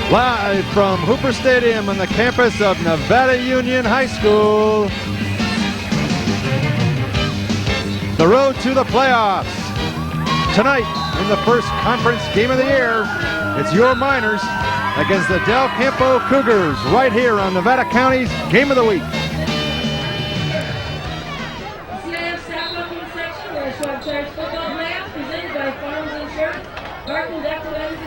Live from Hooper Stadium on the campus of Nevada Union High School. The road to the playoffs. Tonight, in the first conference game of the year, it's your Miners against the Del Campo Cougars right here on Nevada County's Game of the Week. CIF South section, the Schwab Tires football playoffs presented by Farms Insurance, Martin Decorated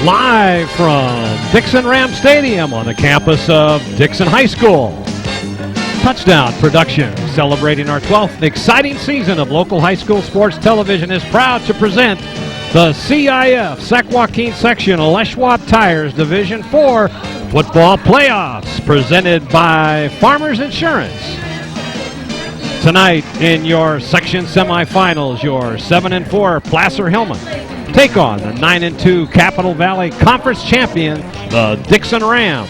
Live from Dixon Ram Stadium on the campus of Dixon High School. Touchdown Production, celebrating our 12th exciting season of local high school sports television, is proud to present the CIF Sac Joaquin Section Schwab Tires Division 4 football playoffs, presented by Farmers Insurance. Tonight in your section semifinals, your 7-4 Placer Hillmen take on the 9-2 Capital Valley Conference champion, the Dixon Rams.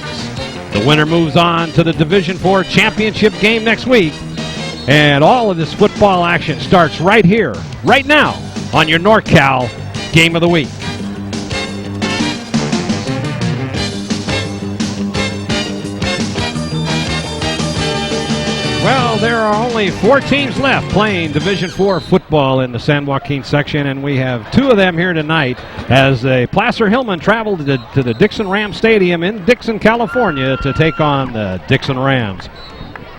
The winner moves on to the Division 4 championship game next week. And all of this football action starts right here, right now, on your NorCal Game of the Week. Well, there are only 4 teams left playing Division 4 football in the San Joaquin section, and we have 2 of them here tonight as the Placer Hillmen travel to the Dixon Ram Stadium in Dixon, California to take on the Dixon Rams.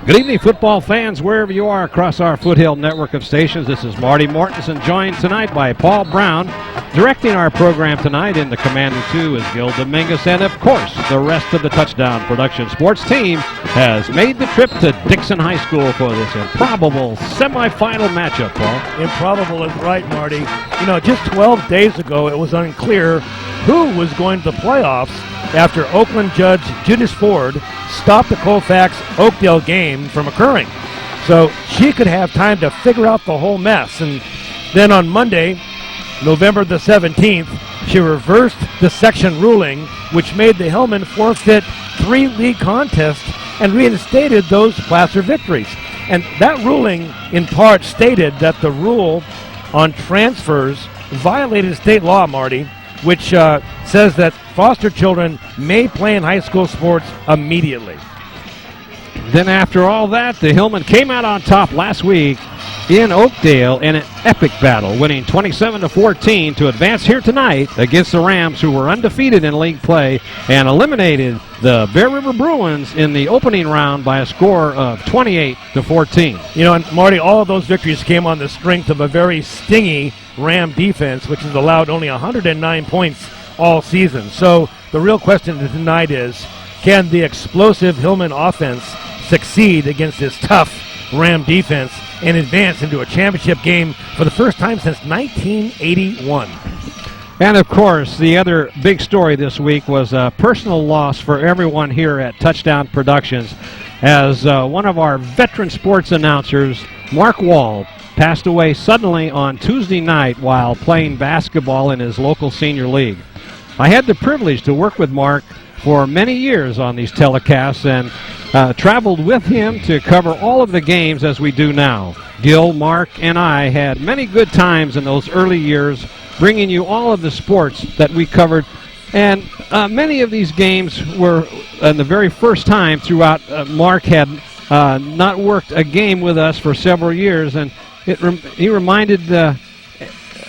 Good evening, football fans, wherever you are across our Foothill network of stations. This is Marty Mortensen, joined tonight by Paul Brown. Directing our program tonight in the Commander 2 is Gil Dominguez, and of course, the rest of the Touchdown Production sports team has made the trip to Dixon High School for this improbable semifinal matchup, Paul. Improbable is right, Marty. You know, just 12 days ago, it was unclear who was going to the playoffs after Oakland Judge Judith Ford stopped the Colfax-Oakdale game from occurring. So she could have time to figure out the whole mess. And then on Monday, November the 17th, she reversed the section ruling, which made the Hillmen forfeit 3 league contests and reinstated those Placer victories. And that ruling, in part, stated that the rule on transfers violated state law, Marty, which says that foster children may play in high school sports immediately. Then after all that, the Hillmen came out on top last week in Oakdale in an epic battle, winning 27-14 to advance here tonight against the Rams, who were undefeated in league play and eliminated the Bear River Bruins in the opening round by a score of 28-14. You know, and Marty, all of those victories came on the strength of a very stingy Ram defense, which has allowed only 109 points all season. So the real question tonight is, can the explosive Hillman offense succeed against this tough Ram defense and advance into a championship game for the first time since 1981? And of course, the other big story this week was a personal loss for everyone here at Touchdown Productions, as one of our veteran sports announcers, Mark Wall, passed away suddenly on Tuesday night while playing basketball in his local senior league. I had the privilege to work with Mark for many years on these telecasts and traveled with him to cover all of the games as we do now. Gil, Mark, and I had many good times in those early years, bringing you all of the sports that we covered. And many of these games were the very first time throughout. Mark had not worked a game with us for several years, and he reminded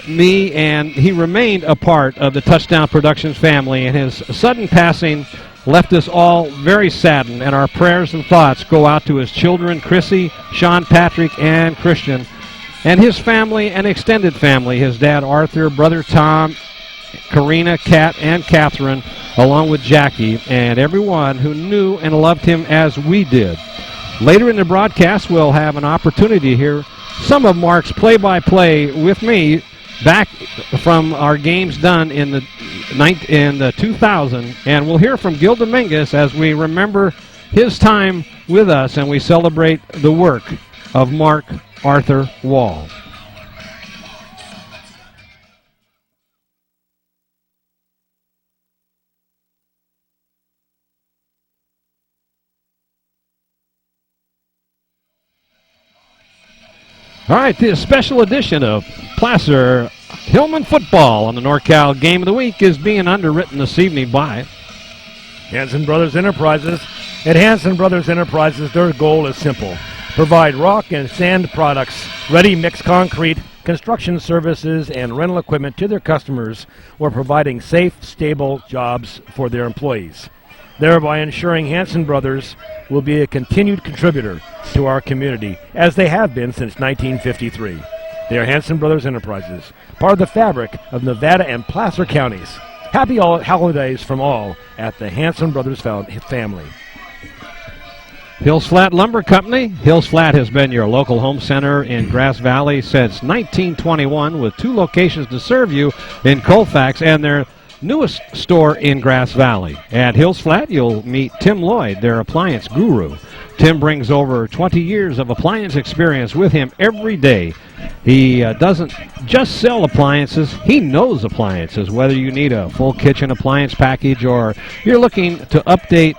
me, and he remained a part of the Touchdown Productions family, and his sudden passing left us all very saddened, and our prayers and thoughts go out to his children, Chrissy, Sean Patrick, and Christian, and his family and extended family, his dad Arthur, brother Tom, Karina, Kat, and Catherine, along with Jackie, and everyone who knew and loved him as we did. Later in the broadcast, we'll have an opportunity to hear some of Mark's play-by-play with me back from our games done in the 2000, and we'll hear from Gil Dominguez as we remember his time with us and we celebrate the work of Mark Arthur Wall. All right, this special edition of Placer Hillmen football on the NorCal Game of the Week is being underwritten this evening by Hanson Brothers Enterprises. At Hanson Brothers Enterprises, their goal is simple. Provide rock and sand products, ready mixed concrete, construction services, and rental equipment to their customers while providing safe, stable jobs for their employees, thereby ensuring Hanson Brothers will be a continued contributor to our community, as they have been since 1953. They are Hanson Brothers Enterprises, part of the fabric of Nevada and Placer counties. Happy holidays from all at the Hanson Brothers family. Hills Flat Lumber Company. Hills Flat has been your local home center in Grass Valley since 1921 with 2 locations to serve you in Colfax and their newest store in Grass Valley. At Hills Flat, you'll meet Tim Lloyd, their appliance guru. Tim brings over 20 years of appliance experience with him every day. He doesn't just sell appliances, he knows appliances. Whether you need a full kitchen appliance package or you're looking to update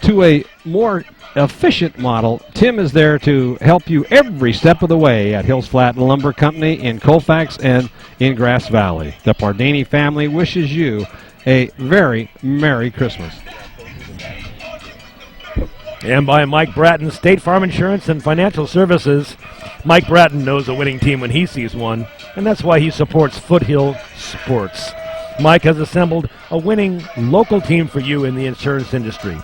to a more efficient model, Tim is there to help you every step of the way at Hills Flat Lumber Company in Colfax and in Grass Valley. The Pardini family wishes you a very Merry Christmas. And by Mike Bratton, State Farm Insurance and Financial Services. Mike Bratton knows a winning team when he sees one, and that's why he supports Foothill Sports. Mike has assembled a winning local team for you in the insurance industry.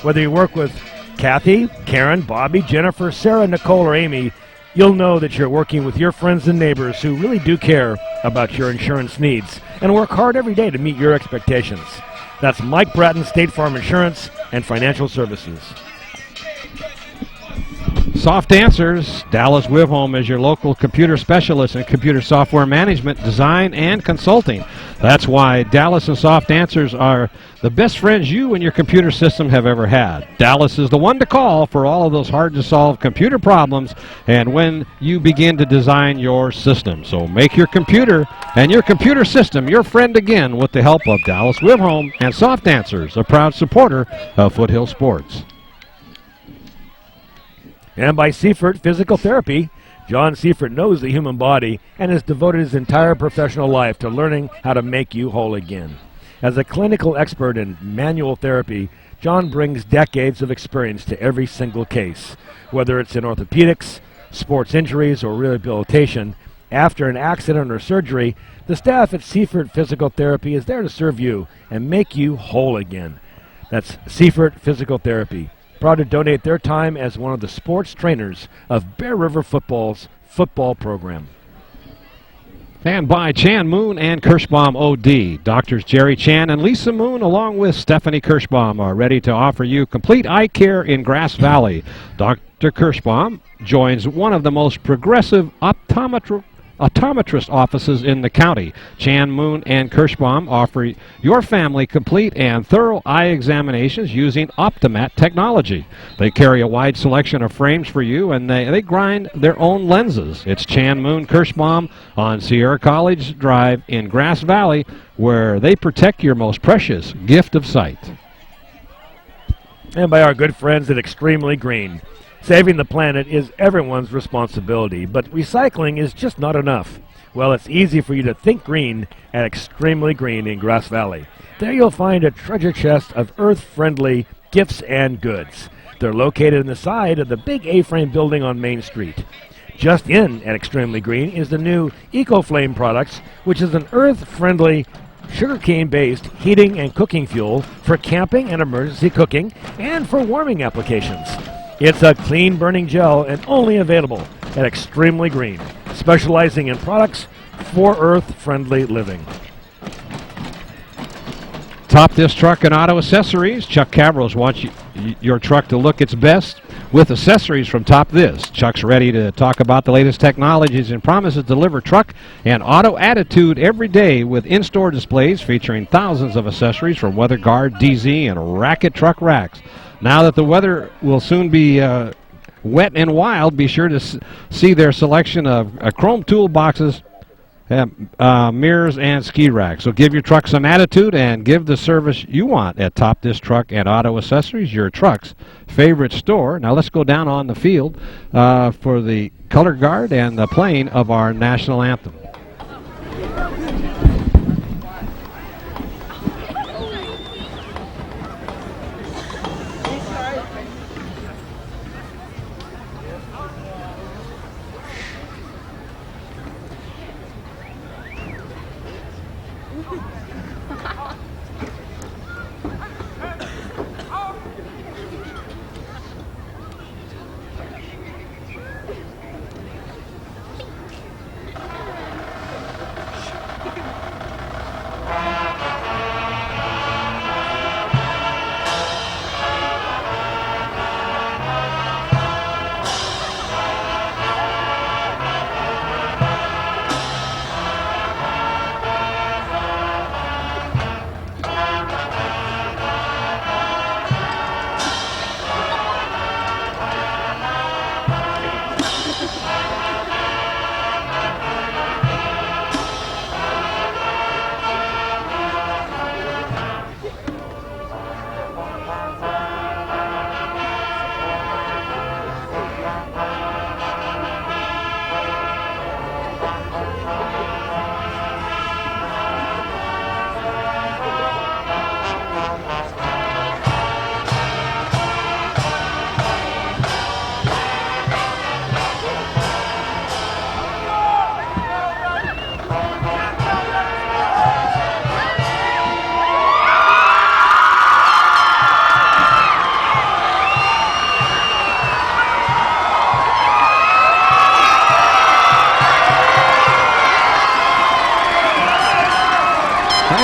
Whether you work with Kathy, Karen, Bobby, Jennifer, Sarah, Nicole, or Amy, you'll know that you're working with your friends and neighbors who really do care about your insurance needs and work hard every day to meet your expectations. That's Mike Bratton, State Farm Insurance and Financial Services. Soft Answers. Dallas Wivholm is your local computer specialist in computer software management, design, and consulting. That's why Dallas and Soft Answers are the best friends you and your computer system have ever had. Dallas is the one to call for all of those hard-to-solve computer problems and when you begin to design your system. So make your computer and your computer system your friend again with the help of Dallas Wivholm and Soft Answers, a proud supporter of Foothill Sports. And by Seifert Physical Therapy. John Seifert knows the human body and has devoted his entire professional life to learning how to make you whole again. As a clinical expert in manual therapy, John brings decades of experience to every single case. Whether it's in orthopedics, sports injuries, or rehabilitation, after an accident or surgery, the staff at Seifert Physical Therapy is there to serve you and make you whole again. That's Seifert Physical Therapy. Proud to donate their time as one of the sports trainers of Bear River Football's football program. And by Chan Moon and Kirschbaum OD. Doctors Jerry Chan and Lisa Moon, along with Stephanie Kirschbaum, are ready to offer you complete eye care in Grass Valley. Dr. Kirschbaum joins one of the most progressive optometrist offices in the county. Chan, Moon, and Kirschbaum offer your family complete and thorough eye examinations using Optomat technology. They carry a wide selection of frames for you, and they grind their own lenses. It's Chan, Moon, Kirschbaum on Sierra College Drive in Grass Valley, where they protect your most precious gift of sight. And by our good friends at Extremely Green. Saving the planet is everyone's responsibility, but recycling is just not enough. Well, it's easy for you to think green at Extremely Green in Grass Valley. There you'll find a treasure chest of earth-friendly gifts and goods. They're located in the side of the big A-frame building on Main Street. Just in at Extremely Green is the new EcoFlame products, which is an earth-friendly sugarcane-based heating and cooking fuel for camping and emergency cooking and for warming applications. It's a clean burning gel and only available at Extremely Green, specializing in products for earth-friendly living. Top Disc Truck and Auto Accessories. Chuck Cavros wants your truck to look its best with accessories from Top This. Chuck's ready to talk about the latest technologies and promises to deliver truck and auto attitude every day with in-store displays featuring thousands of accessories from Weather Guard, DZ, and Racket truck racks. Now that the weather will soon be wet and wild, be sure to see their selection of chrome toolboxes, mirrors, and ski racks. So give your truck some attitude and give the service you want at Top Disc Truck and Auto Accessories, your truck's favorite store. Now let's go down on the field for the color guard and the playing of our national anthem.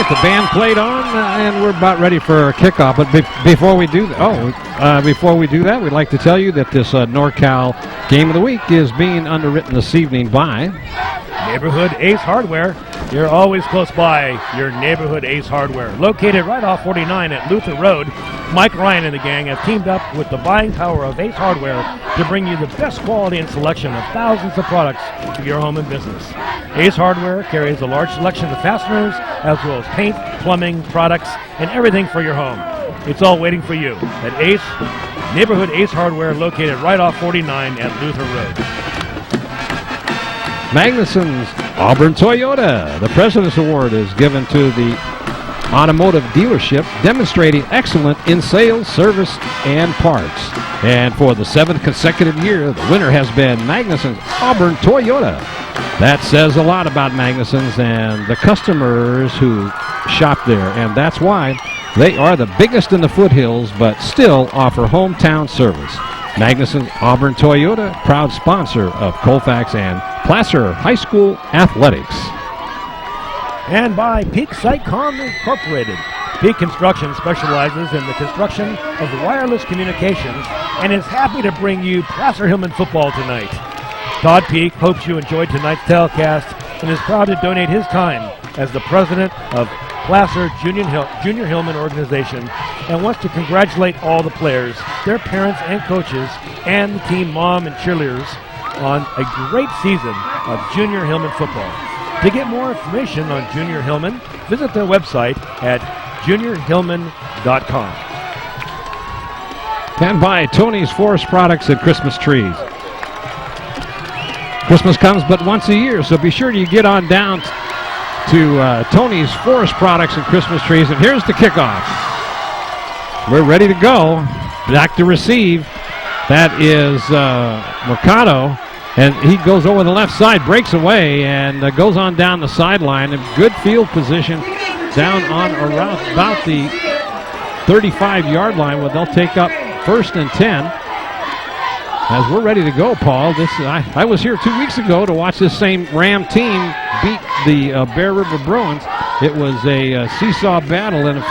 The band played on, and we're about ready for a kickoff. But before we do that, we'd like to tell you that this NorCal Game of the Week is being underwritten this evening by Neighborhood Ace Hardware. You're always close by your Neighborhood Ace Hardware. Located right off 49 at Luther Road, Mike Ryan and the gang have teamed up with the buying power of Ace Hardware to bring you the best quality and selection of thousands of products for your home and business. Ace Hardware carries a large selection of fasteners, as well as paint, plumbing, products, and everything for your home. It's all waiting for you at Neighborhood Ace Hardware, located right off 49 at Luther Road. Magnuson's Auburn Toyota. The President's Award is given to the automotive dealership demonstrating excellence in sales, service, and parts. And for the 7th consecutive year, the winner has been Magnuson's Auburn Toyota. That says a lot about Magnuson's and the customers who shop there, and that's why they are the biggest in the foothills but still offer hometown service. Magnuson's Auburn Toyota, proud sponsor of Colfax and Placer High School Athletics. And by Peak Sitecom Incorporated. Peak Construction specializes in the construction of wireless communications and is happy to bring you Placer Hillmen football tonight. Todd Peak hopes you enjoyed tonight's telecast and is proud to donate his time as the president of Placer Junior Hillmen organization and wants to congratulate all the players, their parents and coaches, and the team mom and cheerleaders on a great season of Junior Hillmen football. To get more information on Junior Hillmen, visit their website at juniorhillmen.com. And by Tony's Forest Products and Christmas Trees. Christmas comes but once a year, so be sure you get on down to Tony's Forest Products and Christmas Trees. And here's the kickoff. We're ready to go. Back to receive. That is Mercado. And he goes over the left side, breaks away, and goes on down the sideline. A good field position down on around about the 35-yard line where they'll take up 1st and 10. As we're ready to go, Paul, I was here 2 weeks ago to watch this same Ram team beat the Bear River Bruins. It was a seesaw battle. In the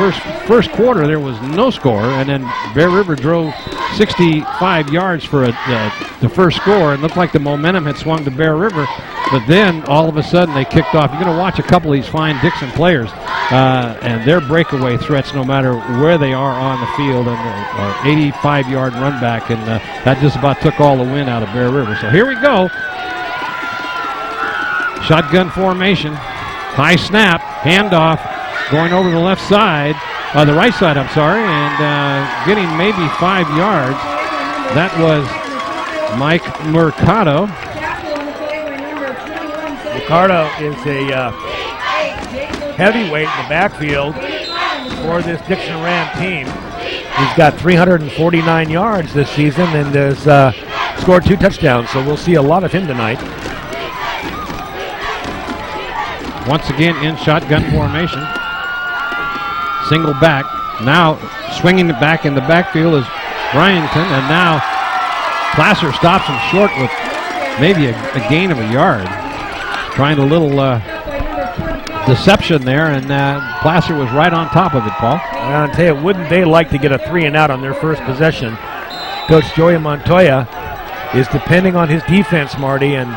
first quarter, there was no score, and then Bear River drove 65 yards for the first score, and looked like the momentum had swung to Bear River. But then, all of a sudden, they kicked off. You're going to watch a couple of these fine Dixon players, and their breakaway threats, no matter where they are on the field, and 85-yard run back, and that just about took all the wind out of Bear River. So here we go. Shotgun formation. High snap, handoff, going over the left side, the right side, I'm sorry, and getting maybe 5 yards. That was Mike Mercado. Mercado is a heavyweight in the backfield for this Dixon Ram team. He's got 349 yards this season and has scored 2 touchdowns, so we'll see a lot of him tonight. Once again in shotgun formation. Single back. Now swinging it back in the backfield is Bryington, and now Placer stops him short with maybe a gain of a yard. Trying a little deception there, and Placer was right on top of it, Paul. I'll tell you, wouldn't they like to get a 3-and-out on their first possession? Coach Joey Montoya is depending on his defense, Marty, and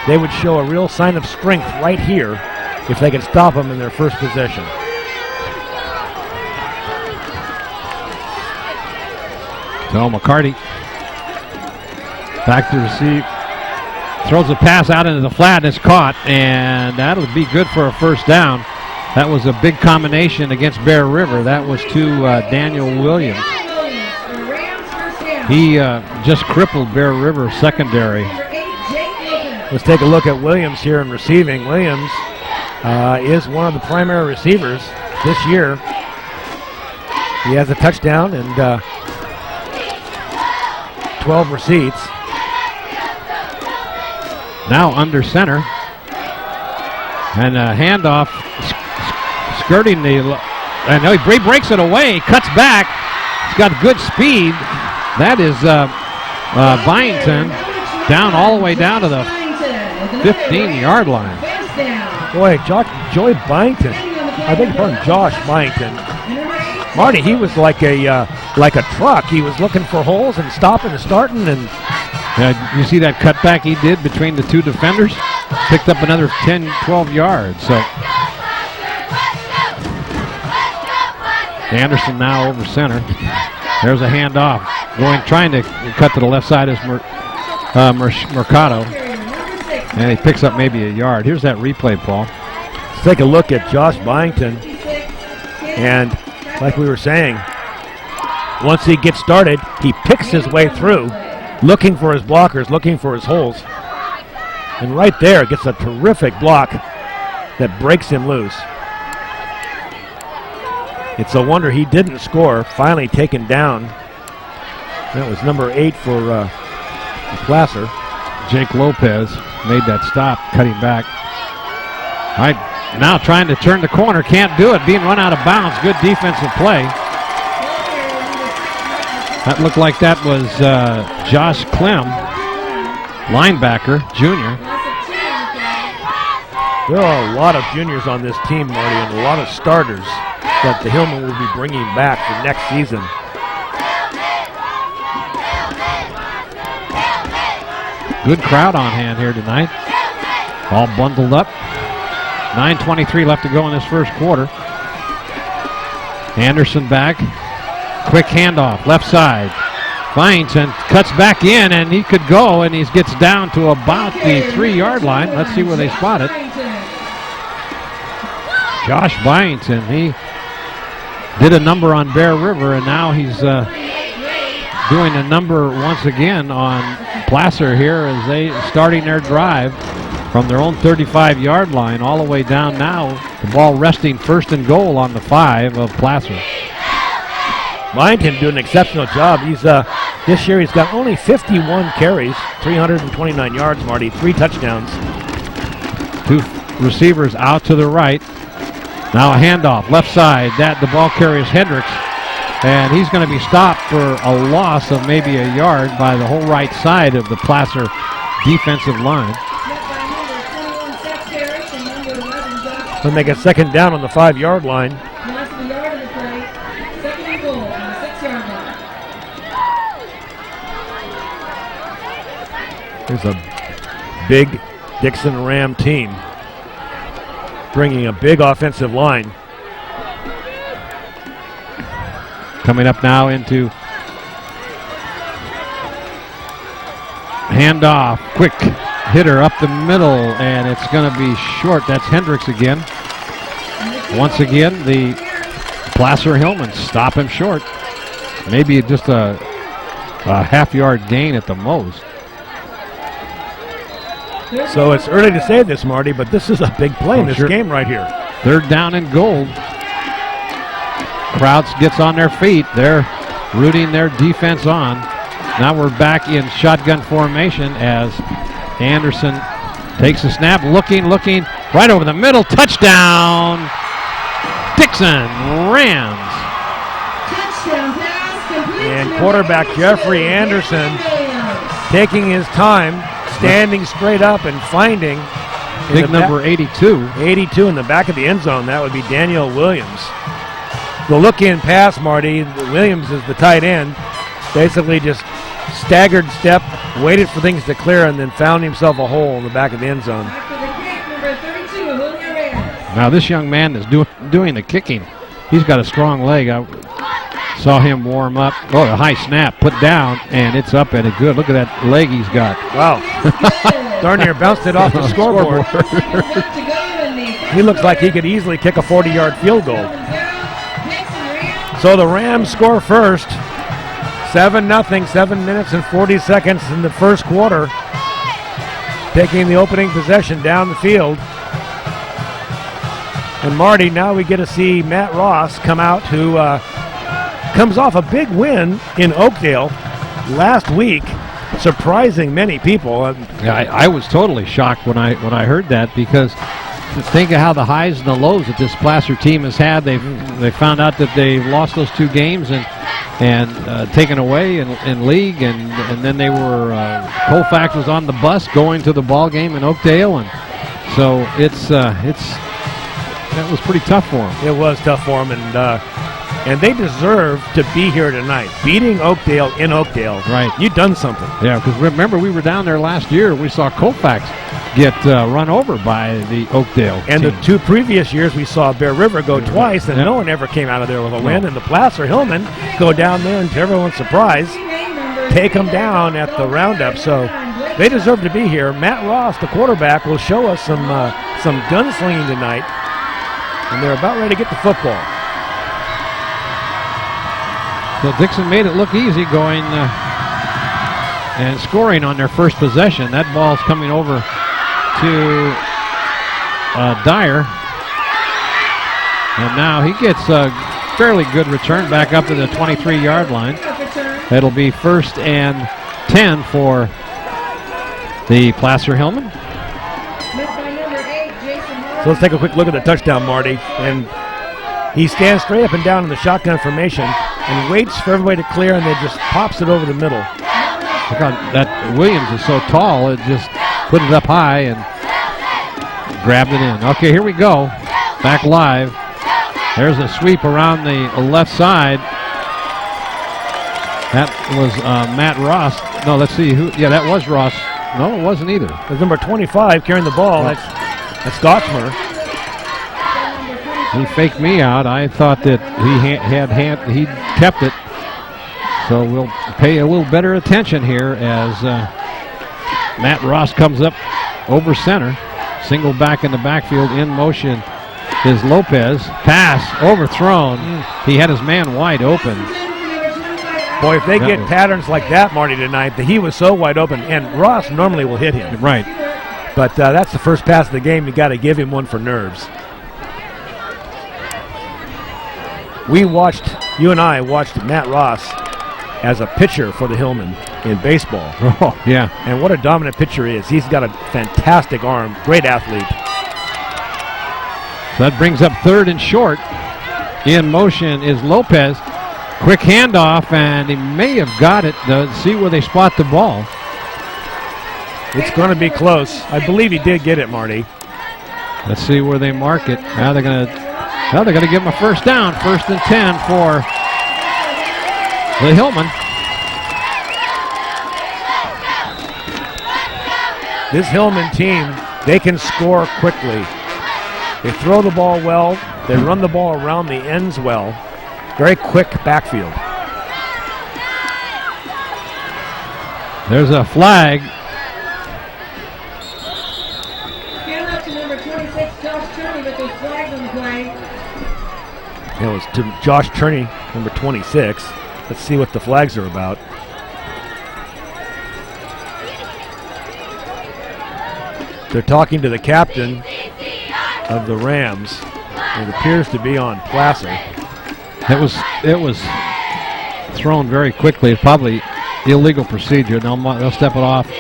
they would show a real sign of strength right here if they could stop them in their first possession. So McCarty back to receive. Throws a pass out into the flat, and it's caught, and that'll be good for a first down. That was a big combination against Bear River. That was to Daniel Williams. He just crippled Bear River secondary. Let's take a look at Williams here in receiving. Williams is one of the primary receivers this year. He has a touchdown and 12 receipts. Now under center. And a handoff skirting the... I know he breaks it away, cuts back. He's got good speed. That is Byington down all the way down to the 15-yard line. Boy, Joey Byington. I beg your pardon, Josh Byington. Marty, he was like a truck. He was looking for holes and stopping and starting. And you see that cutback he did between the two defenders? Picked up another 10, 12 yards. So Anderson now over center. There's a handoff. Trying to cut to the left side is Mercado. And he picks up maybe a yard. Here's that replay, Paul. Let's take a look at Josh Byington. And like we were saying, once he gets started, he picks his way through, looking for his blockers, looking for his holes. And right there gets a terrific block that breaks him loose. It's a wonder he didn't score, finally taken down. That was number 8 for Placer. Jake Lopez made that stop, cutting back. All right, now trying to turn the corner, can't do it, being run out of bounds. Good defensive play. That looked like that was Josh Clem, linebacker, junior. There are a lot of juniors on this team, Marty, and a lot of starters that the Hillmen will be bringing back for next season. Good crowd on hand here tonight. All bundled up. 9:23 left to go in this first quarter. Anderson back. Quick handoff, left side. Byington cuts back in, and he could go, and he gets down to about the 3-yard line. Let's see where they spot it. Josh Byington, he did a number on Bear River, and now he's doing a number once again on Placer here as they starting their drive from their own 35-yard line all the way down now. The ball resting first and goal on the 5 of Placer. Byington doing an exceptional job. He's this year he's got only 51 carries, 329 yards, Marty, 3 touchdowns. 2 receivers out to the right. Now a handoff, left side. The ball carrier is Hendricks, and he's going to be stopped for a loss of maybe a yard by the whole right side of the Placer defensive line. They'll make a second down on the 5-yard line. There's a big Dixon Ram team bringing a big offensive line. Coming up now into handoff, quick hitter up the middle, and it's going to be short. That's Hendricks again. Once again, the Placer Hillmen stop him short. Maybe just a half-yard gain at the most. So it's early to say this, Marty, but this is a big play in this game right here. Third down and goal. Krauts gets on their feet. They're rooting their defense on. Now we're back in shotgun formation as Anderson takes a snap, looking, right over the middle. Touchdown, Dixon Rams. Touchdown pass complete. And quarterback Jeffrey Anderson taking his time, standing straight up and finding Big number 82. 82 in the back of the end zone. That would be Daniel Williams. The look-in pass, Marty. Williams is the tight end. Basically just staggered step, waited for things to clear, and then found himself a hole in the back of the end zone. After the kick, number 32, Julio Reyes. Now this young man is doing the kicking. He's got a strong leg. I saw him warm up. Oh, a high snap, put down, and it's up and a good. Look at that leg he's got. Wow. Darn near bounced it off the scoreboard. He looks like he could easily kick a 40-yard field goal. So the Rams score first. 7-0, 7 minutes and 40 seconds in the first quarter. Taking the opening possession down the field. And Marty, now we get to see Matt Ross come out, who comes off a big win in Oakdale last week, surprising many people. Yeah, I was totally shocked when I heard that, because think of how the highs and the lows that this Placer team has had. They found out that they lost those 2 games and taken away in league, and then they were Colfax was on the bus going to the ball game in Oakdale, and so that was pretty tough for them. It was tough for them, and they deserve to be here tonight. Beating Oakdale in Oakdale, right? You've done something. Yeah, because remember we were down there last year. We saw Colfax get run over by the Oakdale and team. The 2 previous years we saw Bear River go twice, and no one ever came out of there with a win. And the Placer Hillmen go down there, and to everyone's surprise, take them down at the roundup. So they deserve to be here. Matt Ross, the quarterback, will show us some gunslinging tonight, and they're about ready to get the football. So Dixon made it look easy going and scoring on their first possession. That ball's coming over to Dyer. And now he gets a fairly good return back up to the 23-yard line. It'll be 1st and 10 for the Placer Hillmen. So let's take a quick look at the touchdown, Marty. And he stands straight up and down in the shotgun formation and waits for everybody to clear, and then just pops it over the middle. Look how that Williams is so tall, it just put it up high and grabbed it in. Okay, here we go. Back live. There's a sweep around the left side. That was Matt Ross. No, let's see who. Yeah, that was Ross. No, it wasn't either. It was number 25 carrying the ball. That's Gotchmer. He faked me out. I thought that he kept it. So we'll pay a little better attention here as Matt Ross comes up over center. Single back in the backfield. In motion is Lopez. Pass overthrown. He had his man wide open. Boy, if they get patterns like that, Marty, tonight, that he was so wide open, and Ross normally will hit him. Right. But that's the first pass of the game. You got to give him one for nerves. You and I watched Matt Ross as a pitcher for the Hillmen in baseball. Oh, yeah. And what a dominant pitcher he is. He's got a fantastic arm, great athlete. So that brings up 3rd and short. In motion is Lopez. Quick handoff, and he may have got it. See where they spot the ball. It's going to be close. I believe he did get it, Marty. Let's see where they mark it. Now they're going to give him a first down. 1st and 10 for the Hillmen. This Hillman team, they can score quickly. They throw the ball well. They run the ball around the ends well. Very quick backfield. There's a flag. Hand up to number 26, Josh Turney, but there's flags on the play. It was to Josh Turney, number 26. Let's see what the flags are about. They're talking to the captain of the Rams. It appears to be on Placer. It was thrown very quickly. It's probably illegal procedure. They'll step it off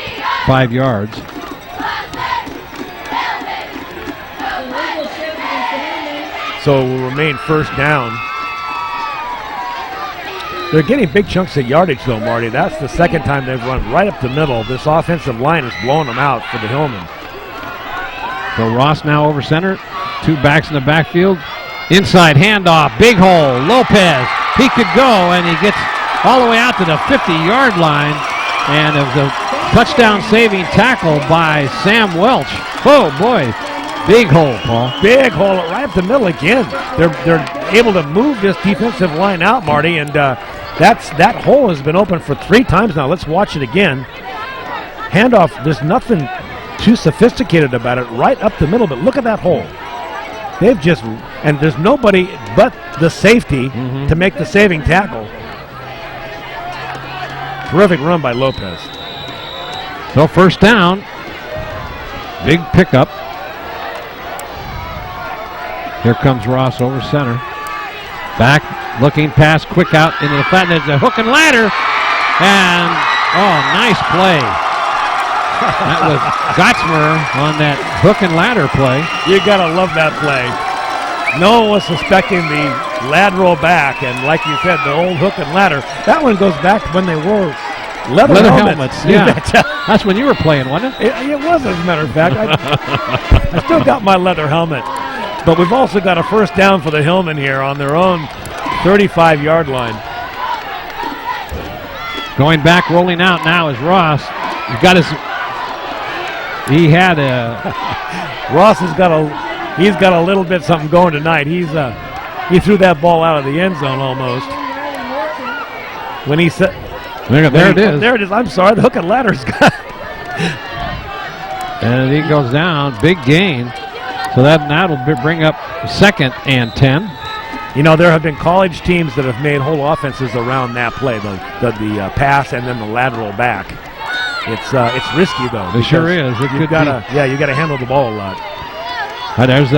5 yards. So it will remain first down. They're getting big chunks of yardage, though, Marty. That's the second time they've run right up the middle. This offensive line has blown them out for the Hillmen. So Ross now over center. 2 backs in the backfield. Inside handoff. Big hole. Lopez. He could go, and he gets all the way out to the 50-yard line. And it was a touchdown-saving tackle by Sam Welch. Oh, boy. Big hole, Paul. Big hole right up the middle again. They're able to move this defensive line out, Marty, and that hole has been open for 3 times now. Let's watch it again. Handoff, there's nothing too sophisticated about it, right up the middle, but look at that hole. They've just, and there's nobody but the safety to make the saving tackle. Terrific run by Lopez. So first down. Big pickup. Here comes Ross over center. Back, looking pass, quick out into the flat. There's a hook and ladder. And, nice play. That was Gottsmer on that hook and ladder play. You got to love that play. No one was suspecting the lateral back, and like you said, the old hook and ladder. That one goes back to when they wore leather helmets. Yeah, that's when you were playing, wasn't it? It was, as a matter of fact. I still got my leather helmet. But we've also got a first down for the Hillmen here on their own 35-yard line. Going back, rolling out now is Ross. Ross has got a little bit something going tonight. He threw that ball out of the end zone almost. When he said, there it is. There it is. I'm sorry, the hook and ladder's got. And he goes down, big gain. So that'll bring up 2nd and 10. You know, there have been college teams that have made whole offenses around that play, the pass and then the lateral back. It's risky though. It sure is. You gotta handle the ball a lot. There's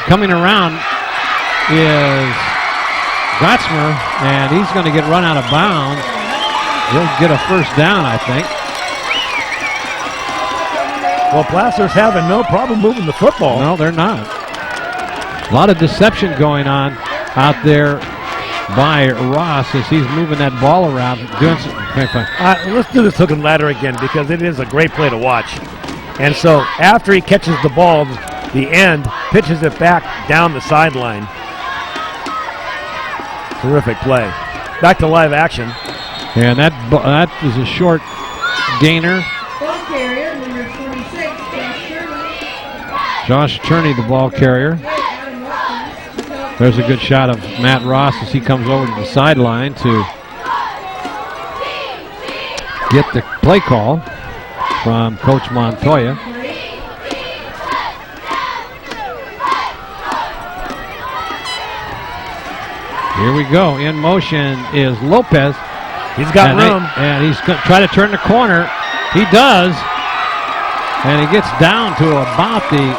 coming around is Gottsmer, and he's going to get run out of bounds. He'll get a first down, I think. Well, Placer's having no problem moving the football. No, they're not. A lot of deception going on out there by Ross as he's moving that ball around. Let's do this hook and ladder again because it is a great play to watch. And so after he catches the ball, the end pitches it back down the sideline. Terrific play. Back to live action. And that is a short gainer. Ball carrier, number 26, Josh Turney, the ball carrier. There's a good shot of Matt Ross as he comes over to the sideline to get the play call from Coach Montoya. Here we go. In motion is Lopez. He's got room. And he's going to try to turn the corner. He does. And he gets down to about the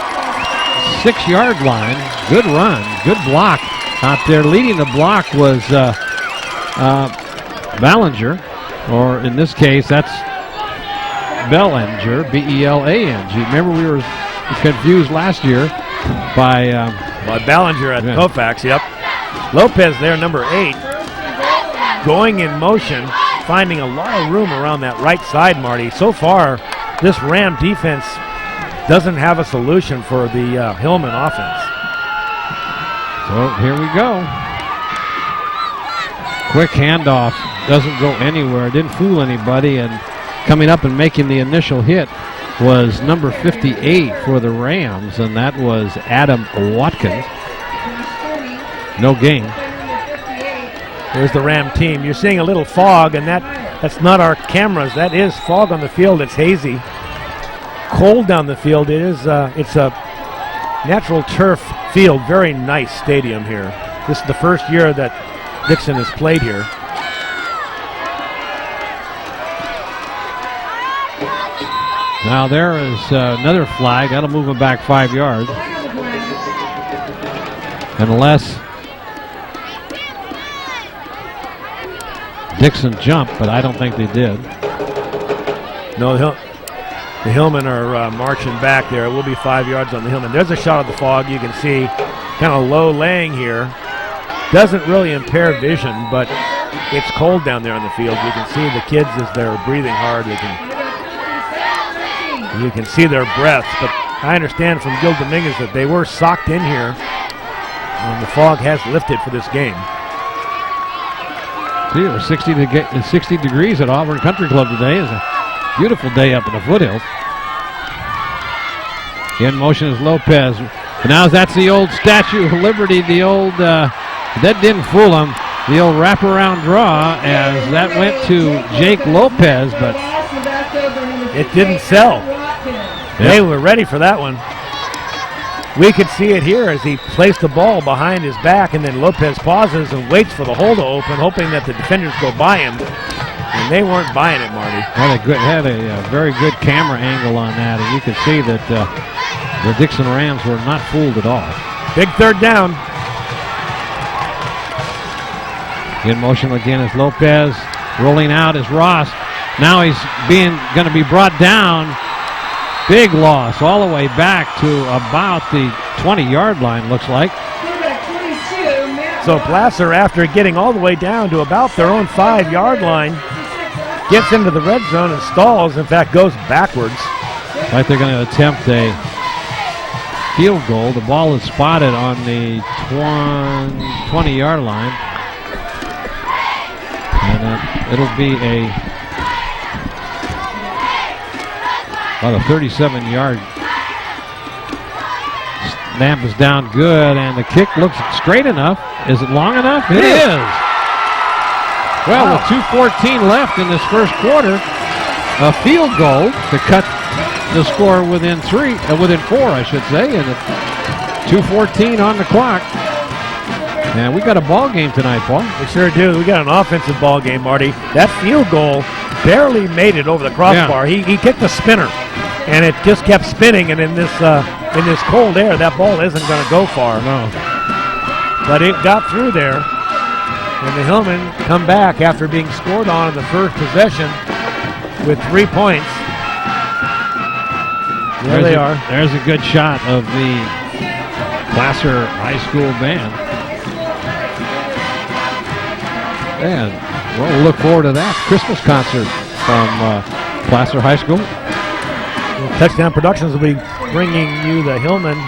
6-yard line. Good run. Good block out there. Leading the block was Ballinger. Or in this case, that's Bellinger. B-E-L-A-N-G. Remember we were confused last year by Ballinger at Kofax. Yep. Lopez there, number 8, going in motion, finding a lot of room around that right side, Marty. So far, this Ram defense doesn't have a solution for the Hillmen offense. So here we go. Quick handoff, doesn't go anywhere, didn't fool anybody, and coming up and making the initial hit was number 58 for the Rams, and that was Adam Watkins. No gain. There's the Ram team. You're seeing a little fog, and that's not our cameras. That is fog on the field. It's hazy. Cold down the field. It's a natural turf field. Very nice stadium here. This is the first year that Dixon has played here. Now there is another flag. That'll move him back 5 yards. unless Dixon jumped, but I don't think they did. No, the Hillmen are marching back there. It will be 5 yards on the Hillmen. There's a shot of the fog. You can see kind of low laying here. Doesn't really impair vision, but it's cold down there on the field. You can see the kids as they're breathing hard. You can see their breaths, but I understand from Gil Dominguez that they were socked in here, and the fog has lifted for this game. See, it was 60 degrees at Auburn Country Club today. It's a beautiful day up in the foothills. In motion is Lopez. And now that's the old Statue of Liberty, the old, that didn't fool him, the old wraparound draw as that went to Jake Lopez, but it didn't sell. They were ready for that one. We could see it here as he placed the ball behind his back, and then Lopez pauses and waits for the hole to open, hoping that the defenders go by him. And they weren't buying it, Marty. Had a very good camera angle on that, and you could see that the Dixon Rams were not fooled at all. Big third down. In motion again is Lopez. Rolling out is Ross. Now he's going to be brought down. Big loss all the way back to about the 20-yard line, looks like. So Placer, after getting all the way down to about their own 5-yard line, gets into the red zone and stalls. In fact, goes backwards. Like they're going to attempt a field goal. The ball is spotted on the 20-yard line. And it'll be about a 37-yard. Snap is down good, and the kick looks straight enough. Is it long enough? It is. Well, with 2:14 left in this first quarter, a field goal to cut the score within 4, I should say, and 2:14 on the clock. And we got a ball game tonight, Paul. We sure do. We got an offensive ball game, Marty. That field goal barely made it over the crossbar. Yeah. He kicked a spinner, and it just kept spinning. And in this cold air, that ball isn't going to go far. No. But it got through there, and the Hillmen come back after being scored on in the first possession with 3 points. There they are. There's a good shot of the Placer High School band. And we'll look forward to that Christmas concert from Placer High School. Touchdown Productions will be bringing you the Hillman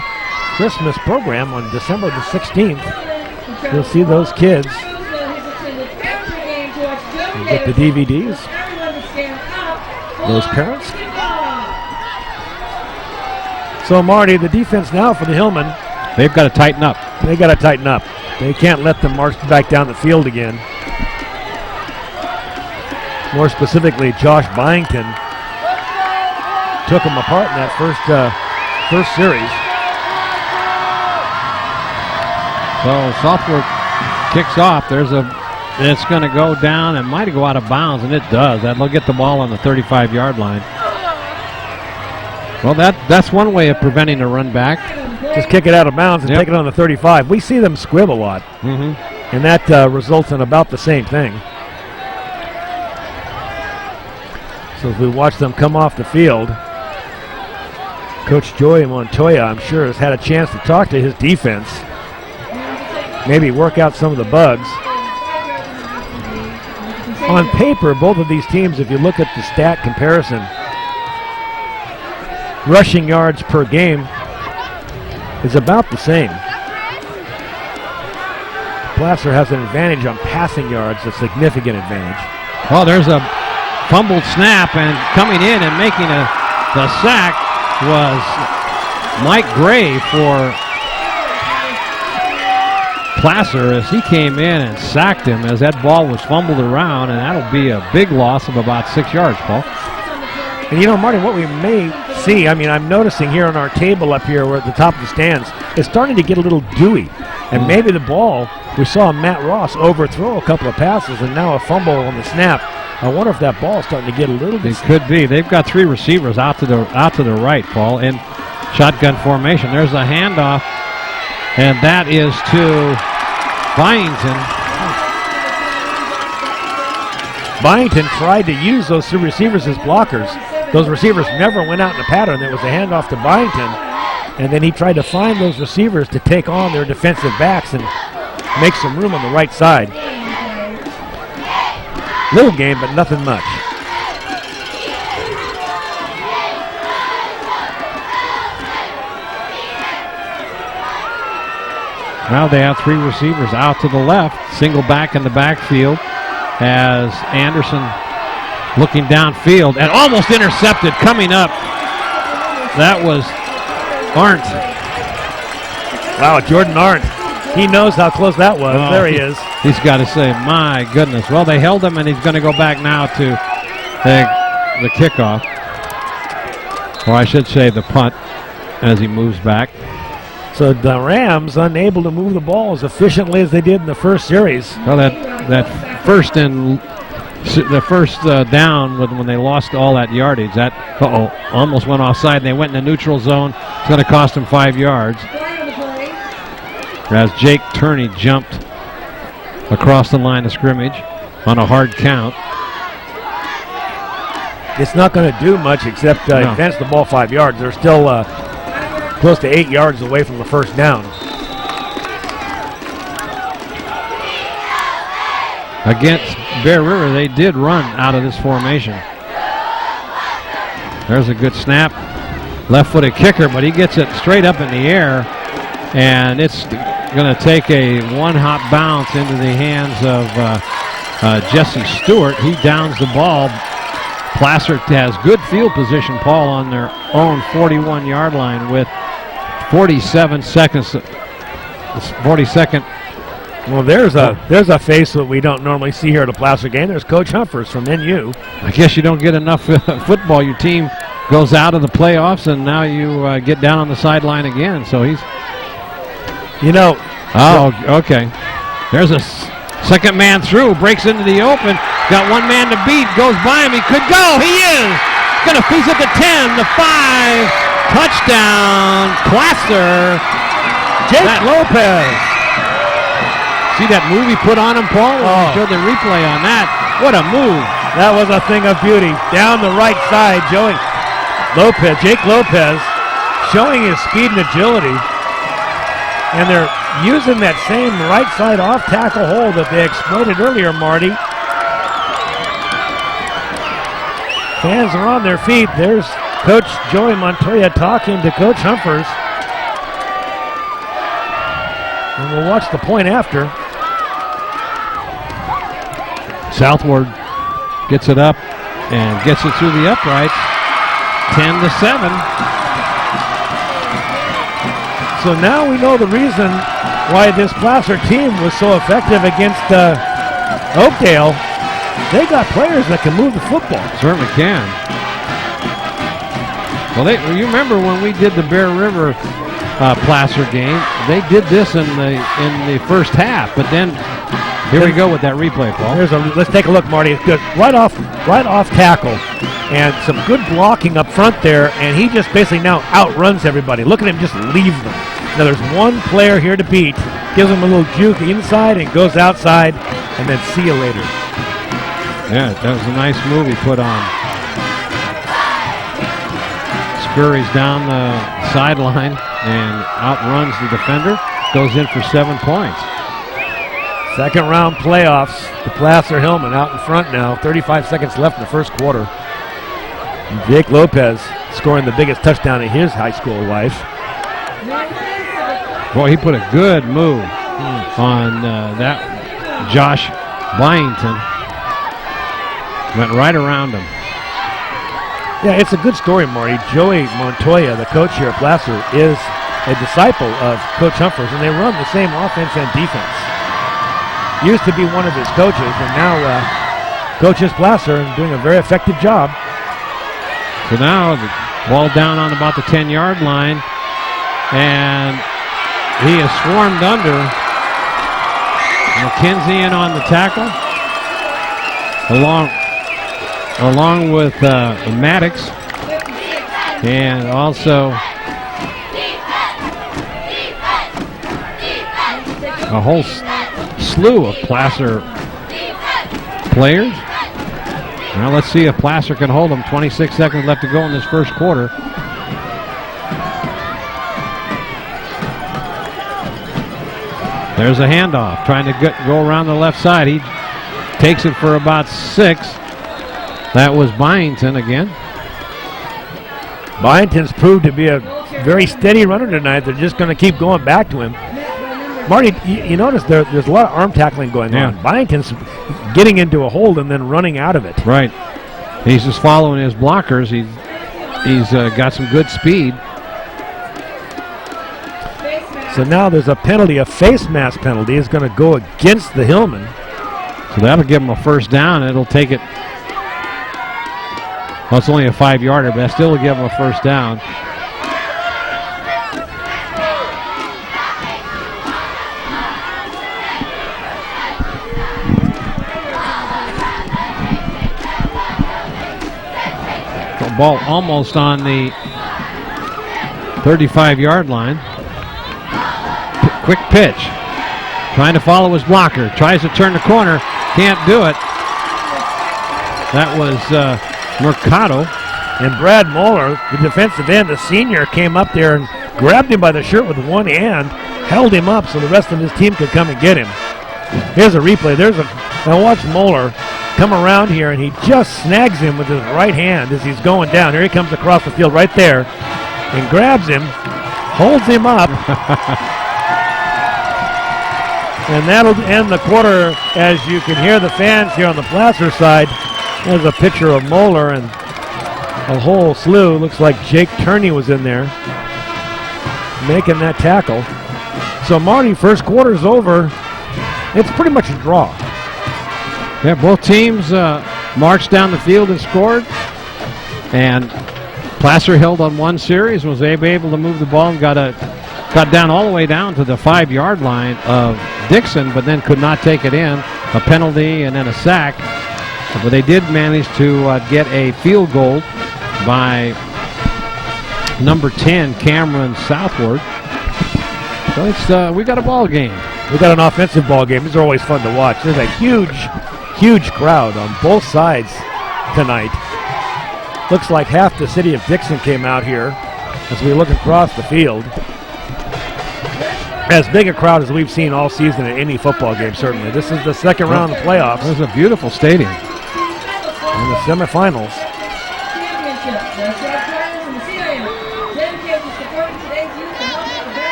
Christmas program on December the 16th. You'll see those kids. You get the DVDs. Those parents. So, Marty, the defense now for the Hillmen. They've got to tighten up. They got to tighten up. They can't let them march back down the field again. More specifically, Josh Byington took him apart in that first series. So Southwark kicks off. It's going to go down and might go out of bounds, and it does. That'll get the ball on the 35-yard line. Well, that's one way of preventing a run back. Just kick it out of bounds and take it on the 35. We see them squib a lot, and that results in about the same thing. So as we watch them come off the field, Coach Joey Montoya, I'm sure, has had a chance to talk to his defense, maybe work out some of the bugs. On paper, both of these teams, if you look at the stat comparison, rushing yards per game is about the same. Placer has an advantage on passing yards, a significant advantage. Well, there's a fumbled snap, and coming in and making the sack was Mike Gray for Placer as he came in and sacked him as that ball was fumbled around, and that'll be a big loss of about 6 yards, Paul. And you know, Marty, what we may see, I mean, I'm noticing here on our table up here, we're at the top of the stands, it's starting to get a little dewy. And maybe the ball, we saw Matt Ross overthrow a couple of passes and now a fumble on the snap. I wonder if that ball is starting to get a little bit. It could be. They've got 3 receivers out to the right, Paul, in shotgun formation. There's a handoff And that is to Byington. Byington tried to use those two receivers as blockers. Those receivers never went out in the pattern. There was a handoff to Byington, and then he tried to find those receivers to take on their defensive backs and make some room on the right side. Little game, but nothing much. Now they have three receivers out to the left, single back in the backfield as Anderson looking downfield and almost intercepted coming up. That was Arndt. Wow, Jordan Arndt. He knows how close that was. Oh, there he is. He's got to say, my goodness. Well, they held him, and he's going to go back now to the kickoff. Or I should say the punt as he moves back. So the Rams unable to move the ball as efficiently as they did in the first series. Well, that first down when they lost all that yardage, that almost went offside. And they went in the neutral zone. It's going to cost them 5 yards. As Jake Turney jumped across the line of scrimmage on a hard count. It's not going to do much except advance the ball 5 yards. They're still close to 8 yards away from the first down. Against Bear River, they did run out of this formation. There's a good snap. Left-footed kicker, but he gets it straight up in the air, and it's going to take a one-hop bounce into the hands of Jesse Stewart. He downs the ball. Placer has good field position, Paul, on their own 41-yard line with 47 seconds. 42nd. Well, there's a face that we don't normally see here at a Placer game. There's Coach Humphers from NU. I guess you don't get enough football. Your team goes out of the playoffs, and now you get down on the sideline again. So he's... Oh, okay. There's a second man through, breaks into the open, got one man to beat, goes by him, he could go, he is! He's at the 10, the 5, touchdown, Placer. Jake Lopez. See that move he put on him, Paul? Oh. Showed the replay on that. What a move. That was a thing of beauty. Down the right side, Jake Lopez, showing his speed and agility. And they're using that same right side off tackle hold that they exploited earlier, Marty. Fans are on their feet. There's Coach Joey Montoya talking to Coach Humphers. And we'll watch the point after. Southward gets it up and gets it through the uprights. 10-7. So now we know the reason why this Placer team was so effective against Oakdale. They got players that can move the football. Certainly can. Well, you remember when we did the Bear River Placer game? They did this in the first half, but then here we go with that replay, Paul. Let's take a look, Marty. It's good. Right off tackle, and some good blocking up front there, and he just basically now outruns everybody. Look at him just leave them. Now there's one player here to beat, gives him a little juke inside and goes outside, and then see you later. Yeah, that was a nice move he put on. Scurries down the sideline and outruns the defender, goes in for 7 points. Second round playoffs, the Placer Hillmen out in front now, 35 seconds left in the first quarter. And Jake Lopez scoring the biggest touchdown in his high school life. Boy, he put a good move on that Josh Byington. Went right around him. Yeah, it's a good story, Marty. Joey Montoya, the coach here at Placer, is a disciple of Coach Humphers, and they run the same offense and defense. Used to be one of his coaches, and now coaches Placer and doing a very effective job. So now the ball down on about the 10-yard line, and he is swarmed under. McKenzie in on the tackle, along with Maddox, and also a whole slew of Placer players. Now let's see if Placer can hold them. 26 seconds left to go in this first quarter. There's a handoff, trying to go around the left side. He takes it for about 6. That was Byington again. Byington's proved to be a very steady runner tonight. They're just going to keep going back to him. Marty, you notice there's a lot of arm tackling going on. Byington's getting into a hold and then running out of it. Right. He's just following his blockers. He's got some good speed. So now there's a penalty, a face mask penalty is going to go against the Hillmen. So that'll give him a first down. It'll take it. Well, it's only a 5-yarder, but that still will give him a first down. The ball almost on the 35-yard line. Quick pitch. Trying to follow his blocker. Tries to turn the corner. Can't do it. That was Mercado. And Brad Moeller, the defensive end, the senior, came up there and grabbed him by the shirt with one hand, held him up so the rest of his team could come and get him. Here's a replay. Now watch Moeller come around here, and he just snags him with his right hand as he's going down. Here he comes across the field right there and grabs him, holds him up. And that'll end the quarter. As you can hear the fans here on the Placer side. There's a picture of Moeller and a whole slew. Looks like Jake Turney was in there making that tackle. So Marty, first quarter's over. It's pretty much a draw. Yeah, both teams marched down the field and scored. And Placer held on one series, was able to move the ball and got down all the way down to the 5-yard line of Dixon, but then could not take it in. A penalty and then a sack. But they did manage to get a field goal by number 10, Cameron Southward. So we got a ball game. We got an offensive ball game. These are always fun to watch. There's a huge crowd on both sides tonight. Looks like half the city of Dixon came out here as we look across the field. As big a crowd as we've seen all season at any football game, certainly. This is the second round of the playoffs. It was a beautiful stadium. In the semifinals.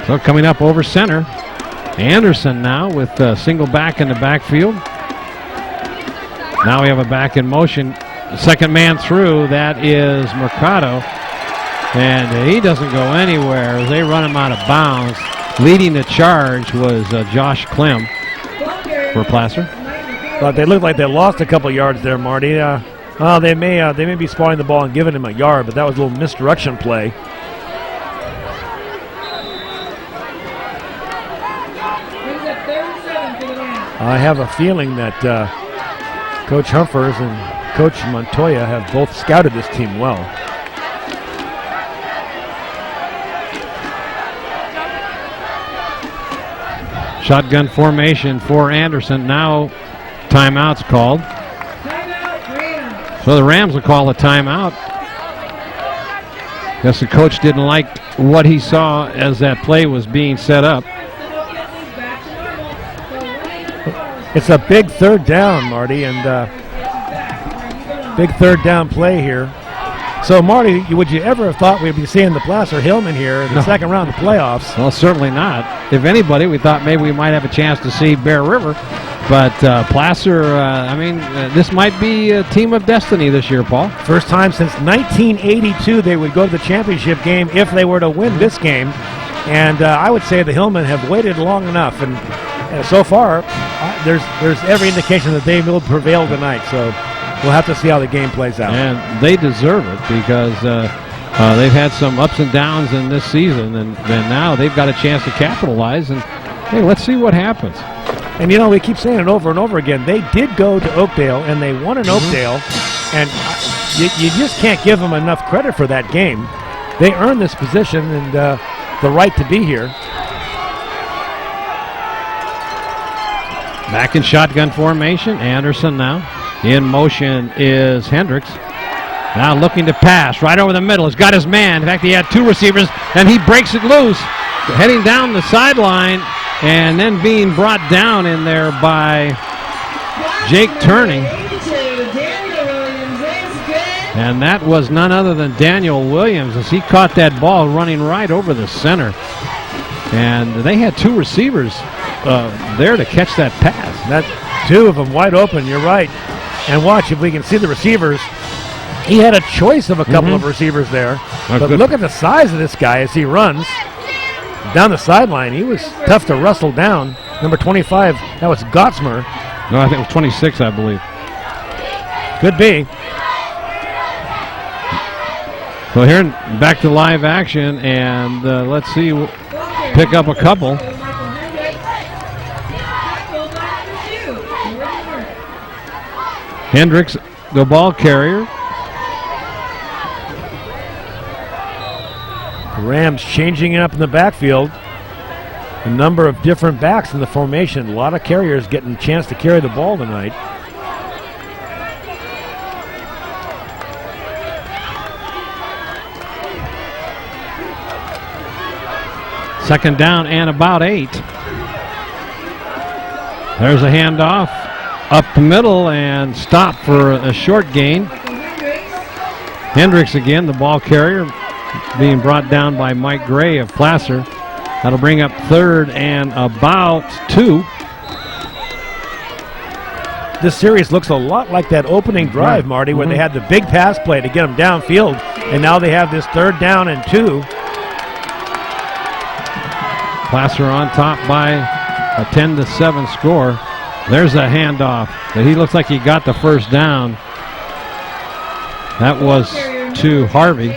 So coming up over center, Anderson now with a single back in the backfield. Now we have a back in motion. Second man through, that is Mercado. And he doesn't go anywhere as they run him out of bounds. Leading the charge was Josh Clem for Placer. But they look like they lost a couple yards there, Marty. They may be spotting the ball and giving him a yard, but that was a little misdirection play. I have a feeling that Coach Humphers and Coach Montoya have both scouted this team well. Shotgun formation for Anderson. Now timeout's called. So the Rams will call a timeout. Guess the coach didn't like what he saw as that play was being set up. It's a big third down, Marty, and big third down play here. So, Marty, would you ever have thought we'd be seeing the Placer Hillmen here in the second round of the playoffs? Well, certainly not. If anybody, we thought maybe we might have a chance to see Bear River. But Placer, this might be a team of destiny this year, Paul. First time since 1982 they would go to the championship game if they were to win this game. And I would say the Hillmen have waited long enough. And so far, there's every indication that they will prevail tonight. So we'll have to see how the game plays out. And they deserve it because they've had some ups and downs in this season, and now they've got a chance to capitalize. And, hey, let's see what happens. And, we keep saying it over and over again. They did go to Oakdale, and they won in Oakdale. And you just can't give them enough credit for that game. They earned this position and the right to be here. Back in shotgun formation. Anderson now. In motion is Hendricks. Now looking to pass right over the middle. He's got his man. In fact, he had two receivers, and he breaks it loose. Heading down the sideline, and then being brought down in there by Jake Turney. And that was none other than Daniel Williams as he caught that ball running right over the center. And they had two receivers there to catch that pass. That two of them wide open, you're right. And watch if we can see the receivers. He had a choice of a couple of receivers there. But look at the size of this guy as he runs down the sideline. He was tough to wrestle down. Number 25, that was Gottsmer. No, I think it was 26, I believe. Could be. So here, back to live action, and let's see, pick up a couple. Hendricks, the ball carrier. The Rams changing it up in the backfield. A number of different backs in the formation. A lot of carriers getting a chance to carry the ball tonight. Second down and about 8. There's a handoff up the middle and stop for a short gain. Hendricks again, the ball carrier, being brought down by Mike Gray of Placer. That'll bring up third and about 2. This series looks a lot like that opening drive, Marty, where they had the big pass play to get them downfield, and now they have this third down and 2. Placer on top by a 10-7 score. There's a handoff. But he looks like he got the first down. That was to Harvey.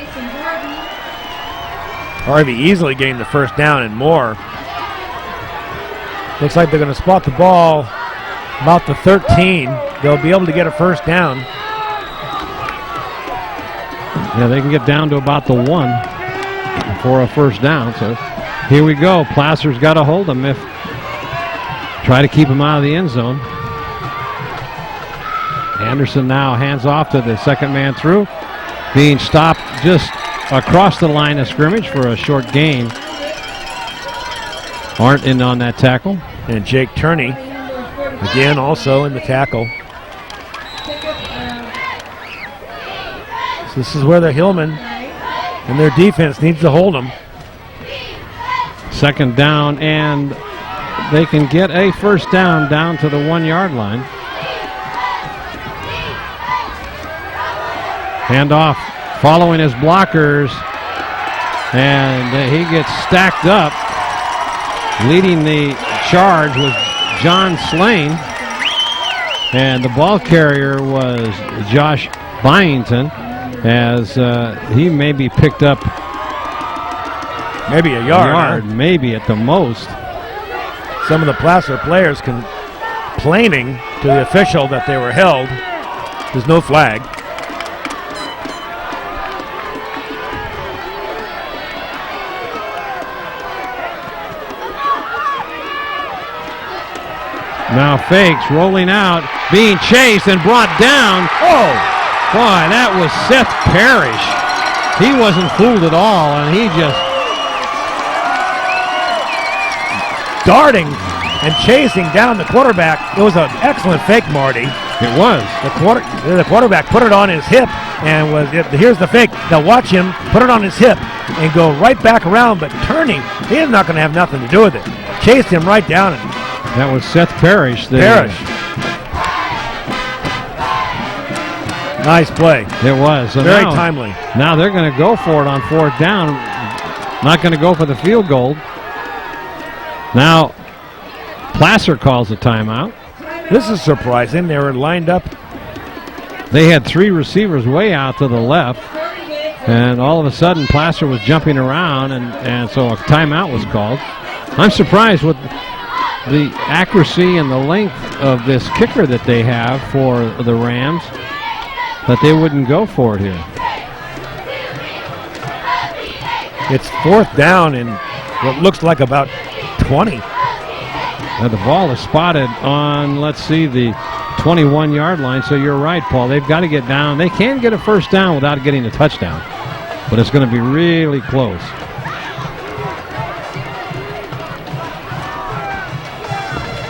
Harvey easily gained the first down and more. Looks like they're going to spot the ball about the 13. They'll be able to get a first down. Yeah, they can get down to about the 1 for a first down. So here we go. Placer's got to hold him try to keep him out of the end zone. Anderson now hands off to the second man through. Being stopped just across the line of scrimmage for a short gain. Arndt in on that tackle. And Jake Turney again also in the tackle. So this is where the Hillmen and their defense needs to hold them. Second down, and they can get a first down to the 1-yard line. Handoff following his blockers, and he gets stacked up. Leading the charge was John Slane, and the ball carrier was Josh Byington, as he maybe picked up maybe a yard, maybe at the most. Some of the Placer players complaining to the official that they were held. There's no flag. Now fakes, rolling out, being chased and brought down. Oh, boy, that was Seth Parrish. He wasn't fooled at all, and he just darting and chasing down the quarterback. It was an excellent fake, Marty. It was. The quarterback put it on his hip, and here's the fake. Now watch him put it on his hip and go right back around, but turning, he's not going to have nothing to do with it. Chased him right down. That was Seth Parrish. Parrish. Nice play. It was. So very timely. Now they're going to go for it on fourth down. Not going to go for the field goal. Now, Placer calls a timeout. This is surprising. They were lined up. They had 3 receivers way out to the left, and all of a sudden Placer was jumping around, and so a timeout was called. I'm surprised with the accuracy and the length of this kicker that they have for the Rams that they wouldn't go for it here. It's fourth down in what looks like about 20. The ball is spotted on, let's see, the 21-yard line. So you're right, Paul. They've got to get down. They can get a first down without getting a touchdown, but it's going to be really close.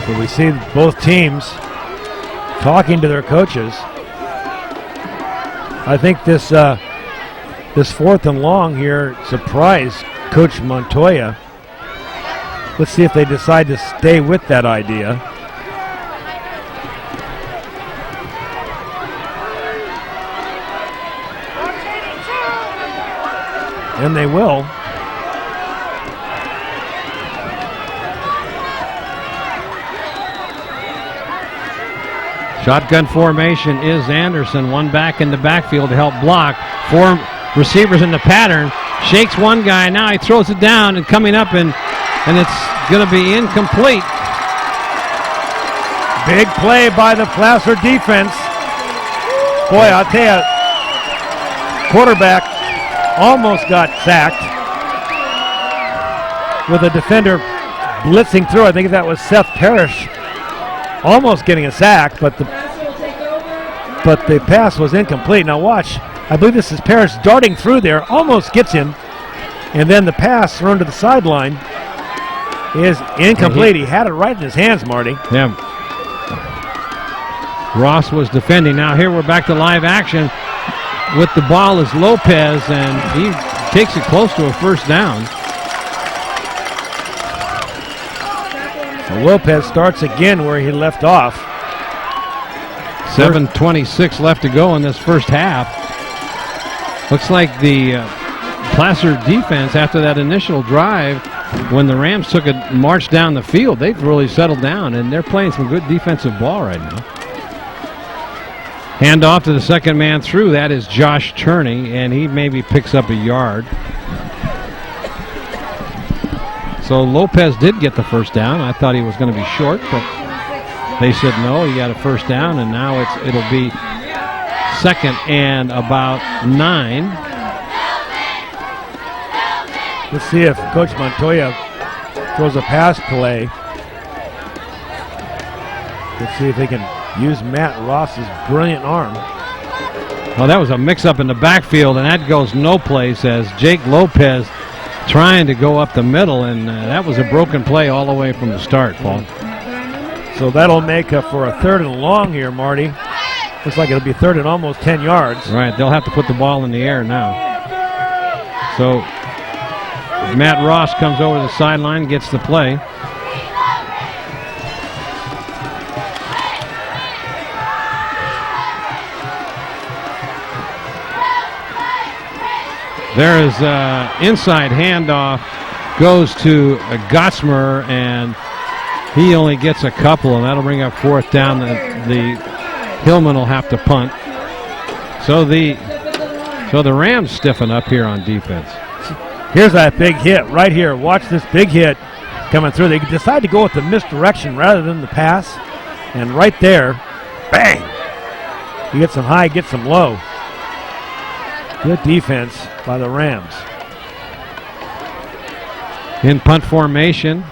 So we see both teams talking to their coaches. I think this 4th and long here surprised Coach Montoya. Let's see if they decide to stay with that idea. And they will. Shotgun formation is Anderson. One back in the backfield to help block. 4 receivers in the pattern. Shakes one guy. Now he throws it down and coming up and it's going to be incomplete. Big play by the Placer defense. Boy, I'll tell you, quarterback almost got sacked with a defender blitzing through. I think that was Seth Parrish almost getting a sack, but the pass was incomplete. Now watch, I believe this is Parrish darting through there, almost gets him, and then the pass thrown to the sideline is incomplete. He had it right in his hands, Marty. Yeah. Ross was defending. Now here we're back to live action. With the ball is Lopez, and he takes it close to a first down. So Lopez starts again where he left off. 7:26 left to go in this first half. Looks like the Placer defense, after that initial drive, when the Rams took a march down the field, they've really settled down, and they're playing some good defensive ball right now. Hand off to the second man through. That is Josh Turney, and he maybe picks up a yard. So Lopez did get the first down. I thought he was going to be short, but they said no, he got a first down, and now it'll be 2nd and about 9. Let's see if Coach Montoya throws a pass play. Let's see if they can use Matt Ross's brilliant arm. Well, that was a mix-up in the backfield, and that goes no place as Jake Lopez trying to go up the middle, and that was a broken play all the way from the start, Paul. So that'll make for a 3rd and long here, Marty. Looks like it'll be 3rd and almost 10 yards. Right, they'll have to put the ball in the air now. So Matt Ross comes over the sideline, gets the play. There is inside handoff, goes to Gottsmer, and he only gets a couple, and that'll bring up 4th down. The Hillmen will have to punt. So the Rams stiffen up here on defense. Here's that big hit right here. Watch this big hit coming through. They decide to go with the misdirection rather than the pass, and right there, bang! You get some high, get some low. Good defense by the Rams. In punt formation.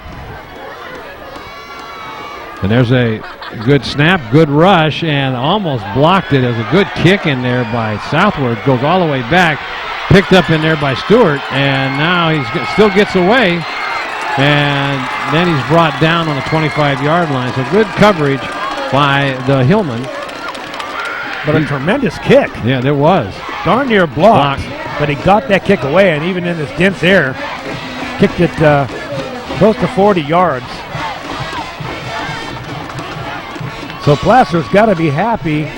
And there's a good snap, good rush, and almost blocked it. There's a good kick in there by Southward. Goes all the way back. Picked up in there by Stewart, and now he still gets away. And then he's brought down on the 25-yard line. So good coverage by the Hillmen. But a tremendous kick. Yeah, there was. Darn near blocked, but he got that kick away, and even in this dense air, kicked it close to 40 yards. So Placer's got to be happy,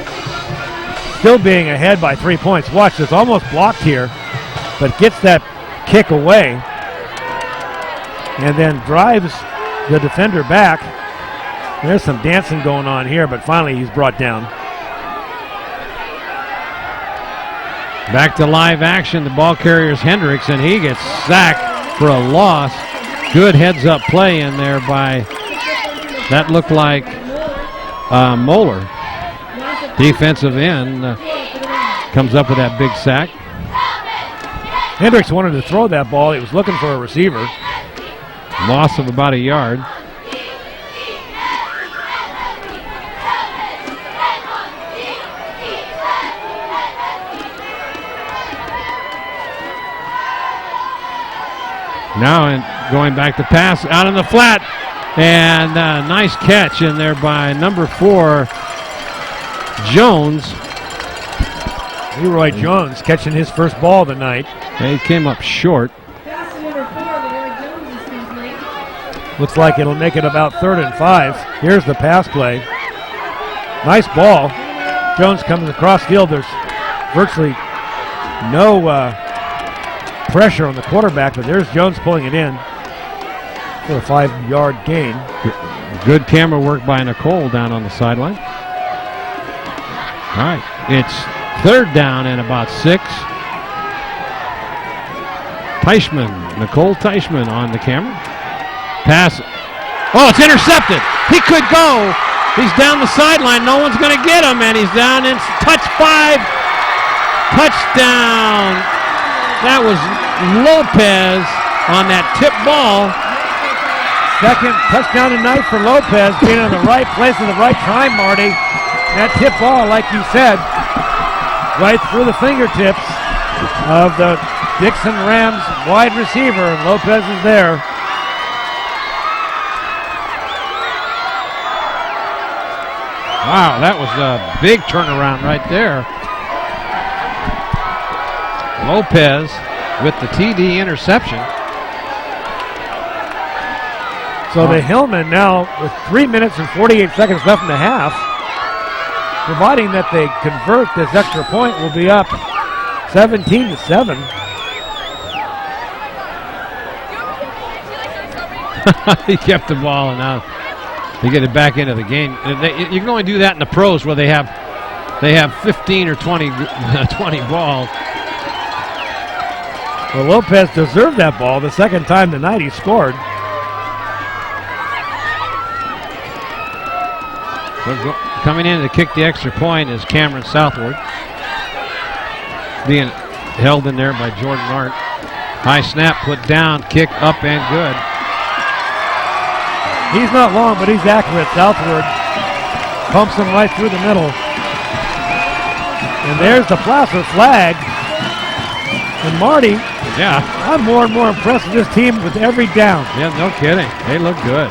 still being ahead by 3 points. Watch this, almost blocked here, but gets that kick away, and then drives the defender back. There's some dancing going on here, but finally he's brought down. Back to live action. The ball carrier's Hendricks, and he gets sacked for a loss. Good heads-up play in there by, that looked like Moeller. Defensive end comes up with that big sack. Hendricks wanted to throw that ball. He was looking for a receiver. Loss of about a yard. Now going back to pass out in the flat. And nice catch in there by number 4, Jones. Leroy Jones catching his first ball of the night. He came up short. Pass to number 4, Leroy Jones is complete. Looks like it'll make it about 3rd and 5. Here's the pass play. Nice ball. Jones comes across field. There's virtually no pressure on the quarterback, but there's Jones pulling it in for a 5-yard gain. Good camera work by Nicole down on the sideline. All right, it's 3rd down and about 6. Nicole Teichman on the camera. Pass. Oh, it's intercepted. He could go. He's down the sideline. No one's going to get him, and he's down in touch 5. Touchdown. That was Lopez on that tip ball. Second touchdown tonight for Lopez, being in the right place at the right time, Marty. That tip ball, like you said, right through the fingertips of the Dixon Rams wide receiver, and Lopez is there. Wow, that was a big turnaround right there. Lopez with the TD interception. So the Hillmen now with 3 minutes and 48 seconds left in the half, providing that they convert this extra point, will be up 17-7. He kept the ball, and now they get it back into the game. You can only do that in the pros where they have 15 or 20 balls. Well, Lopez deserved that ball the second time tonight he scored. Coming in to kick the extra point is Cameron Southward. Being held in there by Jordan Hart. High snap, put down, kick up and good. He's not long, but he's accurate. Southward pumps him right through the middle. And there's the Placer flag. And Marty, yeah, I'm more and more impressed with this team with every down. Yeah, no kidding. They look good.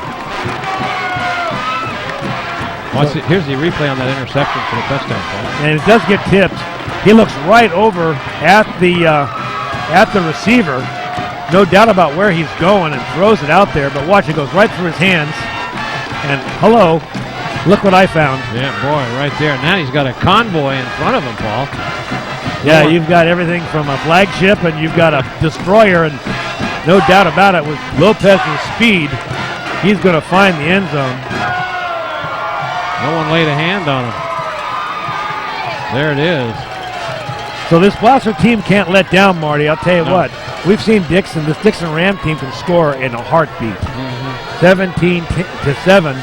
Here's the replay on that interception for the touchdown ball. And it does get tipped. He looks right over at the receiver. No doubt about where he's going, and throws it out there, but watch, it goes right through his hands. And hello, look what I found. Yeah, boy, right there. Now he's got a convoy in front of him, Paul. Yeah, you've got everything from a flagship, and you've got a destroyer, and no doubt about it, with Lopez's speed, he's going to find the end zone. No one laid a hand on him. There it is. So this Placer team can't let down, Marty. I'll tell you what. We've seen Dixon. This Dixon Ram team can score in a heartbeat. 17-7.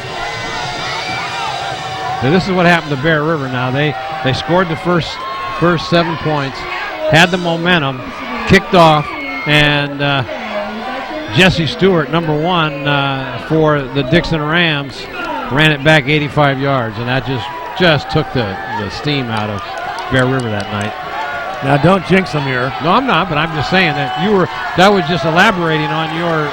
So this is what happened to Bear River now. They scored the first 7 points, had the momentum, kicked off, and Jesse Stewart, number 1 for the Dixon Rams, ran it back 85 yards, and that just took the steam out of Bear River that night. Now, don't jinx them here. No, I'm not, but I'm just saying that that was just elaborating on your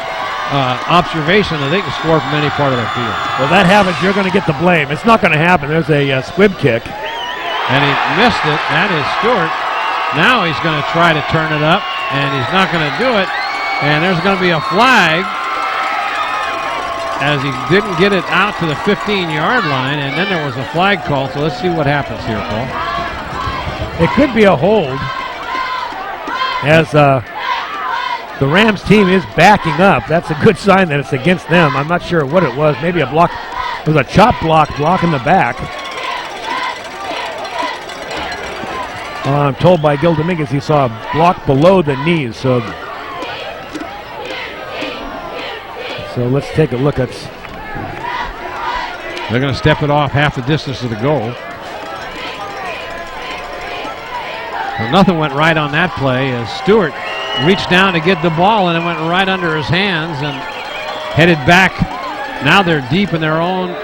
observation that they can score from any part of their field. Well, that happens, you're going to get the blame. It's not going to happen. There's a squib kick. And he missed it. That is Stewart. Now he's going to try to turn it up, and he's not going to do it. And there's going to be a flag as he didn't get it out to the 15-yard line, and then there was a flag call. So let's see what happens here, Paul. It could be a hold, as the Rams team is backing up. That's a good sign that it's against them. I'm not sure what it was. Maybe a block. It was a chop block in the back. I'm told by Gil Dominguez he saw a block below the knees. So let's take a look. They're going to step it off half the distance of the goal. Well, nothing went right on that play as Stewart reached down to get the ball, and it went right under his hands and headed back. Now they're deep in their own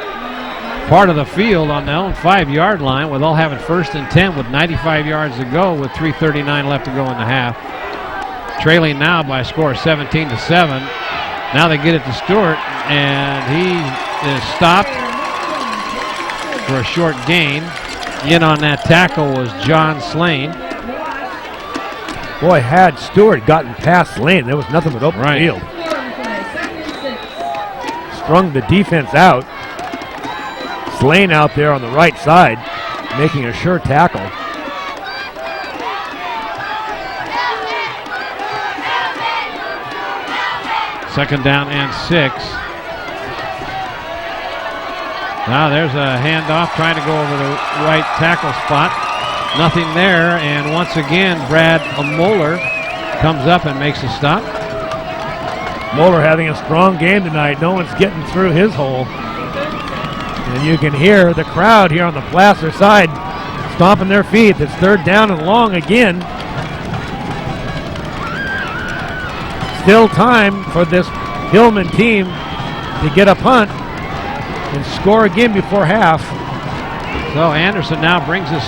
part of the field on their own 5-yard line, with all having 1st and 10 with 95 yards to go with 3:39 left to go in the half. trailing now by a score of 17-7. Now they get it to Stewart, and he is stopped for a short gain. In on that tackle was John Slane. Boy, had Stewart gotten past Slane, there was nothing but open field. Strung the defense out. Slane out there on the right side, making a sure tackle. Second down and 6. Now there's a handoff trying to go over the right tackle spot. Nothing there, and once again, Brad Moeller comes up and makes a stop. Moeller having a strong game tonight. No one's getting through his hole. And you can hear the crowd here on the Placer side stomping their feet. It's third down and long again. Still time for this Hillman team to get a punt and score again before half. So Anderson now brings his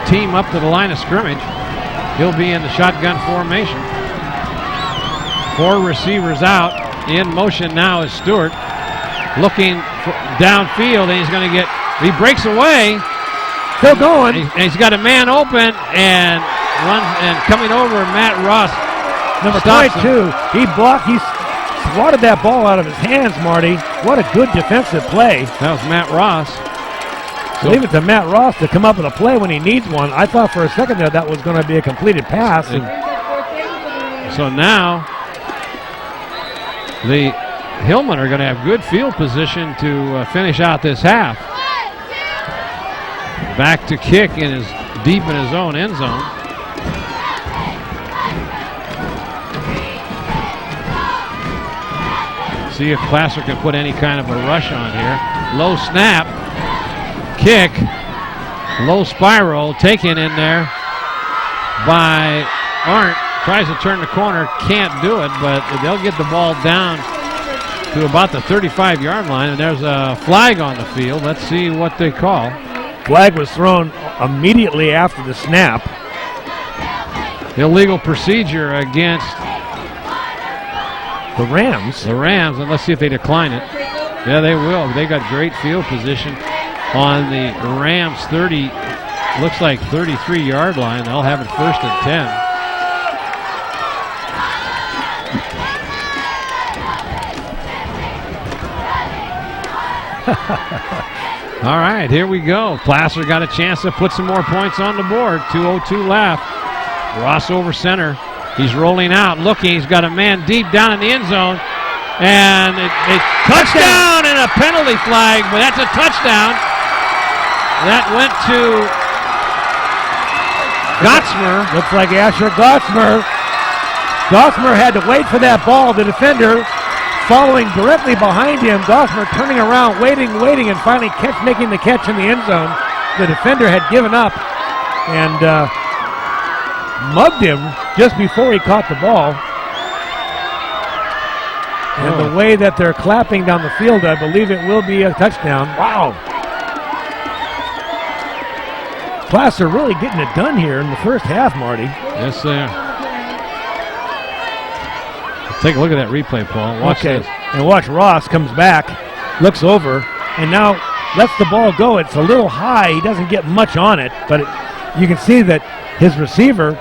team up to the line of scrimmage. He'll be in the shotgun formation. 4 receivers out. In motion now is Stewart. Looking downfield, and he's going to get, he breaks away. Still going. And he's got a man open and coming over, Matt Ross. Number 22, he swatted that ball out of his hands, Marty. What a good defensive play. That was Matt Ross. So leave it to Matt Ross to come up with a play when he needs one. I thought for a second there that was going to be a completed pass. So now the Hillmen are going to have good field position to finish out this half. Back to kick deep in his own end zone. See if Placer can put any kind of a rush on here. Low snap, kick, low spiral, taken in there by Arndt. Tries to turn the corner, can't do it, but they'll get the ball down to about the 35-yard line, and there's a flag on the field. Let's see what they call. Flag was thrown immediately after the snap. Illegal procedure against the Rams. And let's see if they decline it. Yeah, they will. They got great field position on the Rams 30, looks like 33-yard line. They'll have it first and 10. All right, here we go. Placer got a chance to put some more points on the board. 2:02 left. Ross over center. He's rolling out, looking. He's got a man deep down in the end zone. And a touchdown and a penalty flag, but that's a touchdown. That went to Gottsmer. Looks like Asher Gottsmer. Gottsmer had to wait for that ball. The defender following directly behind him. Gottsmer turning around, waiting, and finally making the catch in the end zone. The defender had given up and mugged him just before he caught the ball. And the way that they're clapping down the field, I believe it will be a touchdown. Wow. Placer really getting it done here in the first half, Marty. Yes, sir. Take a look at that replay, Paul. Watch this. And watch Ross comes back, looks over, and now lets the ball go. It's a little high. He doesn't get much on it, but you can see that his receiver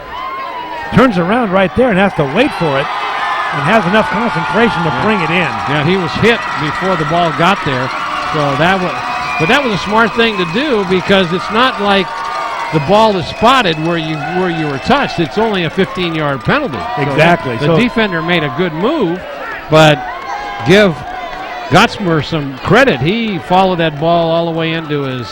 turns around right there and has to wait for it and has enough concentration to bring it in. Yeah, he was hit before the ball got there. So that was a smart thing to do, because it's not like the ball is spotted where you were touched. It's only a 15-yard penalty. Exactly. So the defender made a good move, but give Gottsmer some credit. He followed that ball all the way into his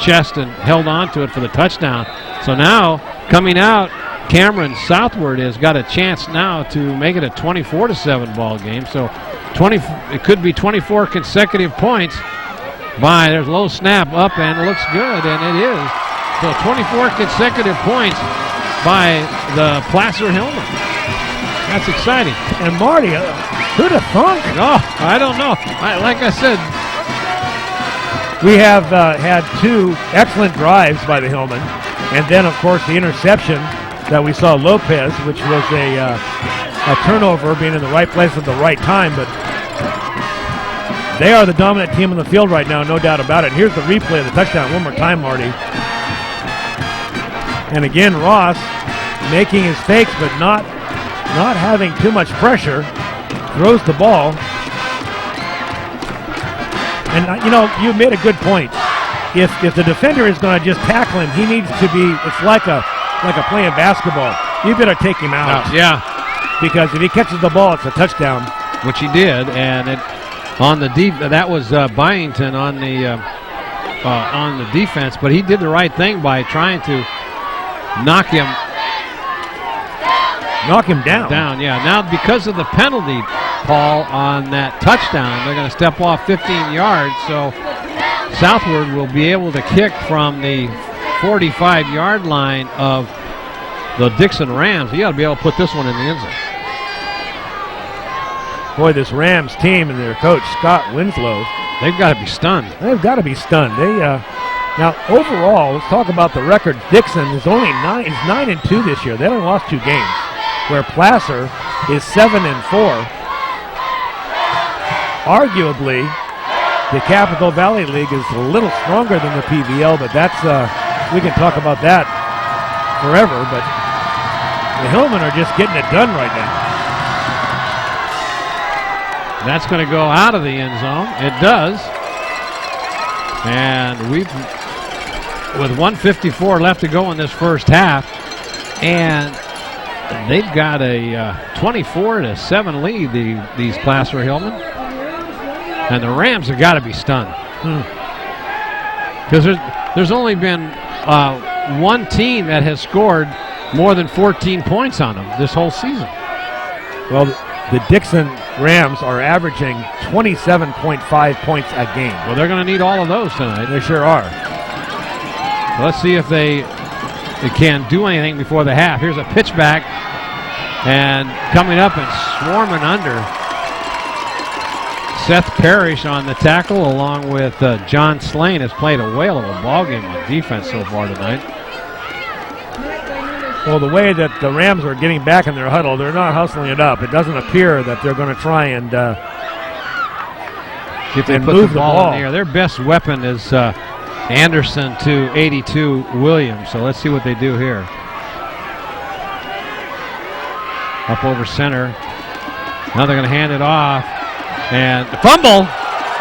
chest and held on to it for the touchdown. So now, coming out, Cameron Southward has got a chance now to make it a 24-7 ball game. So it could be 24 consecutive points by, there's low snap up, and it looks good, and it is. So 24 consecutive points by the Placer Hillmen. That's exciting. And Marty, who'd have thunk? Oh, I don't know. Like I said, we have had 2 excellent drives by the Hillmen, and then of course the interception that we saw Lopez, which was a a turnover being in the right place at the right time, but they are the dominant team on the field right now, no doubt about it. Here's the replay of the touchdown one more time, Marty. And again, Ross making his fakes, but not having too much pressure. Throws the ball. And, you know, you made a good point. If the defender is going to just tackle him, he needs to be, it's like a playing basketball. You better take him out. Yeah. Because if he catches the ball, it's a touchdown. Which he did, and on the that was Byington on the defense, but he did the right thing by trying to knock him down. Yeah. Now because of the penalty, Paul, on that touchdown, they're going to step off 15 yards. So Southward will be able to kick from the 45-yard line of the Dixon Rams. You got to be able to put this one in the end zone. Boy, this Rams team and their coach, Scott Winslow, they've got to be stunned. They've got to be stunned. Now, overall, let's talk about the record. Dixon is only 9-2 this year. They only lost 2 games, where Placer is 7-4. Arguably, the Capital Valley League is a little stronger than the PVL, but that's we can talk about that forever. But the Hillmen are just getting it done right now. That's going to go out of the end zone. It does. And with 1:54 left to go in this first half, and they've got a 24-7 lead, these Placer Hillmen. And the Rams have got to be stunned. Because there's only been one team that has scored more than 14 points on them this whole season. Well, the Dixon Rams are averaging 27.5 points a game. Well, they're going to need all of those tonight. They sure are. Let's see if they can do anything before the half. Here's a pitch back, and coming up and swarming under. Seth Parrish on the tackle, along with John Slane, has played a whale of a ball game on defense so far tonight. Well, the way that the Rams are getting back in their huddle, they're not hustling it up. It doesn't appear that they're going to try and move the ball in the air. Their best weapon is Anderson to 82 Williams. So let's see what they do here. Up over center. Now they're going to hand it off. And the fumble.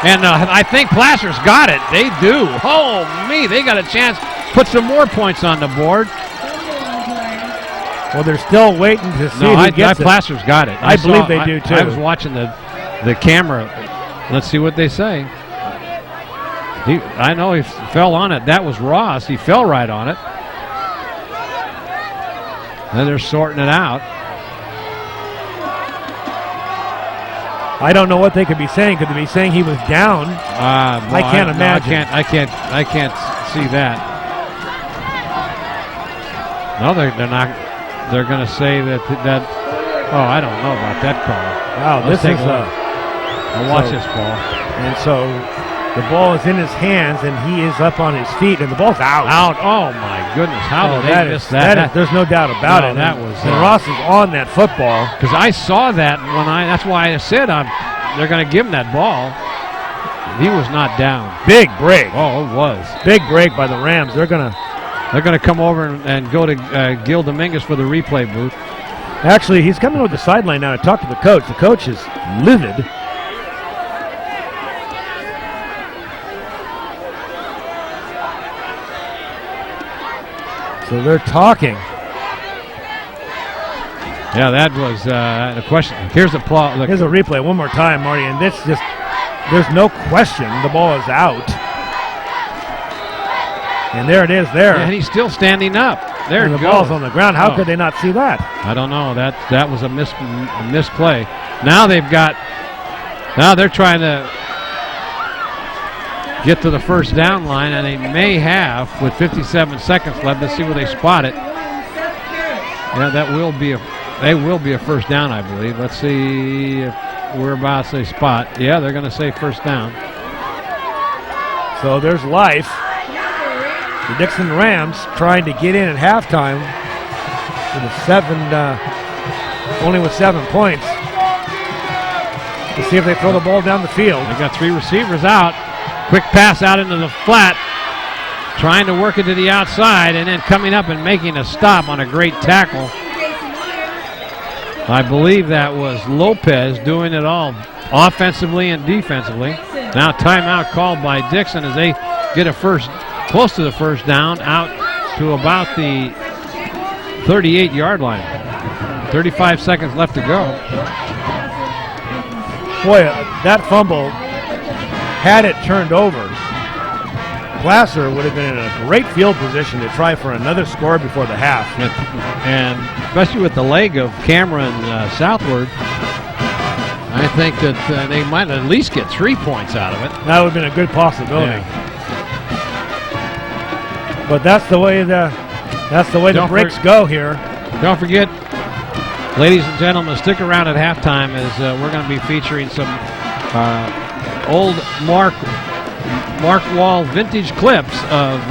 And I think Placer's got it. They do. Oh, me. They got a chance to put some more points on the board. Well, they're still waiting to see who gets it. Placer's got it. I believe they do, too. I was watching the camera. Let's see what they say. I know he fell on it. That was Ross. He fell right on it. And they're sorting it out. I don't know what they could be saying. Could they be saying he was down? I can't imagine. I can't see that. No, they're not. They're going to say that. Oh, I don't know about that call. Wow, this is watch this ball. And so the ball is in his hands, and he is up on his feet, and the ball's out. Oh my goodness! How did they miss that? There's no doubt about it. That was. And Ross is on that football. Because I saw that that's why I said they're going to give him that ball. He was not down. Big break. Oh, it was. Big break by the Rams. They're going to come over and go to Gil Dominguez for the replay booth. Actually, he's coming over the sideline now to talk to the coach. The coach is livid. So they're talking. Yeah, that was the question. Here's a replay one more time, Marty, and this just, there's no question the ball is out. And there it is there. Yeah, and he's still standing up. There and the ball's on the ground. How could they not see that? I don't know. That was a misplay. Now they're trying to get to the first down line, and they may have with 57 seconds left. Let's see where they spot it. Yeah, they will be a first down, I believe. Let's see if whereabouts they spot. Yeah, they're going to say first down. So there's life. The Dixon Rams trying to get in at halftime with a only with 7 points. Let's see if they throw the ball down the field. They got 3 receivers out. Quick pass out into the flat. Trying to work it to the outside and then coming up and making a stop on a great tackle. I believe that was Lopez doing it all offensively and defensively. Now timeout called by Dixon as they get a close to the first down, out to about the 38-yard line. 35 seconds left to go. Boy, that fumble, had it turned over, Placer would have been in a great field position to try for another score before the half. And especially with the leg of Cameron southward, I think that they might at least get 3 points out of it. That would have been a good possibility. Yeah. But that's the way the breaks go here. Don't forget, ladies and gentlemen, stick around at halftime as we're going to be featuring some old Mark Wall vintage clips of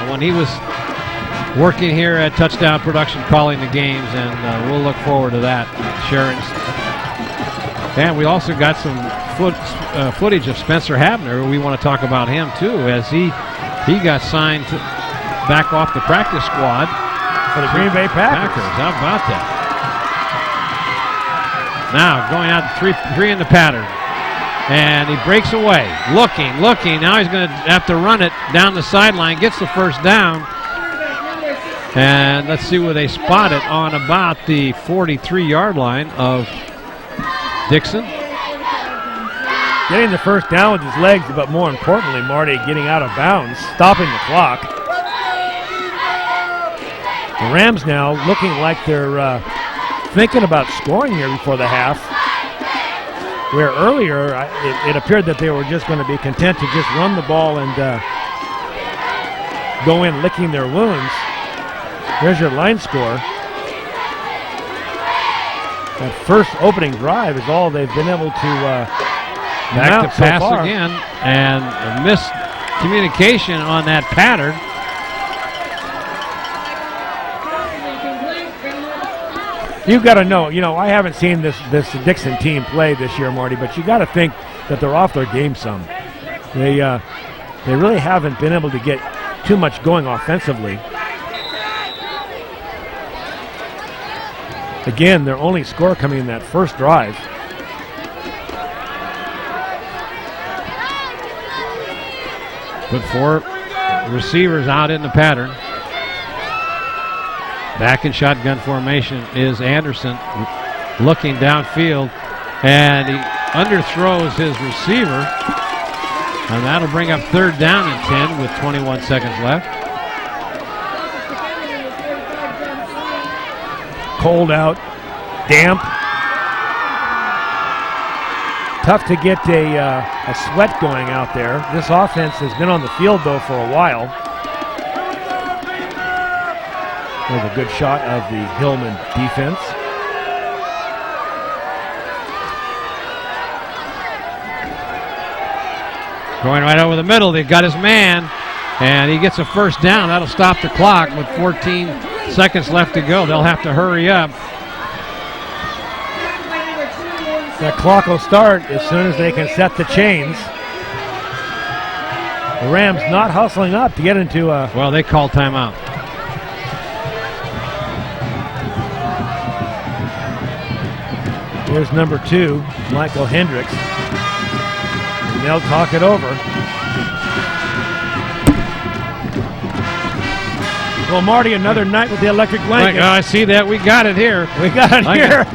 when he was working here at Touchdown Production calling the games, and we'll look forward to that, Sharon. And we also got some footage of Spencer Habner. We want to talk about him too, as he got signed back off the practice squad for the Green Bay Packers. How about that? Now going out to three in the pattern. And he breaks away, looking. Now he's going to have to run it down the sideline, gets the first down. And let's see where they spot it, on about the 43-yard line of Dixon. Getting the first down with his legs, but more importantly, Marty, getting out of bounds, stopping the clock. The Rams now looking like they're thinking about scoring here before the half, where earlier it appeared that they were just going to be content to just run the ball and go in licking their wounds. There's your line score. That first opening drive is all they've been able to back to pass so again, and a missed communication on that pattern. You've got to know, I haven't seen this Dixon team play this year, Marty, but you got to think that they're off their game some. They really haven't been able to get too much going offensively. Again, their only score coming in that first drive. With 4 receivers out in the pattern. Back in shotgun formation is Anderson, looking downfield, and he underthrows his receiver, and that'll bring up 3rd down and 10 with 21 seconds left. Cold out, damp. Tough to get a sweat going out there. This offense has been on the field, though, for a while. There's a good shot of the Hillmen defense. Going right over the middle, they've got his man, and he gets a first down. That'll stop the clock with 14 seconds left to go. They'll have to hurry up. That clock will start as soon as they can set the chains. The Rams not hustling up to get into a... Well, they call timeout. Here's number 2, Michael Hendricks. And they'll talk it over. Well, Marty, another night with the electric blanket. I see that. We got it here. We got it here.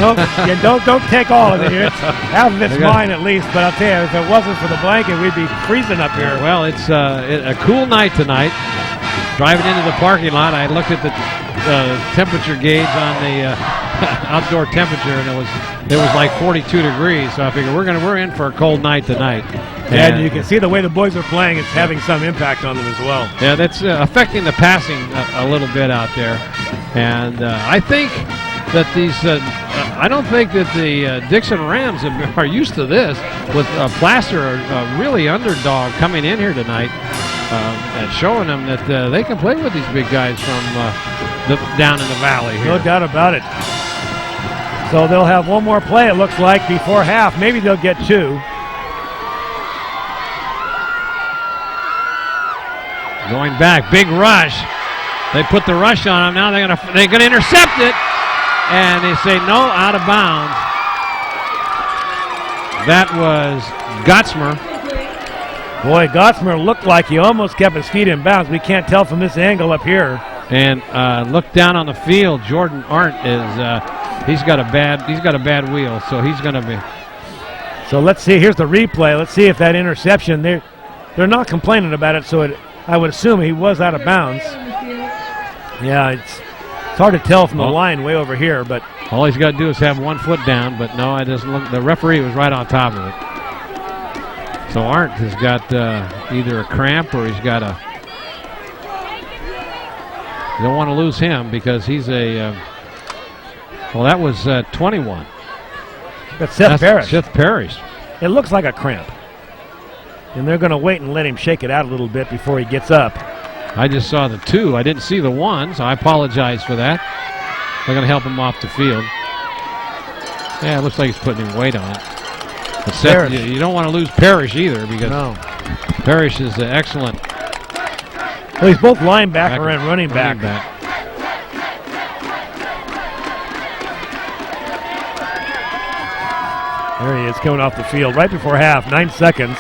Don't take all of it here. Half of it's mine at least, but I'll tell you, if it wasn't for the blanket, we'd be freezing up here. Well, it's a cool night tonight. Driving into the parking lot, I looked at the temperature gauge on the outdoor temperature, and it was like 42 degrees. So I figured we're in for a cold night tonight. And you can see the way the boys are playing; it's having some impact on them as well. Yeah, that's affecting the passing a little bit out there. And I think that these, I don't think that the Dixon Rams are used to this, with Placer, a really underdog, coming in here tonight and showing them that they can play with these big guys from down in the valley here. No doubt about it. So they'll have one more play, it looks like, before half. Maybe they'll get two. Going back, big rush. They put the rush on him. Now they're gonna intercept it, and they say no, out of bounds. That was Gottsmer. Boy, Gottsmer looked like he almost kept his feet in bounds. We can't tell from this angle up here. And look down on the field. Jordan Arndt is he's got a bad wheel, so he's gonna be. So let's see. Here's the replay. Let's see if that interception. They're not complaining about it, so I would assume he was out of bounds. Yeah, it's hard to tell from the line way over here, but all he's got to do is have 1 foot down. But no, it doesn't look. The referee was right on top of it. So Arndt has got either a cramp or he's got a. You don't want to lose him because he's a. Well, that was 21. That's Seth Parrish. Seth Parrish. It looks like a cramp. And they're going to wait and let him shake it out a little bit before he gets up. I just saw the 2. I didn't see the 1, so I apologize for that. They're going to help him off the field. Yeah, it looks like he's putting weight on it. But Seth, you don't want to lose Parrish either because Parrish is excellent. Well, he's both linebacker and running back. There he is coming off the field right before half, 9 seconds.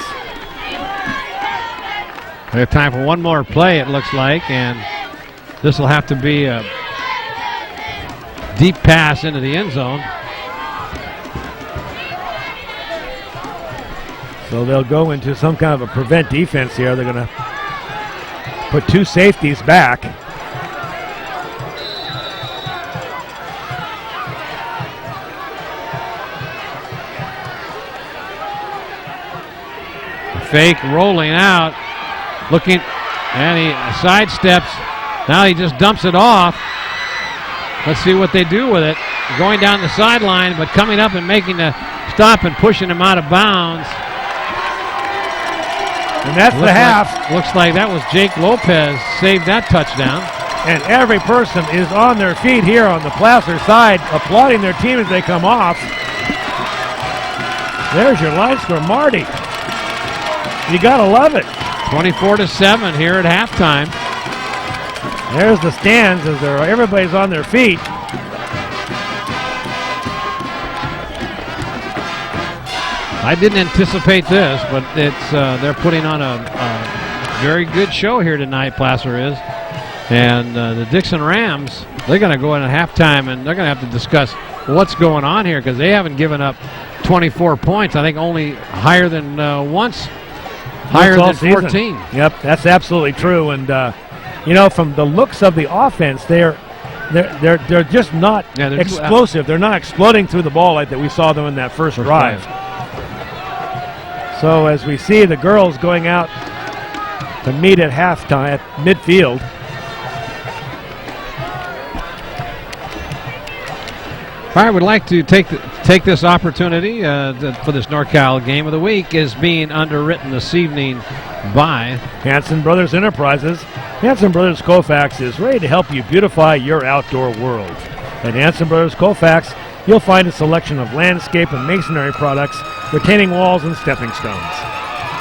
We have time for one more play, it looks like, and this will have to be a deep pass into the end zone. So they'll go into some kind of a prevent defense here. They're going to put 2 safeties back. Fake rolling out. Looking, and he sidesteps. Now he just dumps it off. Let's see what they do with it. Going down the sideline, but coming up and making the stop and pushing him out of bounds. And that's the half. Looks like that was Jake Lopez saved that touchdown. And every person is on their feet here on the Placer side, applauding their team as they come off. There's your line score, Marty. You gotta love it. 24-7 here at halftime. There's the stands as everybody's on their feet. I didn't anticipate this, but it's they're putting on a very good show here tonight, Placer is. And the Dixon Rams, they're going to go in at halftime and they're going to have to discuss what's going on here because they haven't given up 24 points. I think only higher than once. Higher than 14. Season. Yep, that's absolutely true. And you know, from the looks of the offense, they're just not explosive. They're not exploding through the ball like that we saw them in that first drive. So as we see the girls going out to meet at halftime at midfield. I would like to take this opportunity for this NorCal Game of the Week is being underwritten this evening by Hanson Brothers Enterprises. Hanson Brothers Colfax is ready to help you beautify your outdoor world. At Hanson Brothers Colfax, you'll find a selection of landscape and masonry products, retaining walls and stepping stones.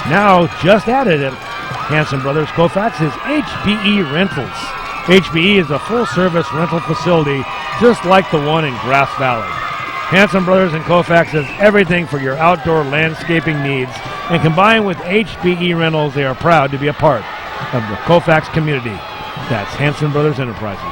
Now, just added at Hanson Brothers Colfax is HBE Rentals. HBE is a full-service rental facility just like the one in Grass Valley. Hanson Brothers and Colfax has everything for your outdoor landscaping needs, and combined with HBE Rentals, they are proud to be a part of the Colfax community. That's Hanson Brothers Enterprises.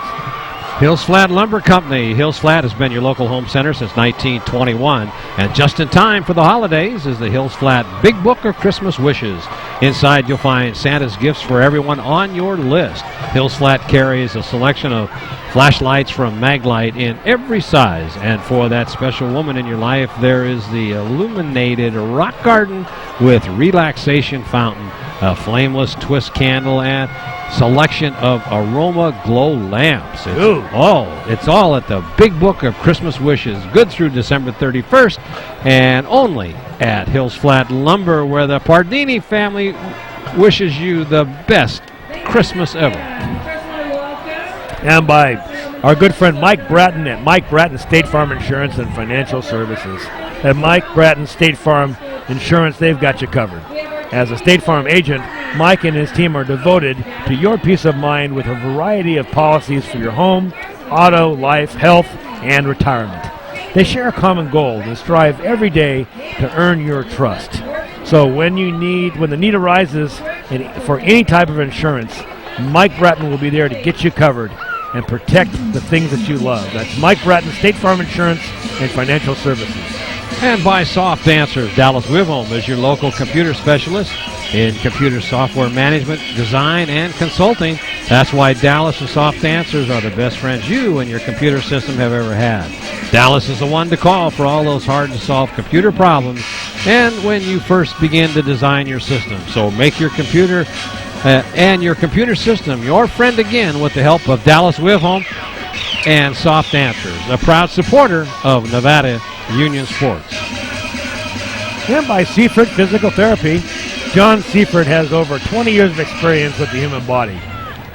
Hills Flat Lumber Company. Hills Flat has been your local home center since 1921. And just in time for the holidays is the Hills Flat Big Book of Christmas Wishes. Inside you'll find Santa's gifts for everyone on your list. Hills Flat carries a selection of flashlights from Maglite in every size. And for that special woman in your life, there is the illuminated rock garden with relaxation fountain, a flameless twist candle, and selection of aroma glow lamps. It's all at the Big Book of Christmas Wishes, good through December 31st, and only at Hills Flat Lumber, where the Pardini family wishes you the best Christmas ever. And by our good friend Mike Bratton at Mike Bratton State Farm Insurance and Financial Services. At Mike Bratton State Farm Insurance, they've got you covered. As a State Farm agent, Mike and his team are devoted to your peace of mind with a variety of policies for your home, auto, life, health, and retirement. They share a common goal and strive every day to earn your trust. So when the need arises for any type of insurance, Mike Bratton will be there to get you covered and protect the things that you love. That's Mike Bratton, State Farm Insurance and Financial Services. And by Soft Answers, Dallas Wivholm is your local computer specialist in computer software management, design, and consulting. That's why Dallas and Soft Answers are the best friends you and your computer system have ever had. Dallas is the one to call for all those hard-to-solve computer problems and when you first begin to design your system. So make your computer and your computer system your friend again with the help of Dallas Wivholm and Soft Answers, a proud supporter of Nevada Union Sports. And by Seifert Physical Therapy, John Seifert has over 20 years of experience with the human body.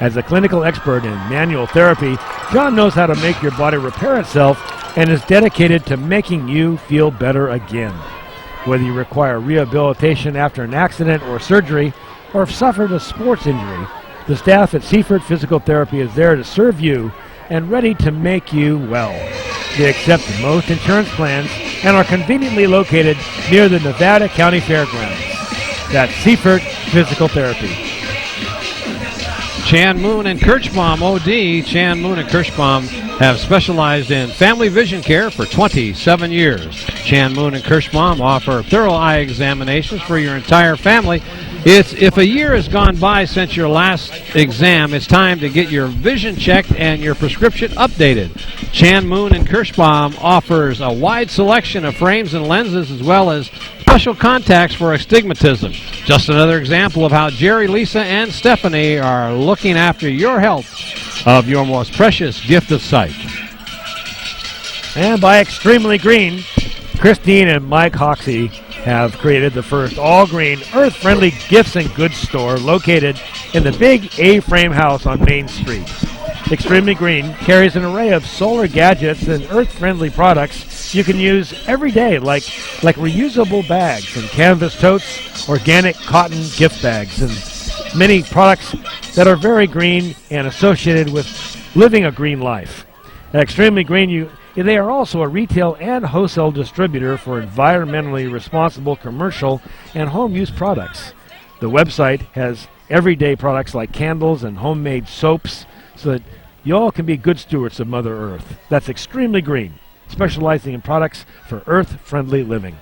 As a clinical expert in manual therapy, John knows how to make your body repair itself and is dedicated to making you feel better again. Whether you require rehabilitation after an accident or surgery, or have suffered a sports injury, the staff at Seifert Physical Therapy is there to serve you and ready to make you well. They accept most insurance plans and are conveniently located near the Nevada County Fairgrounds. That's Seifert Physical Therapy. Chan Moon and Kirschbaum, OD. Chan Moon and Kirschbaum have specialized in family vision care for 27 years. Chan Moon and Kirschbaum offer thorough eye examinations for your entire family. If a year has gone by since your last exam, it's time to get your vision checked and your prescription updated. Chan Moon and Kirschbaum offers a wide selection of frames and lenses as well as special contacts for astigmatism. Just another example of how Jerry, Lisa, and Stephanie are looking after your health of your most precious gift of sight. And by Extremely Green, Christine and Mike Hoxie have created the first all-green, earth-friendly gifts and goods store located in the big A-frame house on Main Street. Extremely Green carries an array of solar gadgets and earth-friendly products you can use every day, like reusable bags and canvas totes, organic cotton gift bags, and many products that are very green and associated with living a green life. At Extremely Green, they are also a retail and wholesale distributor for environmentally responsible commercial and home use products. The website has everyday products like candles and homemade soaps so that you all can be good stewards of Mother Earth. That's Extremely Green, specializing in products for earth-friendly living.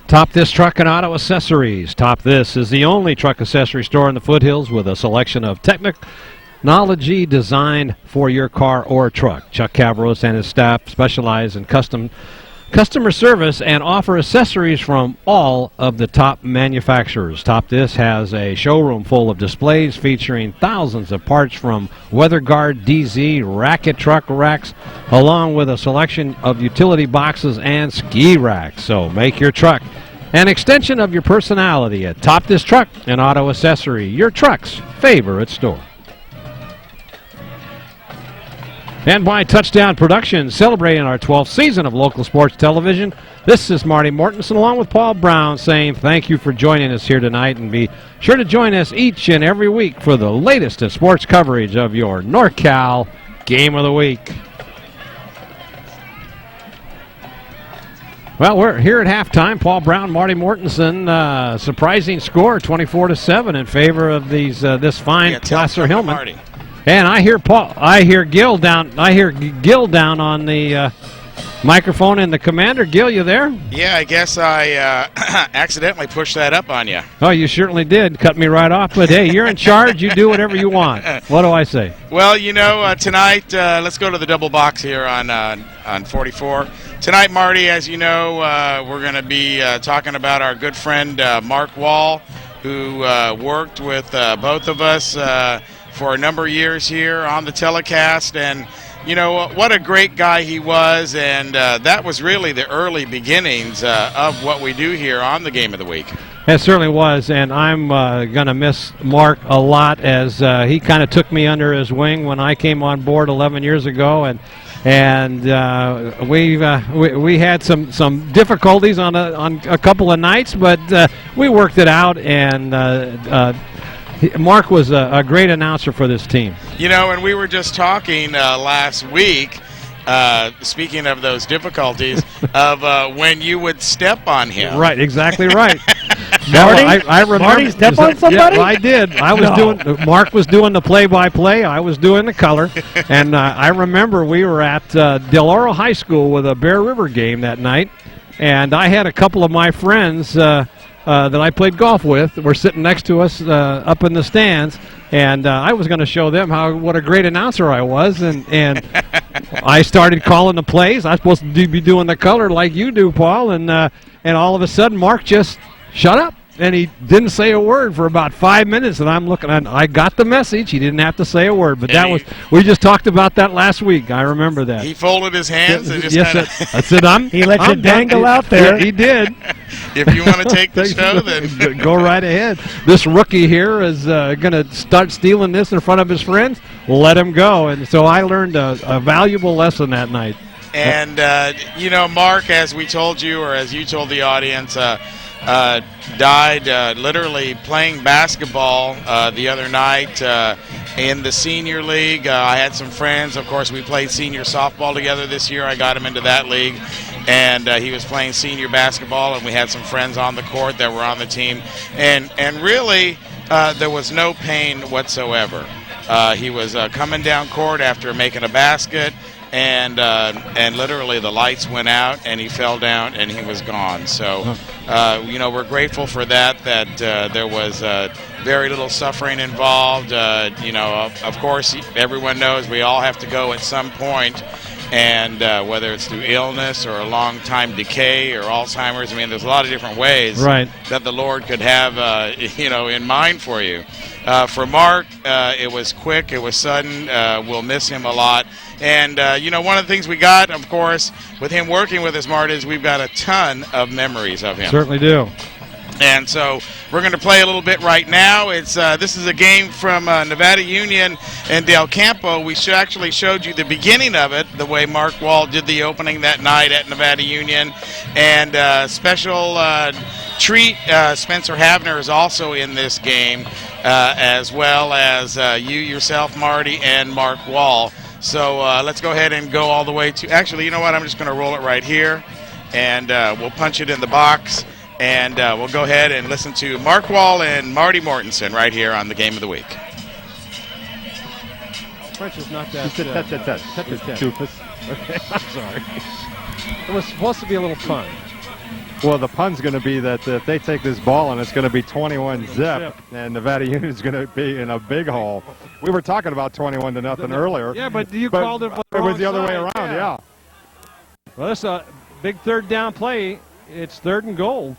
Top This Truck and Auto Accessories. Top This is the only truck accessory store in the foothills with a selection of technology designed for your car or truck. Chuck Cavros and his staff specialize in customer service and offer accessories from all of the top manufacturers. Top This has a showroom full of displays featuring thousands of parts from WeatherGuard DZ racket truck racks, along with a selection of utility boxes and ski racks. So make your truck an extension of your personality at Top This Truck and Auto Accessory, your truck's favorite store. And by Touchdown Productions, celebrating our 12th season of local sports television. This is Marty Mortensen along with Paul Brown saying thank you for joining us here tonight, and be sure to join us each and every week for the latest in sports coverage of your NorCal Game of the Week. Well, we're here at halftime. Paul Brown, Marty Mortensen, surprising score, 24-7 in favor of this fine Placer Hillmen. And I hear Gil down on the microphone in the commander. Gil, you there? Yeah, I guess I accidentally pushed that up on you. Oh, you certainly did. Cut me right off. But hey, you're in charge. You do whatever you want. What do I say? Well, tonight, let's go to the double box here on 44. Tonight, Marty, as you know, we're going to be talking about our good friend Mark Wall, who worked with both of us for a number of years here on the telecast. And, you know, what a great guy he was. And that was really the early beginnings of what we do here on the Game of the Week. It certainly was, and I'm going to miss Mark a lot, as he kind of took me under his wing when I came on board 11 years ago, and we had some difficulties on a couple of nights, but we worked it out, and Mark was a great announcer for this team. You know, and we were just talking last week, speaking of those difficulties, of when you would step on him. Right, exactly right. Marty? I remember. Marty step on somebody? Yeah, I did. I was doing. Mark was doing the play-by-play. I was doing the color, and I remember we were at Del Oro High School with a Bear River game that night, and I had a couple of my friends that I played golf with were sitting next to us up in the stands, and I was going to show them what a great announcer I was, and I started calling the plays. I was supposed to be doing the color like you do, Paul, and all of a sudden Mark just shut up, and he didn't say a word for about 5 minutes, and I'm looking, and I got the message. He didn't have to say a word, but we just talked about that last week. I remember that. He folded his hands and just yes, I said, he let you dangle out there. He did. If you want to take the show, then go right ahead. This rookie here is going to start stealing this in front of his friends. Let him go. And so I learned a valuable lesson that night. And, you know, Mark, as we told you, or as you told the audience, died literally playing basketball the other night in the senior league. I had some friends. Of course, we played senior softball together this year. I got him into that league, and he was playing senior basketball, and we had some friends on the court that were on the team. And really, there was no pain whatsoever. He was coming down court after making a basket, and literally the lights went out, and he fell down, and he was gone. So, you know, we're grateful for that there was very little suffering involved. You know, of course, everyone knows we all have to go at some point, and whether it's through illness or a long-time decay or Alzheimer's, I mean, there's a lot of different ways that the Lord could have, you know, in mind for you. For Mark, it was quick, it was sudden. We'll miss him a lot. And, you know, one of the things we got, of course, with him working with us, Marty, is we've got a ton of memories of him. Certainly do. And so we're going to play a little bit right now. It's this is a game from Nevada Union and Del Campo. We actually showed you the beginning of it, the way Mark Wall did the opening that night at Nevada Union. And special treat, Spencer Havner is also in this game, as well as you yourself, Marty, and Mark Wall. So let's go ahead and go all the way to, actually, you know what, I'm just going to roll it right here, and we'll punch it in the box, and we'll go ahead and listen to Mark Wall and Marty Mortensen right here on the Game of the Week. French is not that. Doofus. Okay, I'm sorry. It was supposed to be a little pun. Well, the pun's going to be that if they take this ball and it's going to be 21-zip, and Nevada Union's going to be in a big hole. We were talking about 21-0 earlier. Yeah, but you called it. It was the other way around. Yeah. Well, that's a big third down play. It's 3rd and goal.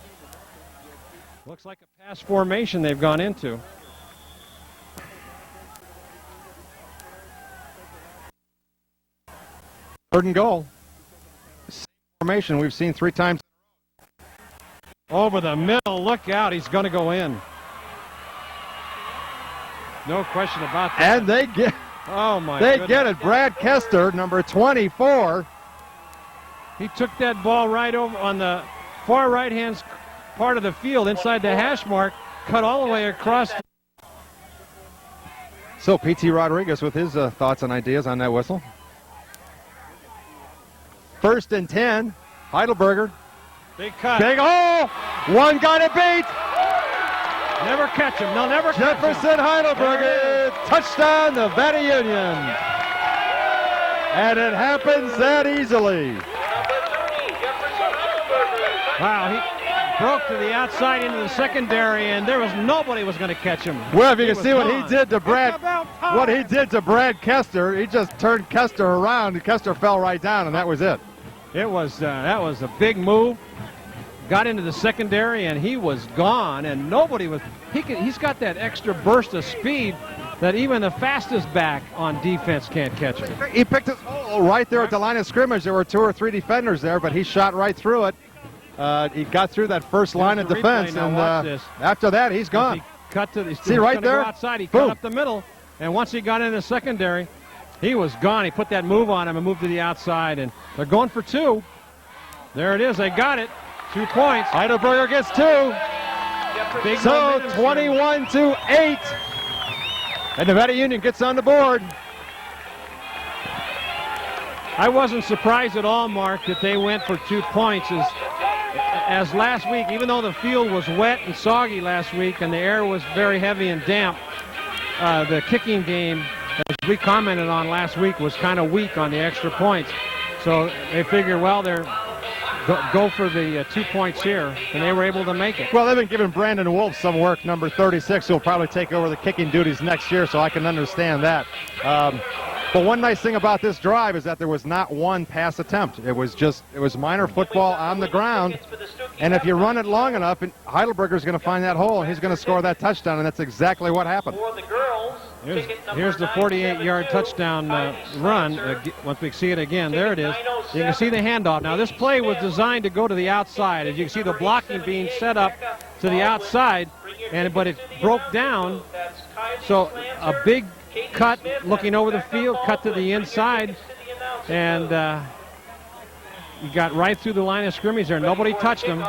Looks like a pass formation they've gone into. Third and goal. Same formation we've seen 3 times. Over the middle, look out, he's going to go in. No question about that. And they get get it. Brad Kester, number 24. He took that ball right over on the far right-hand part of the field inside the hash mark, cut all the way across. So P.T. Rodriguez with his thoughts and ideas on that whistle. 1st and 10, Heidelberger. Big cut. Big hole. One got it beat. Never catch him. They'll never catch him. Jefferson Heidelberger. Touchdown, Nevada Union. And it happens that easily. Wow, he broke to the outside into the secondary, and there was nobody was going to catch him. Well, if you can see what he did to Brad Kester, he just turned Kester around, and Kester fell right down, and that was it. It was that was a big move. Got into the secondary, and he was gone, and nobody was. He's got that extra burst of speed that even the fastest back on defense can't catch him. He picked it right there at the line of scrimmage. There were 2 or 3 defenders there, but he shot right through it. He got through that first line of defense, and after that, he's gone. He cut to the. See right there? Go outside. He Boom. cut up the middle, and once he got in the secondary, he was gone. He put that move on him and moved to the outside, and they're going for 2. There it is. They got it. 2 points. Heidelberger gets 2. Big So momentum. 21-8. And Nevada Union gets on the board. I wasn't surprised at all, Mark, that they went for 2 points. As last week, even though the field was wet and soggy last week and the air was very heavy and damp, the kicking game, as we commented on last week, was kind of weak on the extra points. So they figured, well, they're go for the 2 points here, and they were able to make it. Well, they've been giving Brandon Wolf some work, number 36, who'll probably take over the kicking duties next year, so I can understand that. But one nice thing about this drive is that there was not one pass attempt. It was minor football on the ground, and if you run it long enough, Heidelberger's going to find that hole, and he's going to score that touchdown, and that's exactly what happened. Here's the 48-yard touchdown run. Once we see it again, there it is. You can see the handoff. Now, this play was designed to go to the outside. As you can see, the blocking being set up to the outside, but it broke down. So a big cut looking over the field, cut to the inside, and he got right through the line of scrimmage there. Nobody touched him.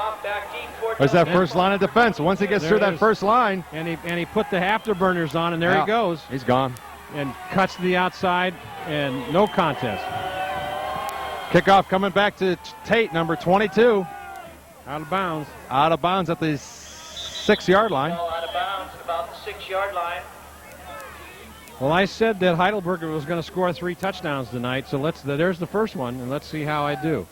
There's that first line of defense. Once he gets through that first line. And he put the afterburners on, and there he goes. He's gone. And cuts to the outside, and no contest. Kickoff coming back to Tate, number 22. Out of bounds. Out of bounds at the 6-yard line. Out of bounds at about the 6-yard line. Well, I said that Heidelberger was going to score 3 touchdowns tonight, so there's the first one, and let's see how I do.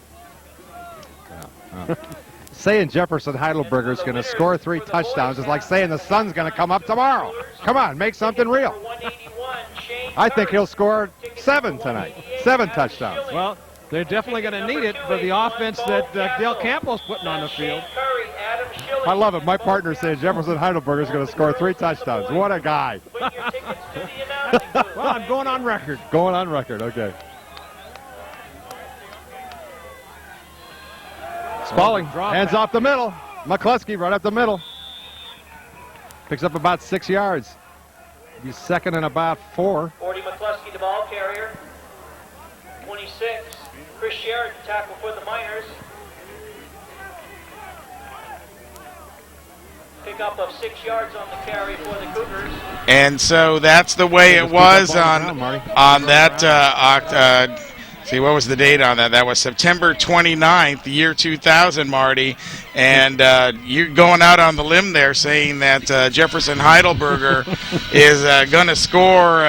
Saying Jefferson Heidelberger is going to score 3 touchdowns is like saying the sun's going to come up tomorrow. Come on, make something real. I think he'll score 7 tonight. 7 touchdowns. Well, they're definitely going to need it for the offense that Del Campo's putting on the field. I love it. My partner says Jefferson Heidelberger is going to score 3 touchdowns. What a guy. Well, I'm going on record. Going on record, okay. Spaulding, hands off the middle. McCluskey right up the middle. Picks up about 6 yards. He's second and about 4. 40 McCluskey, the ball carrier. 26, Chris Sherrod, tackle for the Miners. Pickup of 6 yards on the carry for the Cougars. And so that's the way it was on that. See, what was the date on that? That was September 29th, the year 2000, Marty. And you're going out on the limb there saying that Jefferson Heidelberger is going to score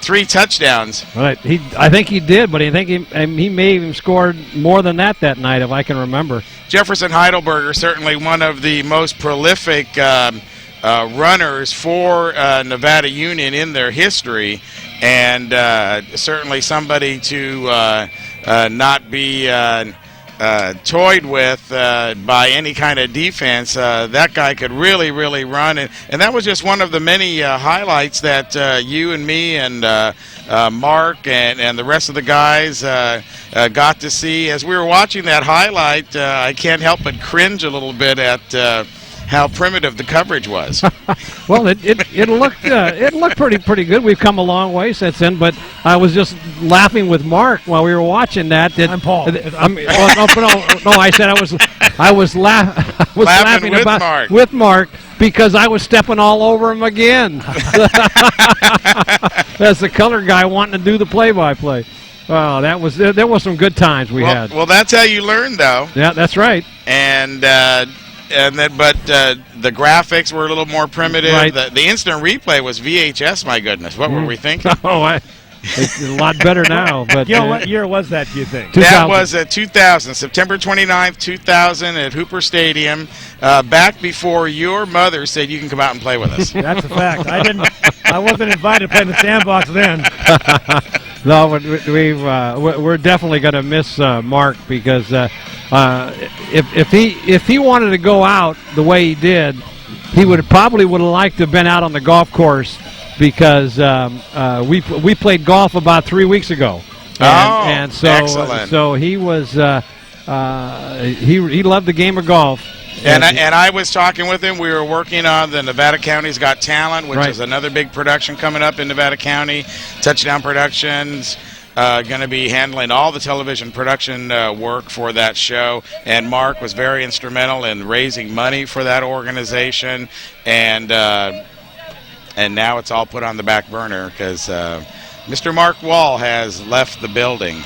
3 touchdowns. Right. I think he did, but I think he may have scored more than that night, if I can remember. Jefferson Heidelberger, certainly one of the most prolific runners for Nevada Union in their history, and certainly somebody to not be toyed with by any kind of defense. That guy could really, really run, and that was just one of the many highlights that you and me and Mark and the rest of the guys got to see. As we were watching that highlight, I can't help but cringe a little bit at how primitive the coverage was. Well, it looked pretty good. We've come a long way since then, but I was just laughing with Mark while we were watching that. I'm Paul. I said I was laughing Mark. with Mark because I was stepping all over him again. That's the color guy wanting to do the play-by-play. Oh, there was some good times we had. Well, that's how you learn, though. Yeah, that's right. But the graphics were a little more primitive. Right. The instant replay was VHS. My goodness, what were we thinking? It's a lot better now. But What year was that, do you think? That was 2000, September 29th, 2000 at Hooper Stadium, back before your mother said you can come out and play with us. That's a fact. I wasn't invited to play in the sandbox then. No, we're definitely going to miss Mark because if he wanted to go out the way he did, he would have liked to have been out on the golf course because we played golf about 3 weeks ago. And so excellent. So he was he loved the game of golf. And I was talking with him. We were working on the Nevada County's Got Talent, which is another big production coming up in Nevada County. Touchdown Productions going to be handling all the television production work for that show. And Mark was very instrumental in raising money for that organization. And now it's all put on the back burner because Mr. Mark Wall has left the building.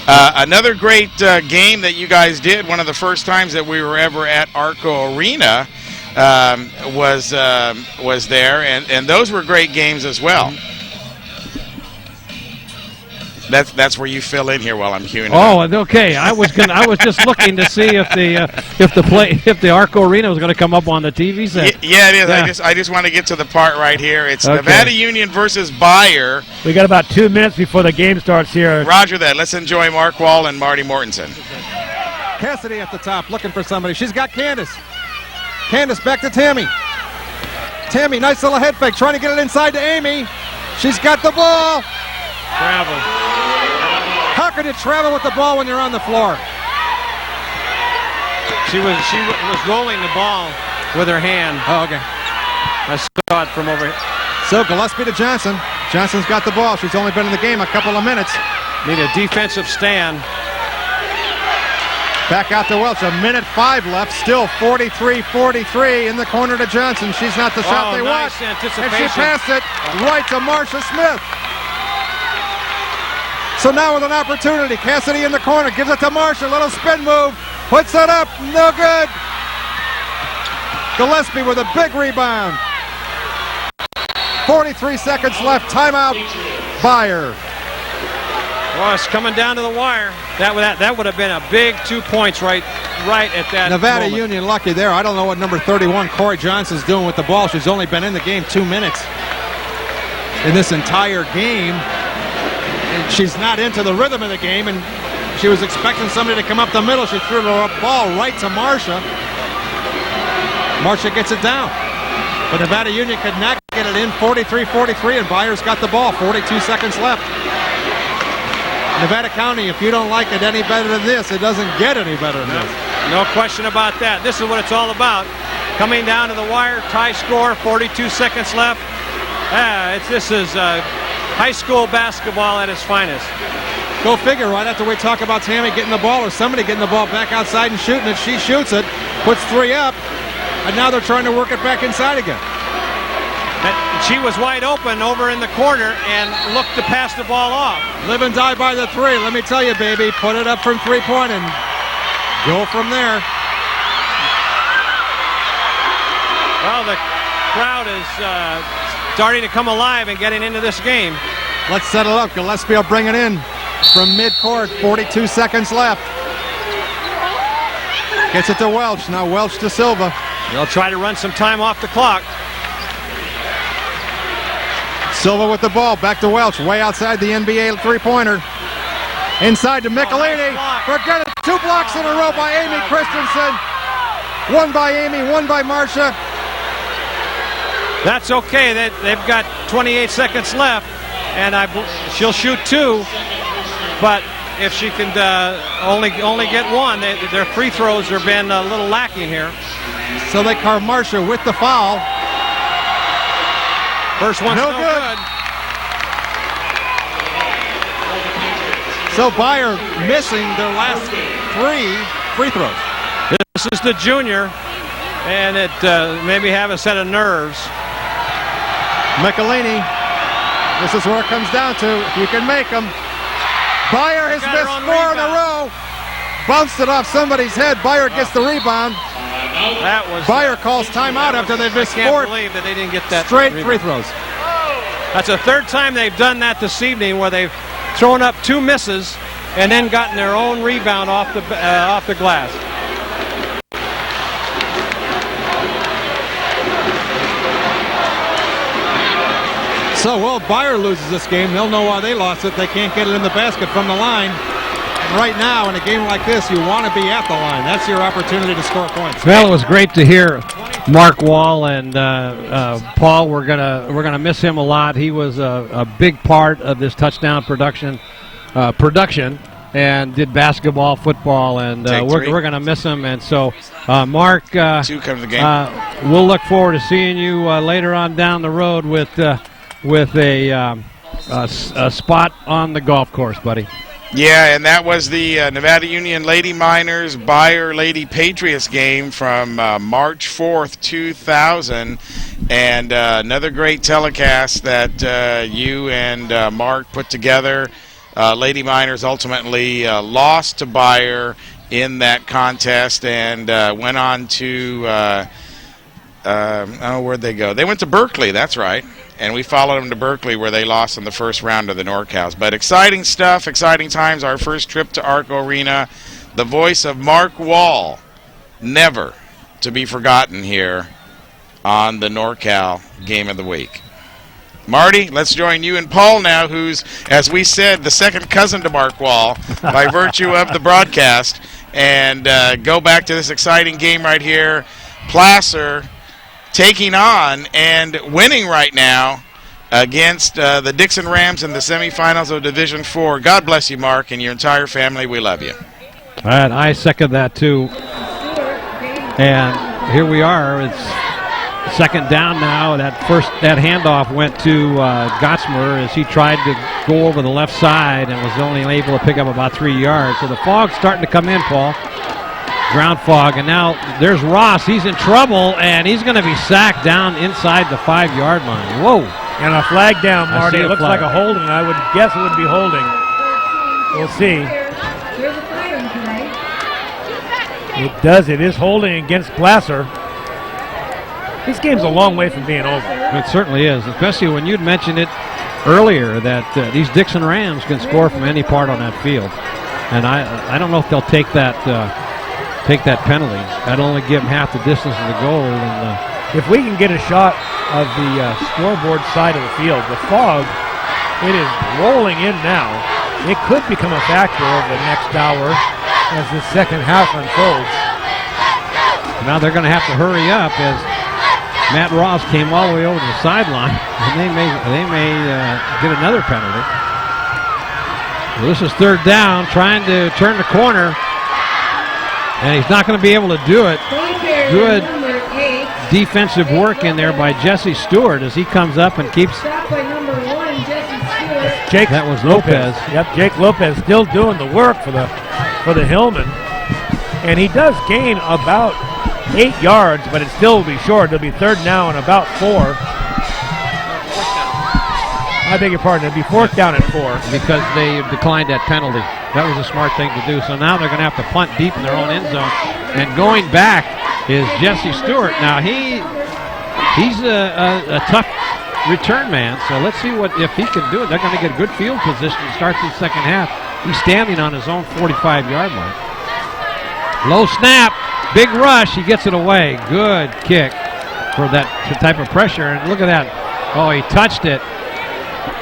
Another great game that you guys did, one of the first times that we were ever at Arco Arena, was there, and those were great games as well. That's where you fill in here while I'm queuing. Okay. I was just looking to see if the Arco Arena was going to come up on the TV set. Yeah, it is. Yeah. I just want to get to the part right here. It's Nevada Union versus Bayer. We got about 2 minutes before the game starts here. Roger that. Let's enjoy Mark Wall and Marty Mortensen. Cassidy at the top, looking for somebody. She's got Candace. Candace back to Tammy. Tammy, nice little head fake, trying to get it inside to Amy. She's got the ball. Travel. How can you travel with the ball when you're on the floor? She was rolling the ball with her hand. Oh, okay. I saw it from over here. So Gillespie to Johnson. Johnson's got the ball. She's only been in the game a couple of minutes. Need a defensive stand. Back out to Welch. 1:05 left. Still 43-43 in the corner to Johnson. She's not the shot they want. And she passed it right to Marcia Smith. So now with an opportunity, Cassidy in the corner, gives it to Marcia, little spin move, puts it up, no good. Gillespie with a big rebound. 43 seconds left, timeout, Bayer. Well, it's coming down to the wire. That would have been a big 2 points right at that Nevada moment. Union lucky there. I don't know what number 31, Corey Johnson's doing with the ball. She's only been in the game 2 minutes in this entire game. She's not into the rhythm of the game, and she was expecting somebody to come up the middle. She threw the ball right to Marcia. Marcia gets it down. But Nevada Union could not get it in. 43-43, and Bayer's got the ball. 42 seconds left. Nevada County, if you don't like it any better than this, it doesn't get any better than this. No question about that. This is what it's all about. Coming down to the wire, tie score, 42 seconds left. This is high school basketball at its finest. Go figure, right after we talk about Tammy getting the ball or somebody getting the ball back outside and shooting it, she shoots it, puts 3 up, and now they're trying to work it back inside again. She was wide open over in the corner and looked to pass the ball off. Live and die by the 3. Let me tell you, baby, put it up from 3-point and go from there. Well, the crowd is starting to come alive and getting into this game. Let's settle up. Gillespie will bring it in from midcourt. 42 seconds left. Gets it to Welch. Now Welch to Silva. They'll try to run some time off the clock. Silva with the ball. Back to Welch. Way outside the NBA three-pointer. Inside to Michelini. Forget it. 2 blocks in a row by Amy Christensen. 1 by Amy, 1 by Marcia. That's okay. They've got 28 seconds left, and she'll shoot 2. But if she can only get 1, their free throws have been a little lacking here. So they carve Marcia with the foul. First one's no good. So Bayer missing their last 3 free throws. This is the junior, and it maybe have a set of nerves. Michelini, this is where it comes down to. If you can make them. Bayer has missed 4 in a row. Bounced it off somebody's head. Bayer gets the rebound. Bayer calls timeout after they've missed 4. I can't believe that they didn't get that straight rebound. Free throws. That's the 3rd time they've done that this evening, where they've thrown up 2 misses and then gotten their own rebound off the glass. So, well, if Bayer loses this game, they'll know why they lost it. They can't get it in the basket from the line. And right now, in a game like this, you want to be at the line. That's your opportunity to score points. Well, it was great to hear Mark Wall and Paul. We're gonna miss him a lot. He was a big part of this touchdown production, and did basketball, football, and we're gonna miss him. And so, Mark, 2 come to the game. we'll look forward to seeing you later on down the road with a spot on the golf course, buddy. Yeah, and that was the Nevada Union Lady Miners Bayer Lady Patriots game from March 4th, 2000. And another great telecast that you and Mark put together. Lady Miners ultimately lost to Bayer in that contest and went on to, where'd they go? They went to Berkeley, that's right. And we followed them to Berkeley, where they lost in the first round of the NorCals. But exciting stuff, exciting times. Our first trip to Arco Arena. The voice of Mark Wall, never to be forgotten here on the NorCal Game of the Week. Marty, let's join you and Paul now, who's, as we said, the second cousin to Mark Wall by virtue of the broadcast, and go back to this exciting game right here. Placer taking on and winning right now against the Dixon Rams in the semifinals of Division IV. God bless you, Mark, and your entire family. We love you. All right, I second that too. And here we are. It's second down now. That handoff went to Gottsmer as he tried to go over the left side and was only able to pick up about 3 yards. So the fog's starting to come in, Paul. Ground fog, and now there's Ross. He's in trouble, and he's going to be sacked down inside the 5-yard line. Whoa. And a flag down, Marty. It looks like a holding. I would guess it would be holding. We'll see. Here's a flag tonight. It does. It is holding against Placer. This game's a long way from being over. It certainly is, especially when you'd mentioned it earlier that these Dixon Rams can score from any part on that field. And I don't know if they'll take that penalty. That'll only give them half the distance of the goal. And if we can get a shot of the scoreboard side of the field, the fog, it is rolling in now. It could become a factor over the next hour as the second half unfolds. Now they're going to have to hurry up as Matt Ross came all the way over to the sideline, and they may get another penalty. Well, this is third down, trying to turn the corner, and he's not going to be able to do it. Good defensive work in there by Jesse Stewart as he comes up and keeps. Stop by number 1, Jesse Stewart. Jake That was Lopez. Yep, Jake Lopez still doing the work for the Hillmen, and he does gain about 8 yards, but it still will be short. It'll be third down and about 4. I beg your pardon. It'll be fourth down at 4 because they declined that penalty. That was a smart thing to do. So now they're going to have to punt deep in their own end zone, and going back is Jesse Stewart. Now he's a tough return man. So let's see if he can do it. They're going to get a good field position to start the second half. He's standing on his own 45-yard line. Low snap, big rush. He gets it away. Good kick for that type of pressure. And look at that. Oh, he touched it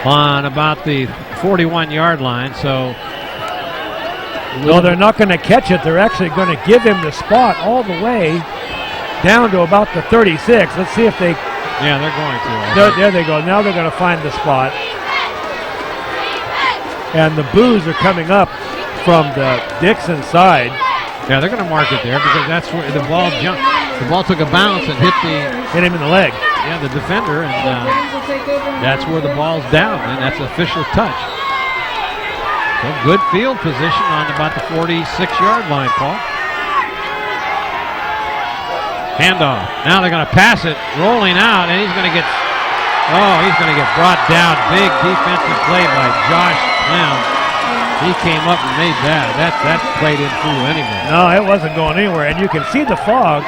on about the 41-yard line. So. No, they're not going to catch it. They're actually going to give him the spot all the way down to about the 36. Let's see if they. Yeah, they're going to. There they go. Now they're going to find the spot. And the boos are coming up from the Dixon side. Yeah, they're going to mark it there because that's where the ball jumped. The ball took a bounce and hit him in the leg. Yeah, the defender, and that's where the ball's down, and that's official touch. So good field position on about the 46-yard line, Paul. Handoff. Now they're going to pass it, rolling out, and he's going to get brought down. Big defensive play by Josh Clem. He came up and made that. That play didn't fool anybody. No, it wasn't going anywhere, and you can see the fog,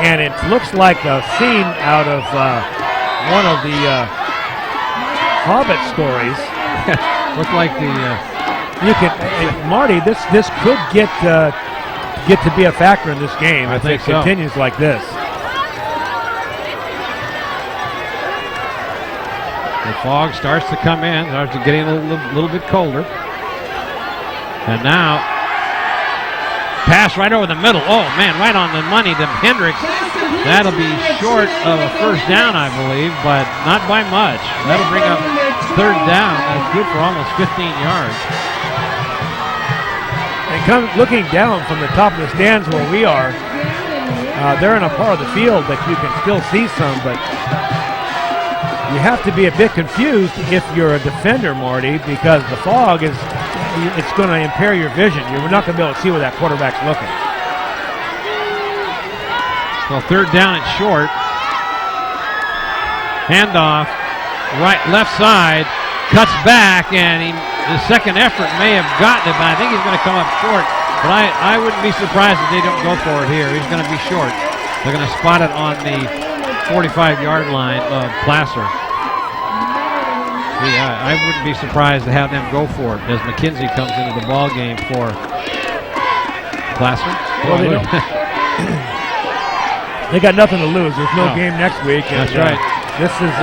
and it looks like a scene out of one of the Hobbit stories. Looked like the. You can, Marty. This could get to be a factor in this game if it continues like this. The fog starts to come in, starts to getting a little bit colder. And now, pass right over the middle. Oh, man, right on the money to Hendricks. That'll be short of a first down, I believe, but not by much. That'll bring up third down. That's good for almost 15 yards. And looking down from the top of the stands where we are, they're in a part of the field that you can still see some, but you have to be a bit confused if you're a defender, Marty, because the fog it's going to impair your vision. You're not going to be able to see where that quarterback's looking. Well, third down and short. Handoff, left side, cuts back, and the second effort may have gotten it, but I think he's going to come up short. But I wouldn't be surprised if they don't go for it here. He's going to be short. They're going to spot it on the 45-yard line of Placer. Yeah, I wouldn't be surprised to have them go for it as McKenzie comes into the ball game for Placer. Well, they got nothing to lose. There's no game next week. That's right. This is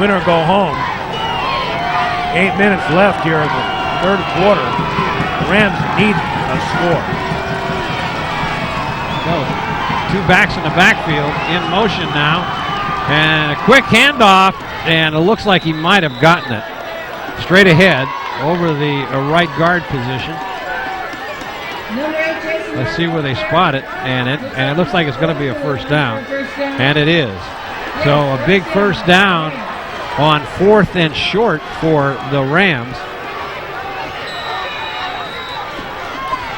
win or go home. 8 minutes left here in the third quarter. The Rams need a score. So, two backs in the backfield in motion now. And a quick handoff, and it looks like he might have gotten it. Straight ahead over the right guard position. Let's see where they spot it, and it looks like it's going to be a first down. And it is. So a big first down on 4th and short for the Rams.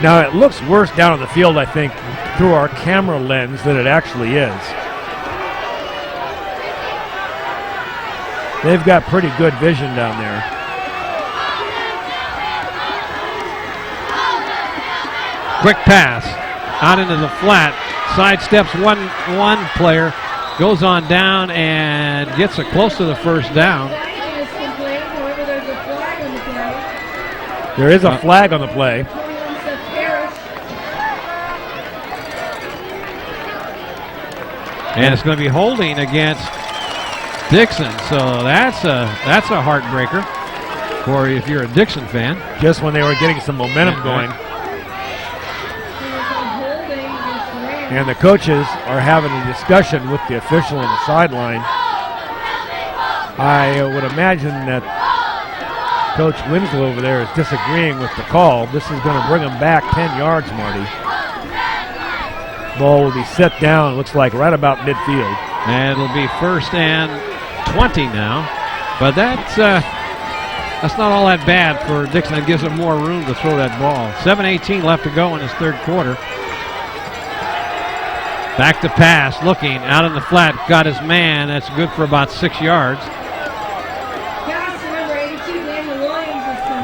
Now it looks worse down on the field, I think, through our camera lens than it actually is. They've got pretty good vision down there. Quick pass out into the flat, sidesteps one player, goes on down and gets it close to the first down. There is a flag on the play. And it's going to be holding against Dixon, so that's a heartbreaker for if you're a Dixon fan. Just when they were getting some momentum going. And the coaches are having a discussion with the official on the sideline. I would imagine that Coach Winslow over there is disagreeing with the call. This is going to bring them back 10 yards, Marty. Ball will be set down, looks like right about midfield. And it'll be 1st and 20 now. But that's not all that bad for Dixon. It gives them more room to throw that ball. 7:18 left to go in his third quarter. Back to pass, looking out in the flat, got his man. That's good for about 6 yards.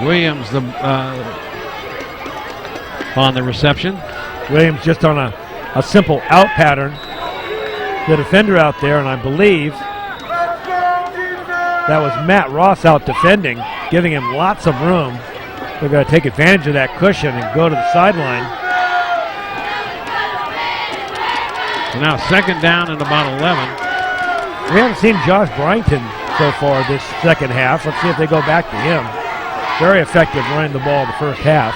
Williams on the reception. Williams just on a simple out pattern. The defender out there, and I believe that was Matt Ross out defending, giving him lots of room. They're going to take advantage of that cushion and go to the sideline. So now 2nd down and about 11. We haven't seen Josh Bryington so far this second half. Let's see if they go back to him. Very effective running the ball the first half.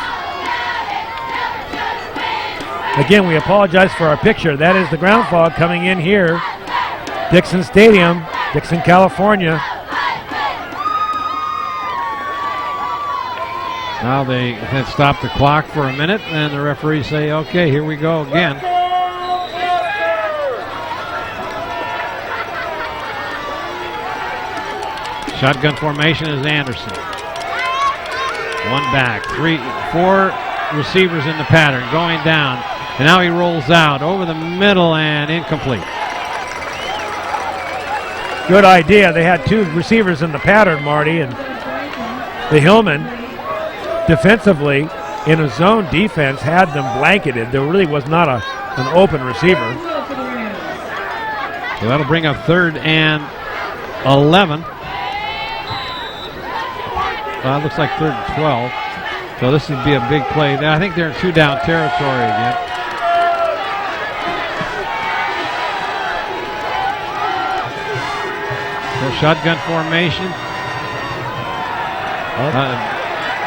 Again, we apologize for our picture. That is the ground fog coming in here. Dixon Stadium, Dixon, California. Now they had stopped the clock for a minute, and the referees say, okay, here we go again. Shotgun formation is Anderson. One back, 4 receivers in the pattern, going down. And now he rolls out over the middle and incomplete. Good idea. They had 2 receivers in the pattern, Marty, and the Hillmen defensively in a zone defense had them blanketed. There really was not an open receiver. So that'll bring up 3rd and 11. Looks like 3rd and 12. So this would be a big play. I think they're in 2-down territory again. So shotgun formation.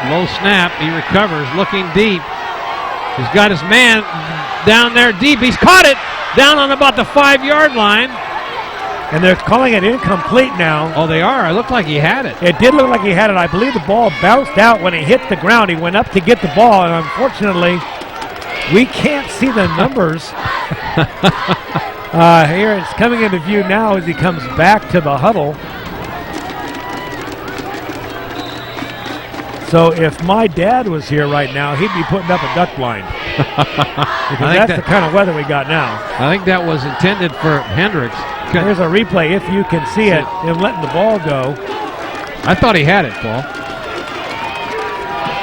Low snap. He recovers, looking deep. He's got his man down there deep. He's caught it down on about the 5-yard line. And they're calling it incomplete now. Oh, they are. It looked like he had it. It did look like he had it. I believe the ball bounced out when he hit the ground. He went up to get the ball, and unfortunately, we can't see the numbers. Here it's coming into view now as he comes back to the huddle. So if my dad was here right now, he'd be putting up a duck blind. Because that's the kind of weather we got now. I think that was intended for Hendricks. Here's a replay if you can see it, him letting the ball go. I thought he had it, Paul.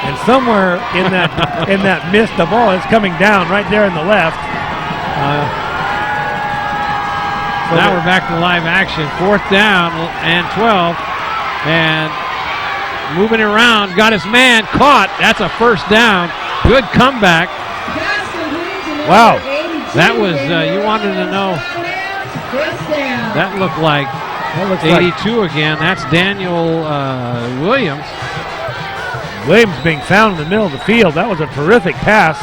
And somewhere in that miss, the ball is coming down right there in the left. So now we're back to live action. 4th down and 12. And moving around, got his man caught. That's a 1st down. Good comeback. Wow. That was, you wanted to know. That looked like 82 again. That's Daniel Williams. Williams being found in the middle of the field. That was a terrific pass.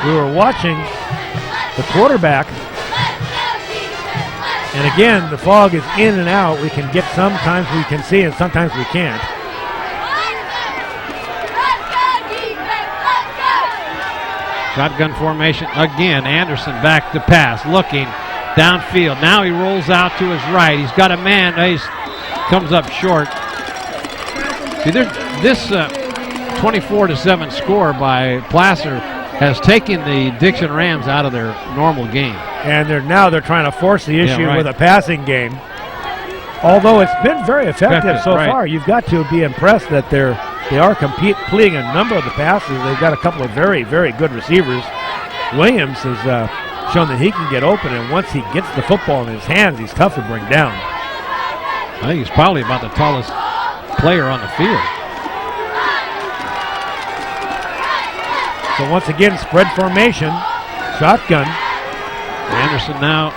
We were watching the quarterback. And again, the fog is in and out. We can get sometimes we can see and sometimes we can't. Shotgun formation again. Anderson back to pass, looking downfield. Now he rolls out to his right. He's got a man. He comes up short. See, this 24-7 score by Placer has taken the Dixon Rams out of their normal game. And they're trying to force the issue with a passing game. Although it's been very effective so far, you've got to be impressed that they are completing a number of the passes. They've got a couple of very, very good receivers. Williams has shown that he can get open, and once he gets the football in his hands, he's tough to bring down. I think he's probably about the tallest player on the field. So once again, spread formation, shotgun. Anderson now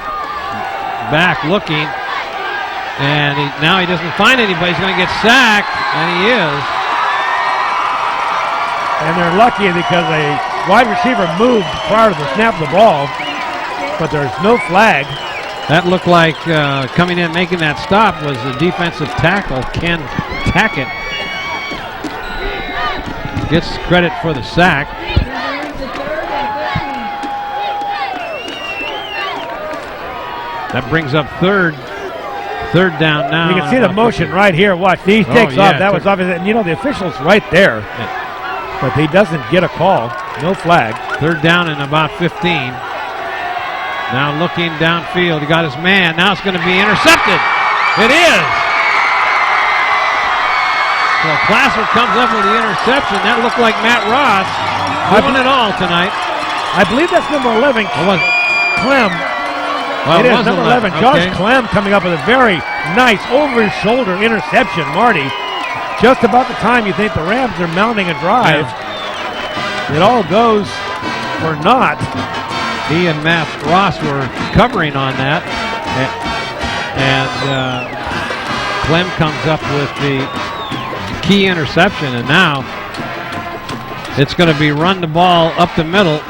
back looking, and now he doesn't find anybody. He's going to get sacked, and he is. And they're lucky because a wide receiver moved prior to the snap of the ball, but there's no flag. That looked like coming in making that stop was the defensive tackle, Ken Tackett. Gets credit for the sack. That brings up third down now. You can see the motion right here. Watch, he takes off. That was obvious. And you know, the official's right there. But he doesn't get a call. No flag. 3rd down and about 15. Now looking downfield. He got his man. Now it's going to be intercepted. It is. So Placer comes up with the interception. That looked like Matt Ross doing it all tonight. I believe that's number 11, Clem. Well, it is number 11, Josh Clem, coming up with a very nice over-shoulder interception. Marty, just about the time you think the Rams are mounting a drive, it all goes for naught. He and Matt Ross were covering on that, and Clem comes up with the key interception, and now it's going to be run the ball up the middle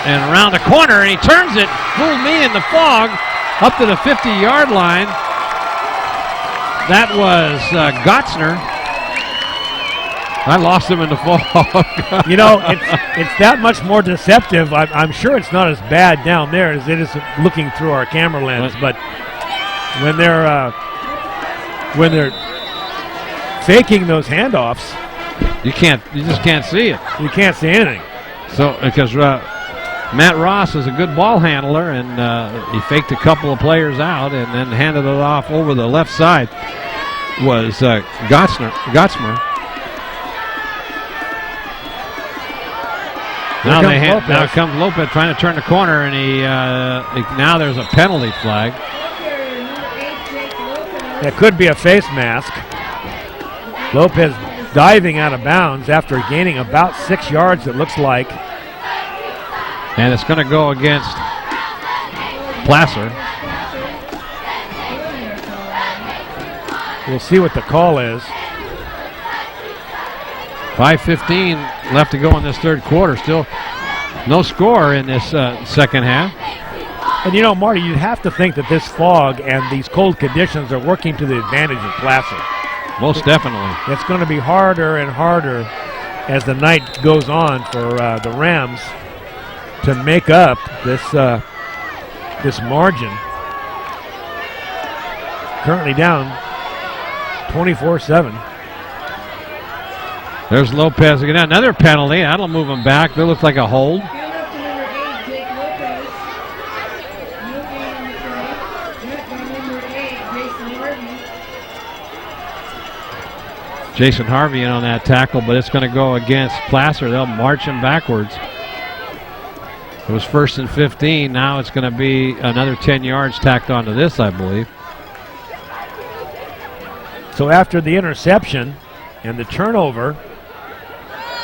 and around the corner, and he turns it. Fooled me in the fog up to the 50-yard line. That was Gotzner. I lost him in the fog. You know, it's that much more deceptive. I'm sure it's not as bad down there as it is looking through our camera lens. But when they're faking those handoffs, you just can't see it. You can't see anything. So because Matt Ross is a good ball handler, and he faked a couple of players out and then handed it off over the left side. Was Gotzmer. Now comes Lopez trying to turn the corner, and now there's a penalty flag. That could be a face mask. Lopez diving out of bounds after gaining about 6 yards, it looks like. And it's going to go against Placer. We'll see what the call is. 5:15 left to go in this third quarter. Still no score in this second half. And you know, Marty, you'd have to think that this fog and these cold conditions are working to the advantage of Placer. Most definitely. It's going to be harder and harder as the night goes on for the Rams to make up this this margin. Currently down 24-7. There's Lopez again. Another penalty. That'll move him back. That looks like a hold. Field up to number 8, Jake Lopez. No gain on the play. Hit by number 8, Jason Harvey. Jason Harvey in on that tackle, but it's going to go against Placer. They'll march him backwards. It was 1st and 15. Now it's going to be another 10 yards tacked onto this, I believe. So after the interception and the turnover,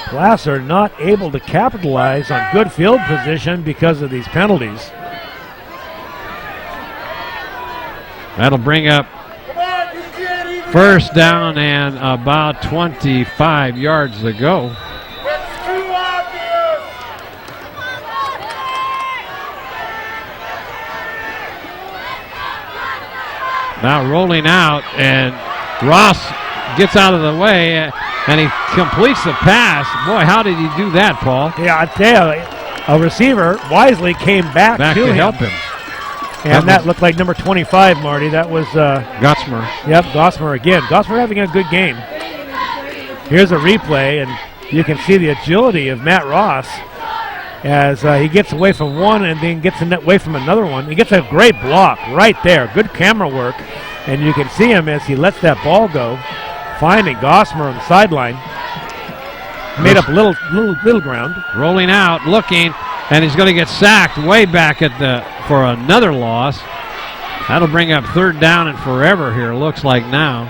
Placer not able to capitalize on good field position because of these penalties. That'll bring up first down and about 25 yards to go. Now rolling out, and Ross gets out of the way, and he completes the pass. Boy, how did he do that, Paul? Yeah, I tell you, a receiver wisely came back to him. help him. And that looked like number 25, Marty. That was Gosmer. Yep, Gosmer again. Gosmer having a good game. Here's a replay, and you can see the agility of Matt Ross as he gets away from one and then gets away from another one. He gets a great block right there. Good camera work. And you can see him as he lets that ball go, finding Gosmer on the sideline. Made up little ground. Rolling out, looking, and he's going to get sacked way back for another loss. That'll bring up 3rd down and forever here, looks like now.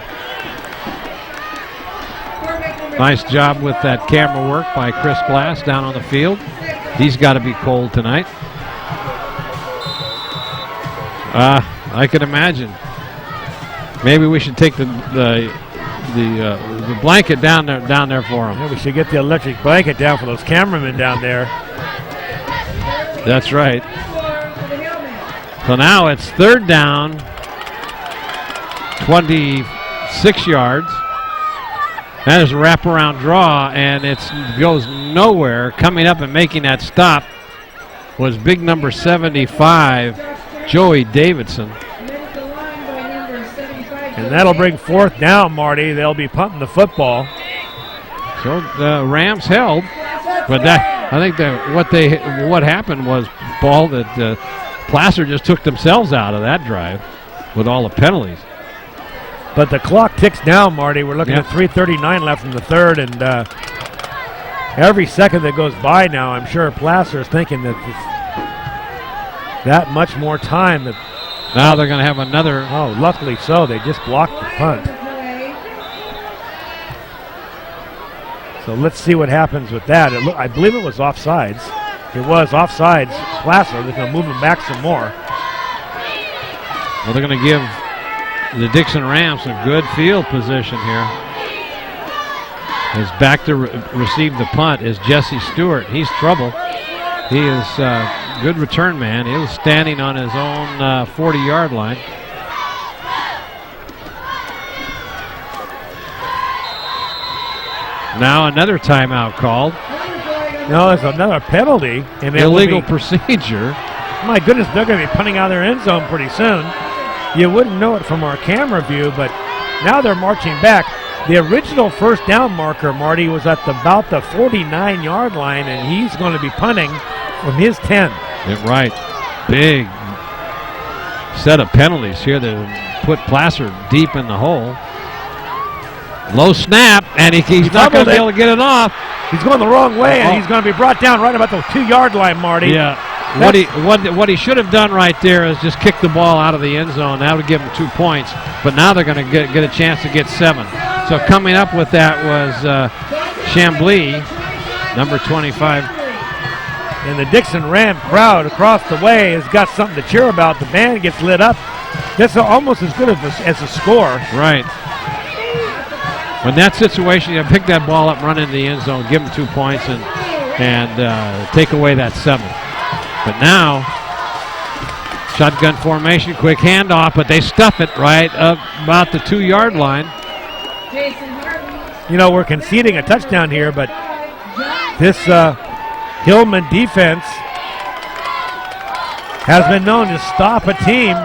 Nice job with that camera work by Chris Glass down on the field. He's got to be cold tonight. I can imagine. Maybe we should take the blanket down there for him. Yeah, we should get the electric blanket down for those cameramen down there. That's right. So now it's 3rd down, 26 yards. That is a wraparound draw, and it goes nowhere. Coming up and making that stop was big number 75, Joey Davidson. And that'll bring 4th down, Marty. They'll be punting the football. So the Rams held, but I think that what happened was, Paul, that Placer just took themselves out of that drive with all the penalties. But the clock ticks down, Marty. We're looking at 3:39 left in the third, and every second that goes by now, I'm sure Placer is thinking that that much more time. Now they're going to have another. Oh, luckily so. They just blocked the punt. So let's see what happens with that. I believe it was offsides. It was offsides. Placer, they're going to move him back some more. Well, they're going to give the Dixon Rams some good field position here. Is back to receive the punt is Jesse Stewart. He's trouble. He is good return man. He was standing on his own 40-yard line. Now another timeout called. No, there's another penalty. And illegal procedure. My goodness, they're going to be punting out their end zone pretty soon. You wouldn't know it from our camera view, but now they're marching back. The original 1st down marker, Marty, was at about the 49-yard line, and he's going to be punting from his 10. Right. Big set of penalties here that put Placer deep in the hole. Low snap, and he's not going to be able to get it off. He's going the wrong way, and he's going to be brought down right about the 2-yard line, Marty. Yeah. What he should have done right there is just kick the ball out of the end zone. That would give him 2 points. But now they're going to get a chance to get 7. So coming up with that was Chambly, number 25. And the Dixon Ram crowd across the way has got something to cheer about. The band gets lit up. That's almost as good as a score. Right. When that situation, you pick that ball up, run into the end zone, give them 2 points, and take away that 7. But now, shotgun formation, quick handoff, but they stuff it right up about the 2-yard line. You know, we're conceding a touchdown here, but this Hillman defense has been known to stop a team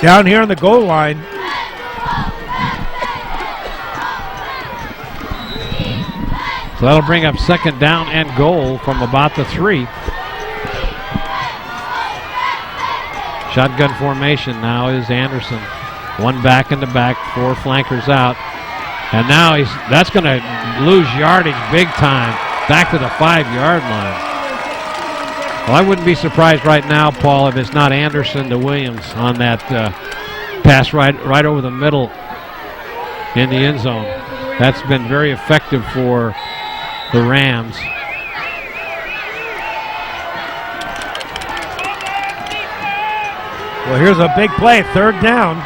down here on the goal line. So that'll bring up 2nd down and goal from about the 3. Shotgun formation now is Anderson. 1 back in the back, 4 flankers out. And now that's going to lose yardage big time, back to the 5-yard line. Well, I wouldn't be surprised right now, Paul, if it's not Anderson to Williams on that pass right over the middle in the end zone. That's been very effective for the Rams. Well, here's a big play, 3rd down.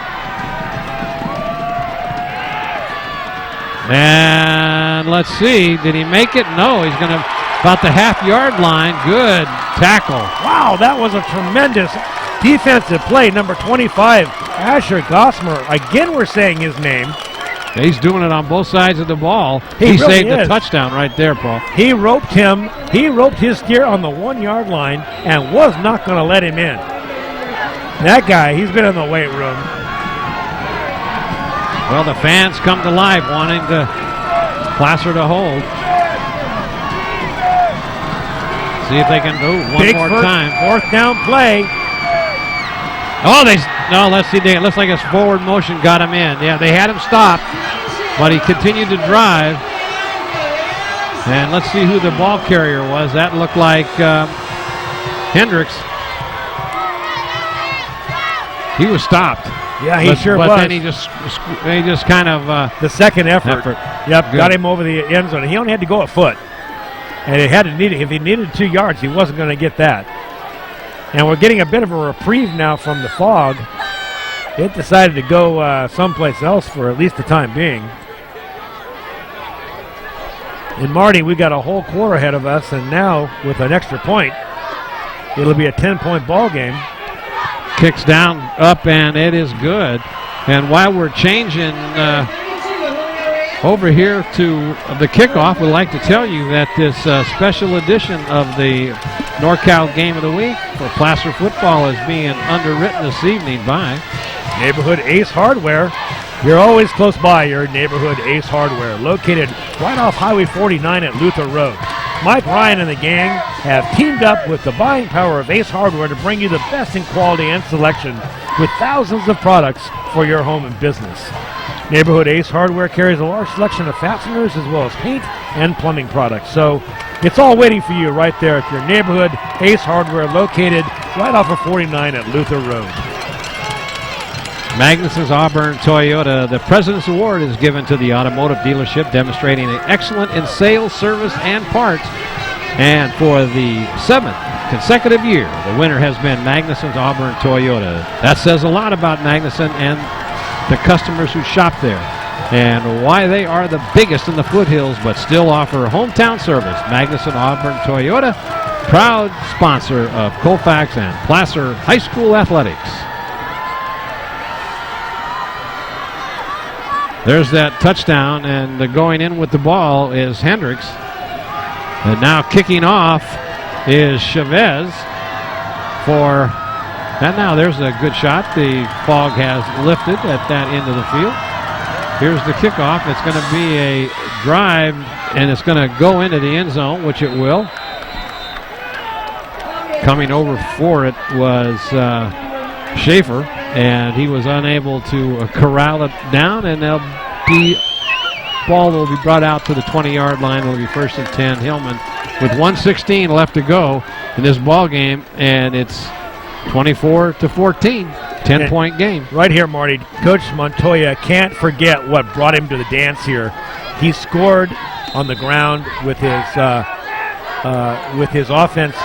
And let's see, did he make it? No, he's going to about the half-yard line. Good tackle. Wow, that was a tremendous defensive play. Number 25, Asher Gosmer. Again, we're saying his name. He's doing it on both sides of the ball. He really saved the is. touchdown right there, Paul. He roped him. He roped his steer on the 1-yard line and was not going to let him in. That guy, he's been in the weight room. Well, the fans come to life wanting to Placer to hold. See if they can do one Big more first, time. 4th down play. Oh, let's see. It looks like his forward motion got him in. Yeah, they had him stopped, but he continued to drive. And let's see who the ball carrier was. That looked like Hendricks. He was stopped. Yeah, he sure was. But then he just kind of the second effort. Yep, Good. got him over the end zone. He only had to go a foot, and if he needed 2 yards, he wasn't going to get that. And we're getting a bit of a reprieve now from the fog. It decided to go someplace else for at least the time being. And Marty, we got a whole quarter ahead of us, and now with an extra point, it'll be a 10-point ball game. Kicks down, up, and it is good. And while we're changing over here to the kickoff, we'd like to tell you that this special edition of the NorCal Game of the Week for Placer football is being underwritten this evening by Neighborhood Ace Hardware. You're always close by your neighborhood Ace Hardware, located right off Highway 49 at Luther Road. Mike Ryan and the gang have teamed up with the buying power of Ace Hardware to bring you the best in quality and selection with thousands of products for your home and business. Neighborhood Ace Hardware carries a large selection of fasteners as well as paint and plumbing products. So it's all waiting for you right there at your neighborhood Ace Hardware, located right off of 49 at Luther Road. Magnuson's Auburn Toyota. The President's Award is given to the automotive dealership, demonstrating an excellent in sales, service, and parts. And for the 7th consecutive year, the winner has been Magnuson's Auburn Toyota. That says a lot about Magnuson and the customers who shop there, and why they are the biggest in the foothills but still offer hometown service. Magnuson Auburn Toyota, proud sponsor of Colfax and Placer High School athletics. There's that touchdown, and the going in with the ball is Hendricks. And now kicking off is Chavez for, and now there's a good shot. The fog has lifted at that end of the field. Here's the kickoff. It's going to be a drive, and it's going to go into the end zone, which it will. Coming over for it was Schaefer, and he was unable to corral it down, and ball will be brought out to the 20-yard line. It'll be 1st and 10. Hillman with 1:16 left to go in this ball game, and it's 24-14, 10-point game. Right here, Marty, Coach Montoya can't forget what brought him to the dance here. He scored on the ground with his offense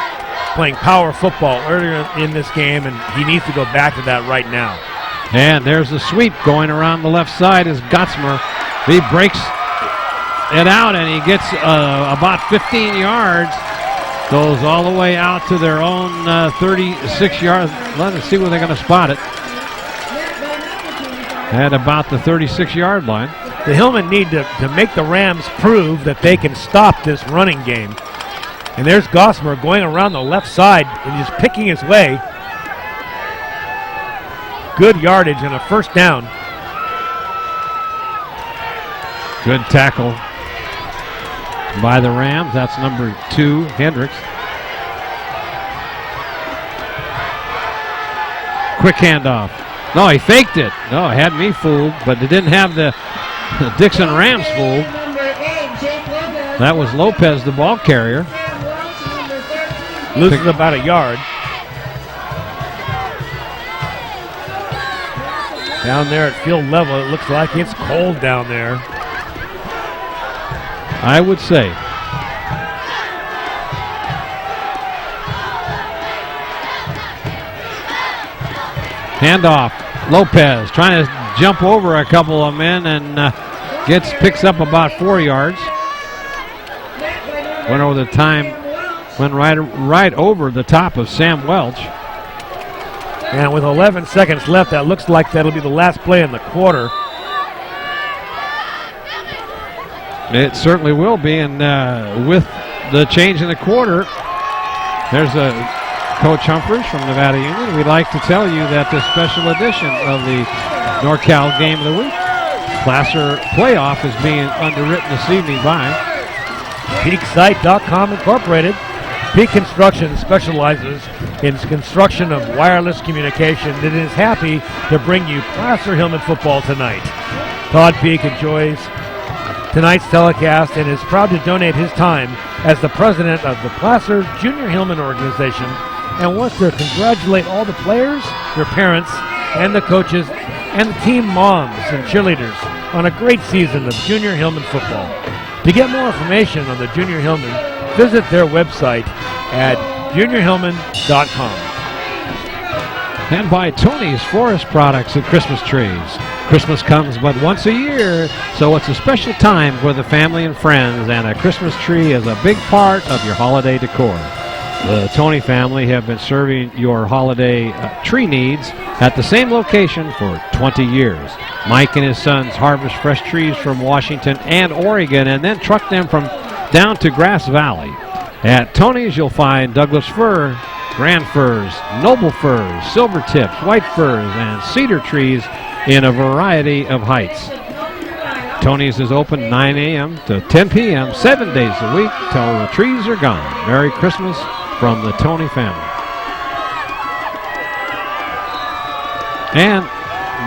playing power football earlier in this game, and he needs to go back to that right now. And there's a sweep going around the left side as Gottsmer He breaks it out, and he gets about 15 yards. Goes all the way out to their own 36 yards. Let's see where they're going to spot it. At about the 36-yard line. The Hillmen need to make the Rams prove that they can stop this running game. And there's Gossamer going around the left side and just picking his way. Good yardage and a first down. Good tackle by the Rams. That's number 2, Hendricks. Quick handoff. No, he faked it. No, it had me fooled, but it didn't have the Dixon Rams fooled. That was Lopez, the ball carrier. Loses about a yard. Down there at field level, it looks like it's cold down there. I would say. Handoff. Lopez trying to jump over a couple of men and picks up about 4 yards. Went over the time, went right over the top of Sam Welch. And with 11 seconds left, that looks like that'll be the last play in the quarter. It certainly will be, and with the change in the quarter, there's Coach Humphreys from Nevada Union. We'd like to tell you that this special edition of the NorCal Game of the Week Placer Playoff is being underwritten this evening by PeakSite.com Incorporated. Peak Construction specializes in construction of wireless communication and is happy to bring you Placer Hillmen football tonight. Todd Peak enjoys tonight's telecast and is proud to donate his time as the president of the Placer Junior Hillmen organization and wants to congratulate all the players, their parents, and the coaches, and the team moms and cheerleaders on a great season of Junior Hillmen football. To get more information on the Junior Hillmen, visit their website at juniorhillmen.com. And by Tony's Forest Products and Christmas trees. Christmas comes but once a year, so it's a special time for the family and friends, and a Christmas tree is a big part of your holiday decor. The Tony family have been serving your holiday tree needs at the same location for 20 years. Mike and his sons harvest fresh trees from Washington and Oregon and then truck them from down to Grass Valley. At Tony's, you'll find Douglas fir, grand firs, noble firs, silver tips, white firs, and cedar trees in a variety of heights. Tony's is open 9 a.m. to 10 p.m. 7 days a week till the trees are gone. Merry Christmas from the Tony family. And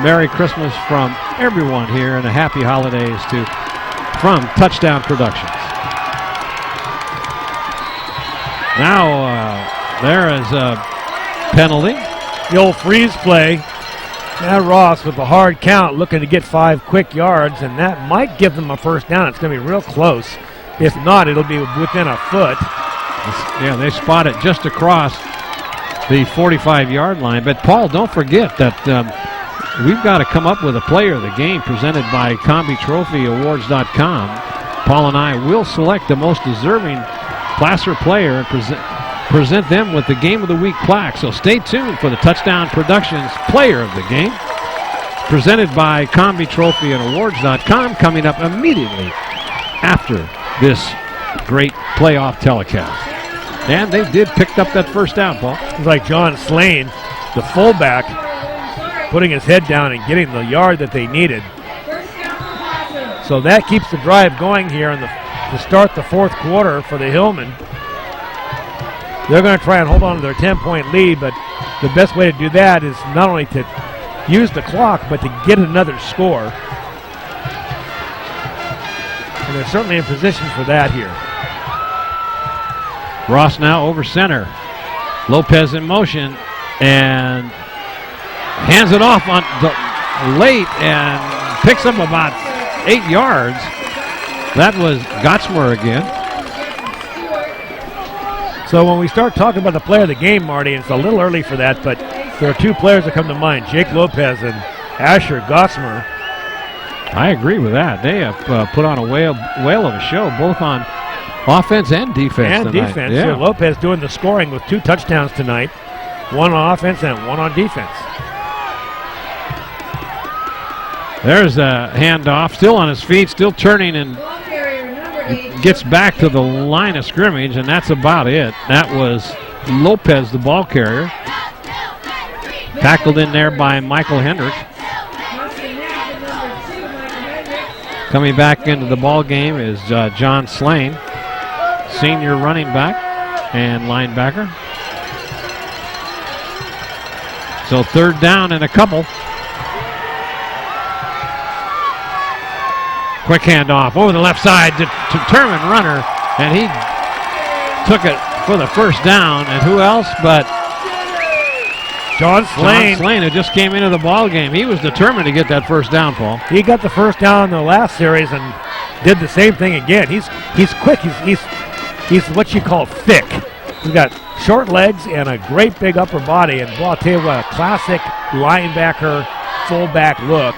Merry Christmas from everyone here, and a happy holidays from Touchdown Productions. Now there is a penalty. The old freeze play. Now Ross with the hard count looking to get 5 quick yards, and that might give them a first down. It's going to be real close. If not, it'll be within a foot. Yeah, they spot it just across the 45-yard line. But, Paul, don't forget that we've got to come up with a player of the game presented by CombiTrophyAwards.com. Paul and I will select the most deserving Placer player and present them with the Game of the Week plaque. So stay tuned for the Touchdown Productions Player of the Game, presented by CombiTrophyAwards.com, coming up immediately after this great playoff telecast. And they did pick up that first down, Paul. It's like John Slane, the fullback, putting his head down and getting the yard that they needed. So that keeps the drive going here to start the fourth quarter for the Hillmen. They're going to try and hold on to their 10-point lead, but the best way to do that is not only to use the clock, but to get another score. And they're certainly in position for that here. Ross now over center. Lopez in motion and hands it off on late and picks up about 8 yards. That was Gottsmer again. So when we start talking about the player of the game, Marty, it's a little early for that, but there are 2 players that come to mind, Jake Lopez and Asher Gottsmer. I agree with that. They have put on a whale of a show, both on offense and defense And tonight. defense. Yeah. Here, Lopez doing the scoring with 2 touchdowns tonight. 1 on offense and 1 on defense. There's a handoff, still on his feet, still turning, and Ball carrier number 8. gets back to the line of scrimmage, and that's about it. That was Lopez, the ball carrier. Tackled in there by Michael Hendricks. Crossing half to number 2, Michael Hendricks. Coming back into the ball game is John Slane, senior running back and linebacker. So 3rd down and a couple. Quick handoff over the left side to determined runner, and he took it for the 1st down. And who else but John Slane. John Slane, who just came into the ball game. He was determined to get that 1st down, Paul. He got the 1st down in the last series and did the same thing again. He's quick. He's what you call thick. He's got short legs and a great big upper body. And boy, I'll tell you what, a classic linebacker, fullback look.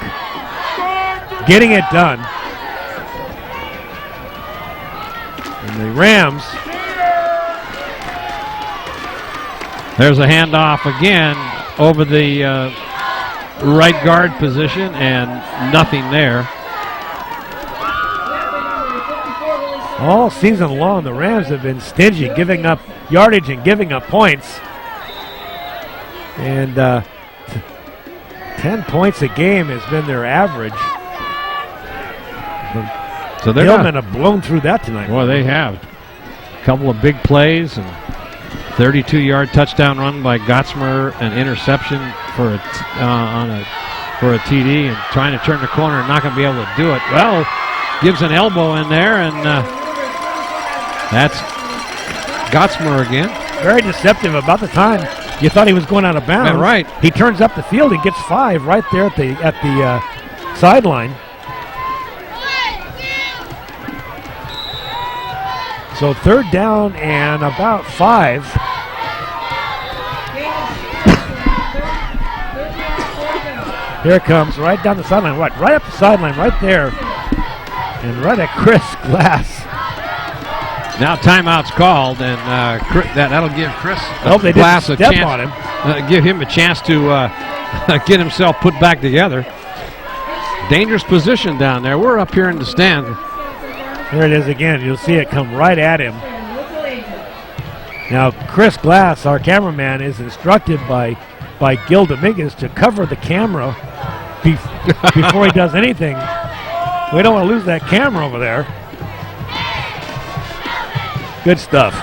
Getting it done. And the Rams. There's a handoff again over the right guard position, and nothing there. All season long, the Rams have been stingy, giving up yardage and giving up points. And 10 points a game has been their average. So The they're Hillmen have blown through that tonight. Well, they have. A couple of big plays and 32-yard touchdown run by Gottsmer, an interception for a TD, and trying to turn the corner and not going to be able to do it. Well, gives an elbow in there, and that's Gottsmer again. Very deceptive. About the time you thought he was going out of bounds. Yeah, right. He turns up the field and gets 5 right there at the sideline. So 3rd down and about 5. Here it comes, right down the sideline. Right up the sideline, right there. And right at Chris Glass. Now timeout's called, and that'll give Chris They Glass a didn't step chance. on him. Give him a chance to get himself put back together. Dangerous position down there. We're up here in the stand. Here it is again. You'll see it come right at him. Now, Chris Glass, our cameraman, is instructed by Gil Dominguez to cover the camera before he does anything. We don't want to lose that camera over there. Good stuff.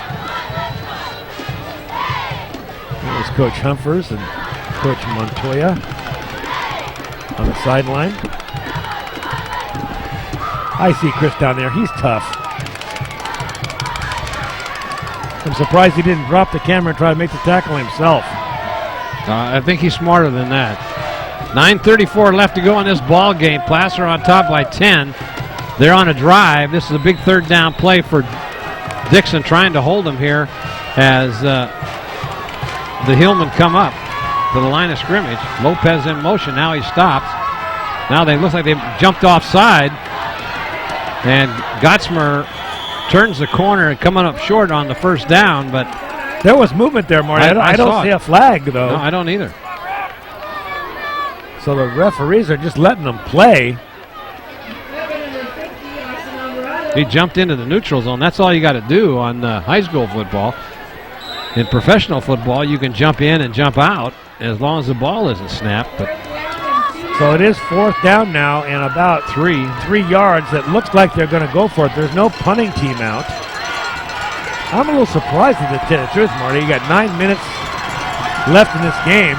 There's Coach Humphers and Coach Montoya on the sideline. I see Chris down there. He's tough. I'm surprised he didn't drop the camera and try to make the tackle himself. I think he's smarter than that. 9:34 left to go in this ball game. Placer on top by 10. They're on a drive. This is a big 3rd down play for Dixon, trying to hold him here as the Hillmen come up to the line of scrimmage. Lopez in motion. Now he stops. Now they look like they've jumped offside. And Gottsmer turns the corner and coming up short on the 1st down, but there was movement there, Marty. I don't see a flag, though. No, I don't either. So the referees are just letting them play. He jumped into the neutral zone. That's all you got to do on high school football. In professional football, you can jump in and jump out as long as the ball isn't snapped. But so it is 4th down now and about 3 yards. It looks like they're going to go for it. There's no punting team out. I'm a little surprised at the truth, Marty. You got 9 minutes left in this game.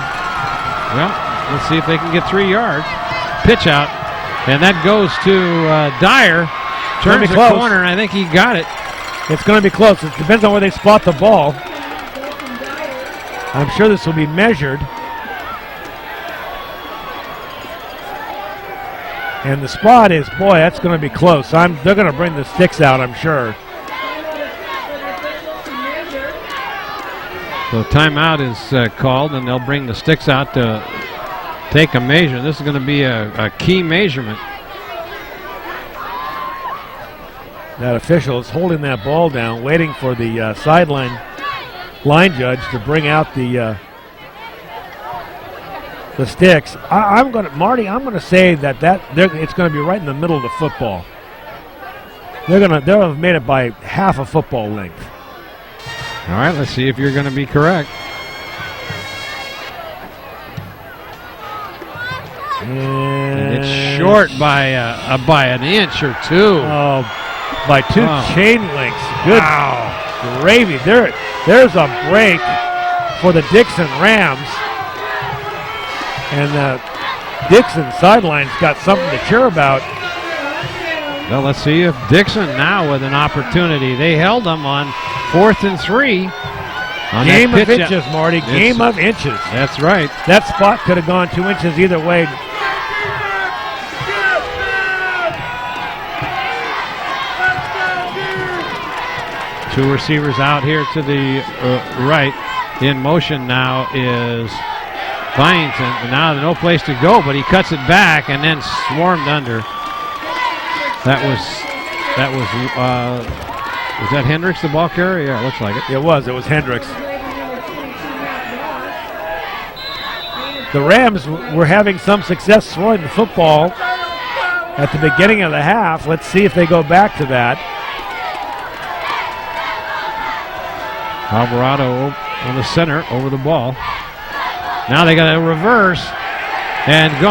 Well, let's see if they can get 3 yards. Pitch out, and that goes to Dyer. Turns the corner, and I think he got it. It's going to be close. It depends on where they spot the ball. I'm sure this will be measured. And the spot is, boy, that's going to be close. They're going to bring the sticks out, I'm sure. So timeout is called, and they'll bring the sticks out to take a measure. This is going to be a key measurement. That official is holding that ball down, waiting for the sideline line judge to bring out the sticks. I'm going to say that it's going to be right in the middle of the football. They'll have made it by half a football length. All right, let's see if you're going to be correct. And it's short by an inch or two. Oh, by two chain links. Good gravy. There's a break for the Dixon Rams. And the Dixon sideline's got something to cheer about. Well, let's see if Dixon now with an opportunity. They held them on 4th and 3. Game of inches, Marty. Game of inches. That's right. That spot could have gone 2 inches either way. Two receivers out here to the right. In motion now is Byington. Now no place to go, but he cuts it back and then swarmed under. That was that Hendricks, the ball carrier? Yeah, it looks like it. It was Hendricks. The Rams were having some success throwing the football at the beginning of the half. Let's see if they go back to that. Alvarado on the center over the ball. Now they got a reverse and it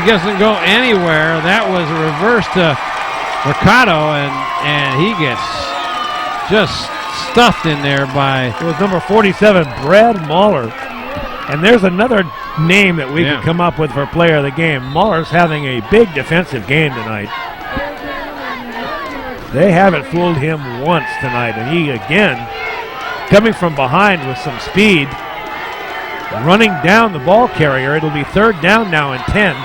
doesn't go anywhere. That was a reverse to Mercado, and he gets just stuffed in there by. It was number 47, Brad Mahler. And there's another name that we can come up with for player of the game. Mahler's having a big defensive game tonight. They haven't fooled him once tonight, and he again coming from behind with some speed, running down the ball carrier. It'll be 3rd down now and 10.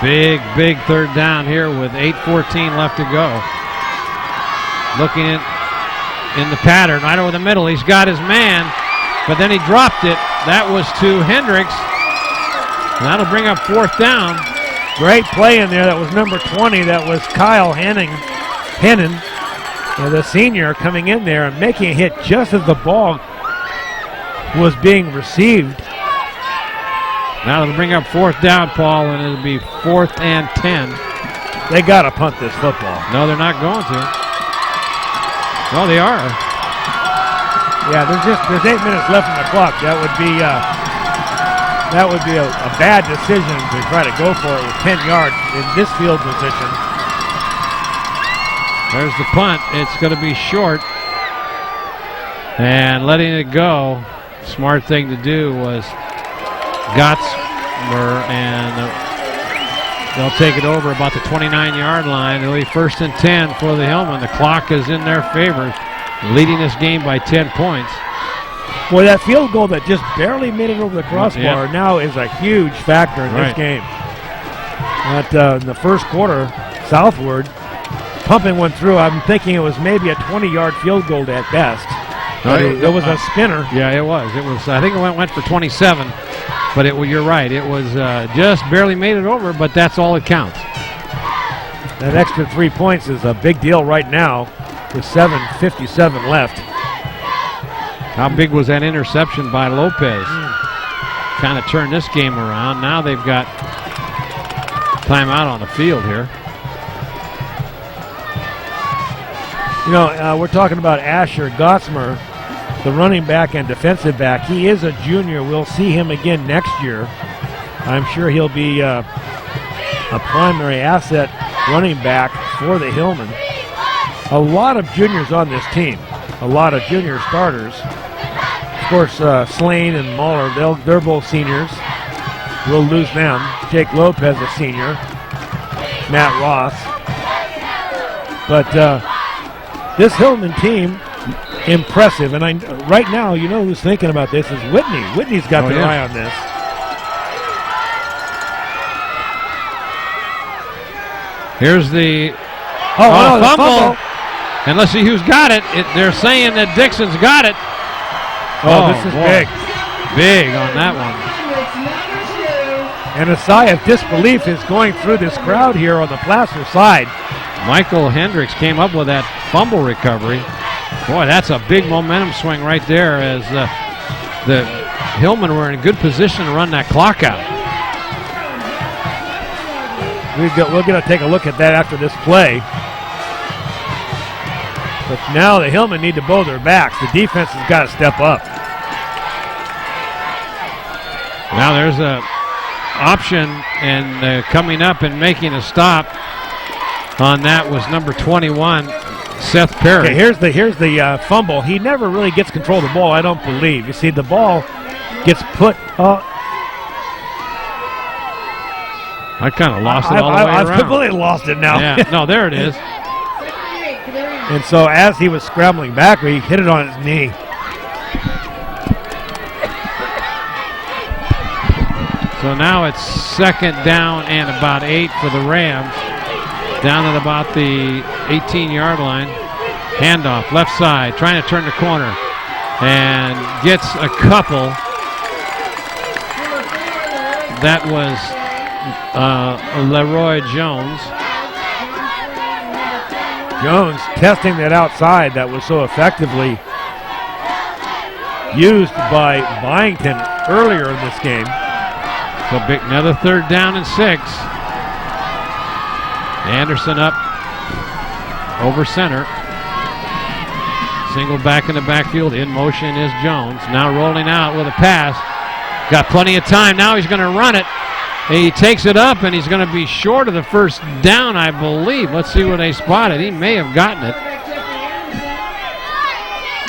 Big 3rd down here with 8:14 left to go. Looking in the pattern right over the middle. He's got his man, but then he dropped it. That was to Hendricks. And that'll bring up 4th down. Great play in there. That was number 20. That was Kyle Henning. The senior coming in there and making a hit just as the ball was being received. Now it'll bring up 4th down, Paul, and it'll be 4th and 10. They got to punt this football. No, they're not going to. No, they are. Yeah, there's 8 minutes left on the clock. That would be a bad decision to try to go for it with 10 yards in this field position. There's the punt. It's going to be short. And letting it go, smart thing to do was Gottsmer, and they'll take it over about the 29-yard line. It'll be 1st and 10 for the Hillmen. The clock is in their favor, leading this game by 10 points. Boy, that field goal that just barely made it over the crossbar now is a huge factor in this game. In the first quarter, Southward pumping one through. I'm thinking it was maybe a 20-yard field goal at best. It was a spinner. Yeah, it was. It was. I think it went for 27, but you're right. It was just barely made it over, but that's all that counts. That extra 3 points is a big deal right now with 7:57 left. How big was that interception by Lopez? Kind of turned this game around. Now they've got timeout on the field here. You know, we're talking about Asher Gottsmer, the running back and defensive back. He is a junior. We'll see him again next year. I'm sure he'll be a primary asset running back for the Hillmen. A lot of juniors on this team. A lot of junior starters. Of course, Slane and Mahler, they're both seniors. We'll lose them. Jake Lopez, a senior. Matt Ross. But this Hillman team, impressive. And right now, you know who's thinking about this is Whitney. Whitney's got their eye on this. Here's the fumble. And let's see who's got it. They're saying that Dixon's got it. Oh, this is big. Big on that one. And a sigh of disbelief is going through this crowd here on the Placer side. Michael Hendricks came up with that fumble recovery. Boy, that's a big momentum swing right there as the Hillmen were in a good position to run that clock out. We're going to take a look at that after this play. But now the Hillmen need to bow their backs. The defense has got to step up. Now there's a option, and coming up and making a stop on that was number 21, Seth Perry. Okay, here's the fumble. He never really gets control of the ball, I don't believe. You see, the ball gets put. I kind of lost it all the way around. I've completely lost it now. Yeah, no, there it is. And so as he was scrambling back, he hit it on his knee. So now it's second down and about 8 for the Rams. Down at about the 18-yard line. Handoff, left side, trying to turn the corner. And gets a couple. That was Leroy Jones. Jones testing that outside that was so effectively used by Byington earlier in this game. So big, another third down and 6. Anderson up over center. Single back in the backfield. In motion is Jones. Now rolling out with a pass. Got plenty of time. Now he's going to run it. He takes it up, and he's going to be short of the first down, I believe. Let's see where they spotted. He may have gotten it.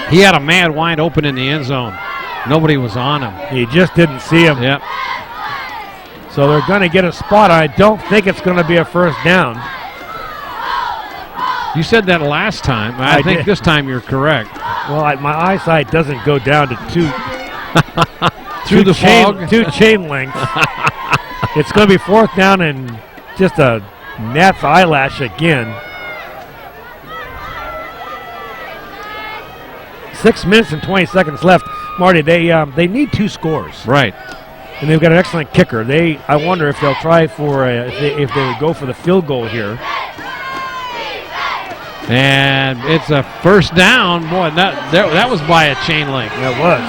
He had a man wide open in the end zone. Nobody was on him. He just didn't see him. Yep. So they're going to get a spot. I don't think it's going to be a first down. You said that last time. I think did. this time you're correct. Well, my eyesight doesn't go down to Through the fog. 2 chain lengths. It's going to be fourth down and just a gnat's eyelash again. 6 minutes and 20 seconds left. Marty, they need 2 scores. Right. And they've got an excellent kicker. I wonder if they'll try for if they would go for the field goal here. And it's a first down. Boy, that was by a chain link. That was.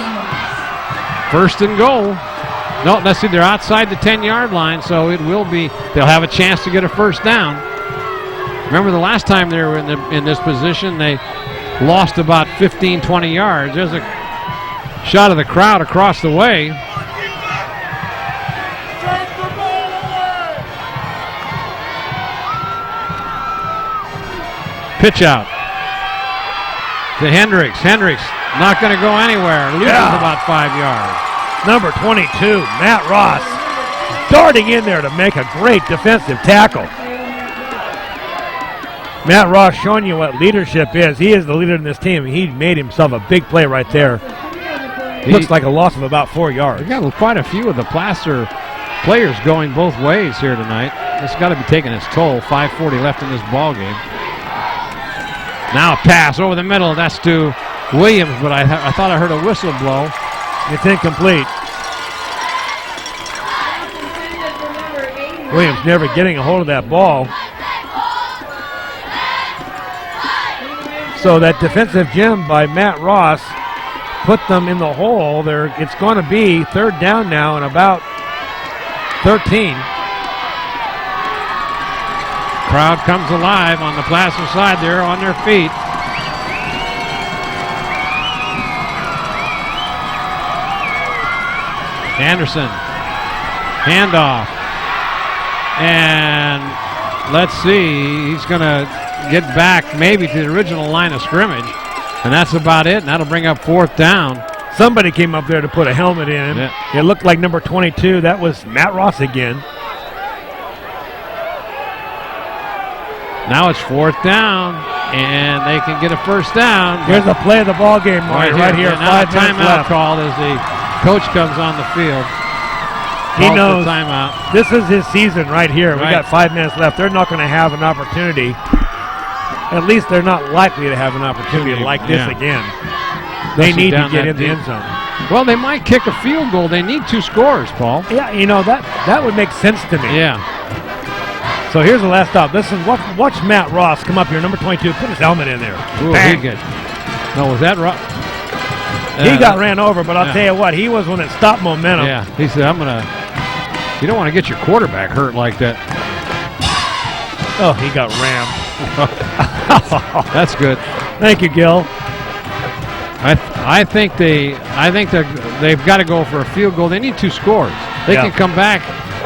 First and goal. No, let's see, they're outside the 10-yard line, so it will be, they'll have a chance to get a first down. Remember the last time they were in this position, they lost about 15, 20 yards. There's a shot of the crowd across the way. Pitch out to Hendricks. Hendricks not going to go anywhere. Loses about 5 yards. Number 22, Matt Ross, darting in there to make a great defensive tackle. Matt Ross showing you what leadership is. He is the leader in this team. He made himself a big play right there. Looks like a loss of about 4 yards. We got quite a few of the Placer players going both ways here tonight. It's got to be taking its toll. 5:40 left in this ball game. Now a pass over the middle. That's to Williams, but I thought I heard a whistle blow. It's incomplete. Williams never getting a hold of that ball. So that defensive gem by Matt Ross put them in the hole. It's going to be third down now and about 13. Crowd comes alive on the Placer side. They're on their feet. Anderson, handoff, and let's see, he's going to get back maybe to the original line of scrimmage, and that's about it, and that'll bring up fourth down. Somebody came up there to put a helmet in. Yeah. It looked like number 22. That was Matt Ross again. Now it's fourth down, and they can get a first down. Here's the play of the ball game, Marty, right here. Now 5 minutes timeout left. called as the coach comes on the field. He knows timeout. This is his season right here. We Right. got 5 minutes left. They're not going to have an opportunity. At least they're not likely to have an opportunity like this Yeah. again. They Especially need to down get that in the deep. end zone. Well, they might kick a field goal. They need 2 scores, Paul. Yeah, that would make sense to me. Yeah. So here's the last stop. Listen, watch Matt Ross come up here, number 22, put his helmet in there. Ooh, Bang. he good. No, was that Ross? He got ran over, but I'll tell you what, he was one that stopped momentum. Yeah, he said, you don't want to get your quarterback hurt like that. Oh, he got rammed. That's good. Thank you, Gil. I think they've got to go for a field goal. They need 2 scores. They can come back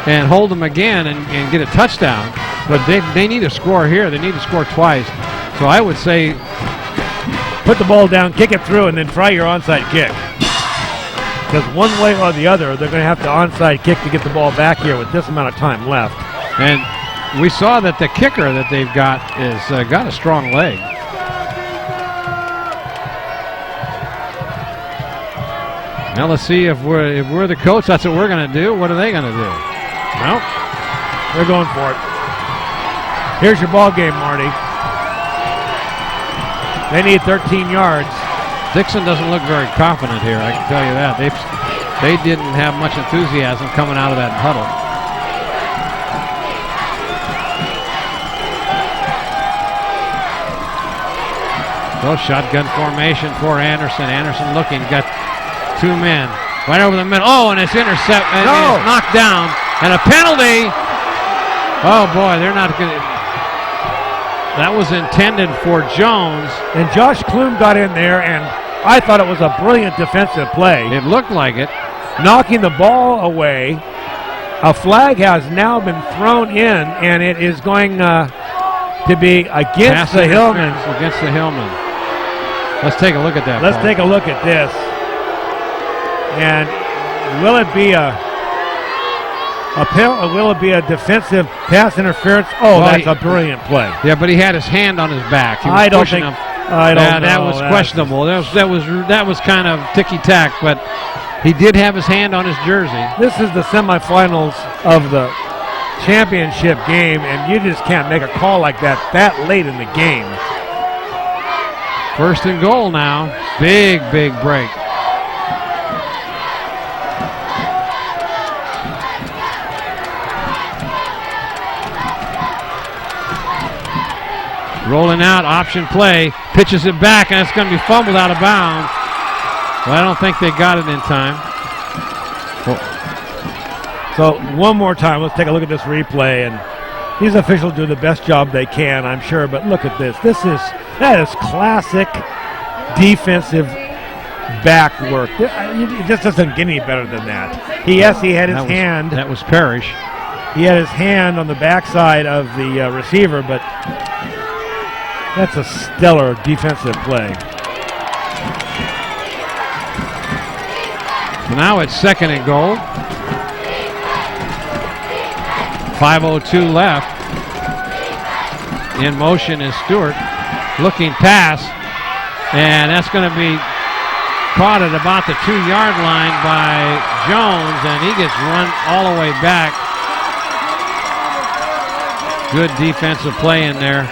and hold them again and get a touchdown, but they need a score here. They need to score twice. So I would say put the ball down, kick it through, and then try your onside kick. Because one way or the other, they're going to have to onside kick to get the ball back here with this amount of time left. And we saw that the kicker that they've got is got a strong leg. Now let's see if we're the coach. That's what we're going to do. What are they going to do? Nope. They're going for it. Here's your ball game, Marty. They need 13 yards. Dixon doesn't look very confident here, I can tell you that. They didn't have much enthusiasm coming out of that huddle. So shotgun formation for Anderson. Anderson looking, got 2 men right over the middle. Oh, and it's intercepted. No. It's knocked down. And a penalty. Oh, boy, they're not going to. That was intended for Jones. And Josh Klum got in there, and I thought it was a brilliant defensive play. It looked like it. Knocking the ball away. A flag has now been thrown in, and it is going to be against the Hillmen. Against the Hillmen. Let's take a look at that. Let's take a look at this. And will it be will it be a defensive pass interference? Oh, well, that's a brilliant play. Yeah, but he had his hand on his back. He was I don't pushing think. him. I don't know. That was questionable. That was kind of ticky-tack, but he did have his hand on his jersey. This is the semifinals of the championship game, and you just can't make a call like that late in the game. 1st and goal now. Big break. Rolling out, option play, pitches it back, and it's going to be fumbled out of bounds. Well, I don't think they got it in time. So one more time, let's take a look at this replay, and these officials do the best job they can, I'm sure, but look at this. That is classic defensive back work. It just doesn't get any better than that. He had his hand. That was Parrish. He had his hand on the backside of the receiver, but that's a stellar defensive play. So now it's 2nd and goal. 5:02 left. In motion is Stewart. Looking pass. And that's going to be caught at about the 2-yard line by Jones. And he gets run all the way back. Good defensive play in there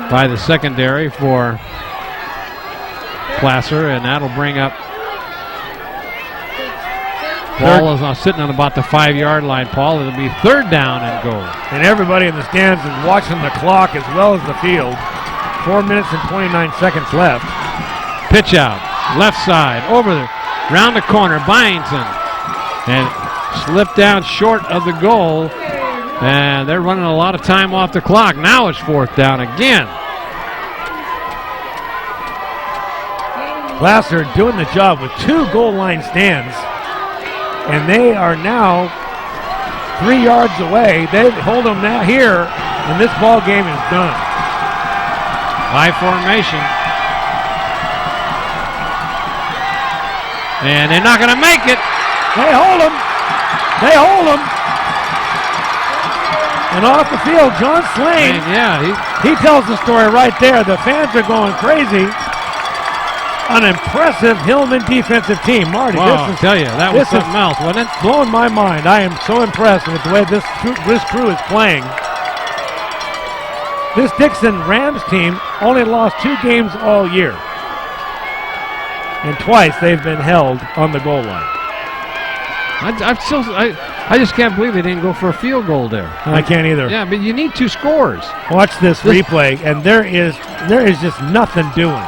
by the secondary for Placer, and that'll bring up Paul is now sitting on about the 5-yard line. Paul, it'll be 3rd down and goal. And everybody in the stands is watching the clock as well as the field. 4 minutes and 29 seconds left. Pitch out, left side, round the corner, Byington, and slipped down short of the goal. And they're running a lot of time off the clock. Now it's 4th down again. Placer doing the job with 2 goal line stands. And they are now 3 yards away. They hold them now here, and this ball game is done. High formation. And they're not going to make it. They hold them. And off the field, John Slane. He tells the story right there. The fans are going crazy. An impressive Hillman defensive team. Marty, wow, I tell you, that was something else, wasn't it? Blowing my mind. I am so impressed with the way this crew is playing. This Dixon Rams team only lost 2 games all year. and twice they've been held on the goal line. I just can't believe they didn't go for a field goal there. I can't either. Yeah, but you need 2 scores. Watch this replay, and there is just nothing doing.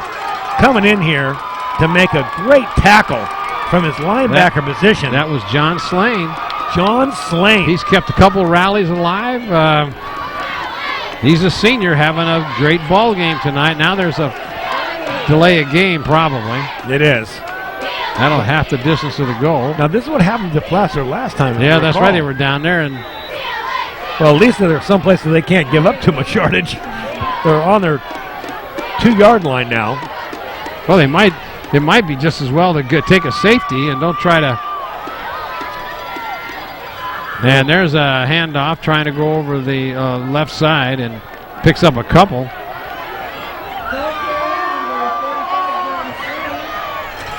Coming in here to make a great tackle from his linebacker position. That was John Slane. John Slane. He's kept a couple rallies alive. He's a senior having a great ball game tonight. Now there's a delay of game probably. It is. That'll half the distance of the goal. Now this is what happened to Placer last time. Yeah, that's right. They were down there, and well, at least there's some places they can't give up too much yardage. They're on their 2-yard line now. Well, they might be just as well to take a safety and don't try to. And there's a handoff trying to go over the left side and picks up a couple.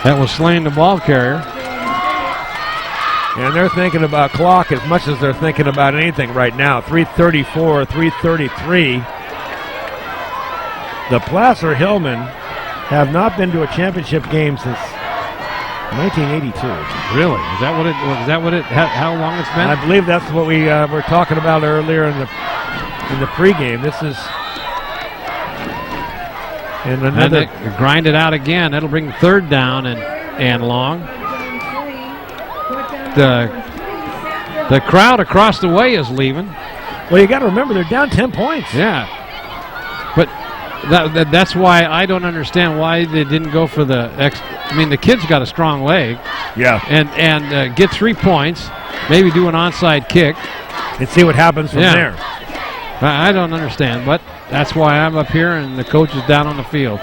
That was Slane, the ball carrier. And they're thinking about clock as much as they're thinking about anything right now. 3:34, 3:33. The Placer Hillmen have not been to a championship game since 1982. Really? Is that what it? Was that what it? How long it's been? I believe that's what we were talking about earlier in the pregame. This is and another and grind it out again. That'll bring 3rd down and long. The crowd across the way is leaving. Well, you got to remember they're down 10 points. Yeah, but that's why I don't understand why they didn't go for the I mean, the kid's got a strong leg. Yeah. And get 3 points, maybe do an onside kick. And see what happens from there. I don't understand, but that's why I'm up here and the coach is down on the field.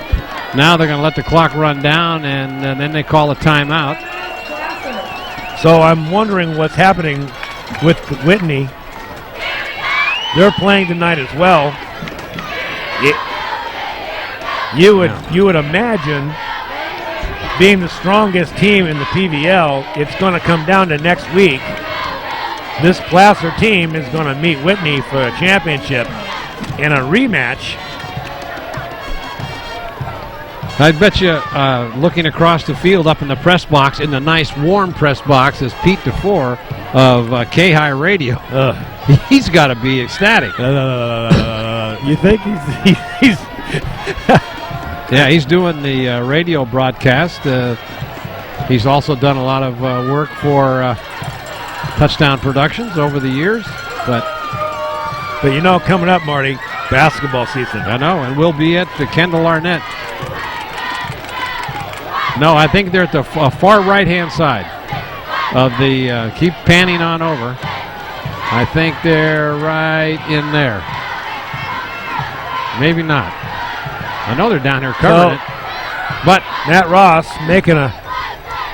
Now they're going to let the clock run down, and then they call a timeout. So I'm wondering what's happening with Whitney. They're playing tonight as well. You would imagine, being the strongest team in the PVL, it's going to come down to next week. This Placer team is going to meet Whitney for a championship in a rematch. I bet you looking across the field up in the press box, in the nice warm press box, is Pete DeFore of K-High Radio. He's got to be ecstatic. You think he's Yeah, he's doing the radio broadcast. He's also done a lot of work for Touchdown Productions over the years. But you know, coming up, Marty, basketball season. I know, and we'll be at the Kendall Arnett. No, I think they're at the far right-hand side of the, keep panning on over. I think they're right in there. Maybe not. I know they're down here covering it. But Matt Ross making a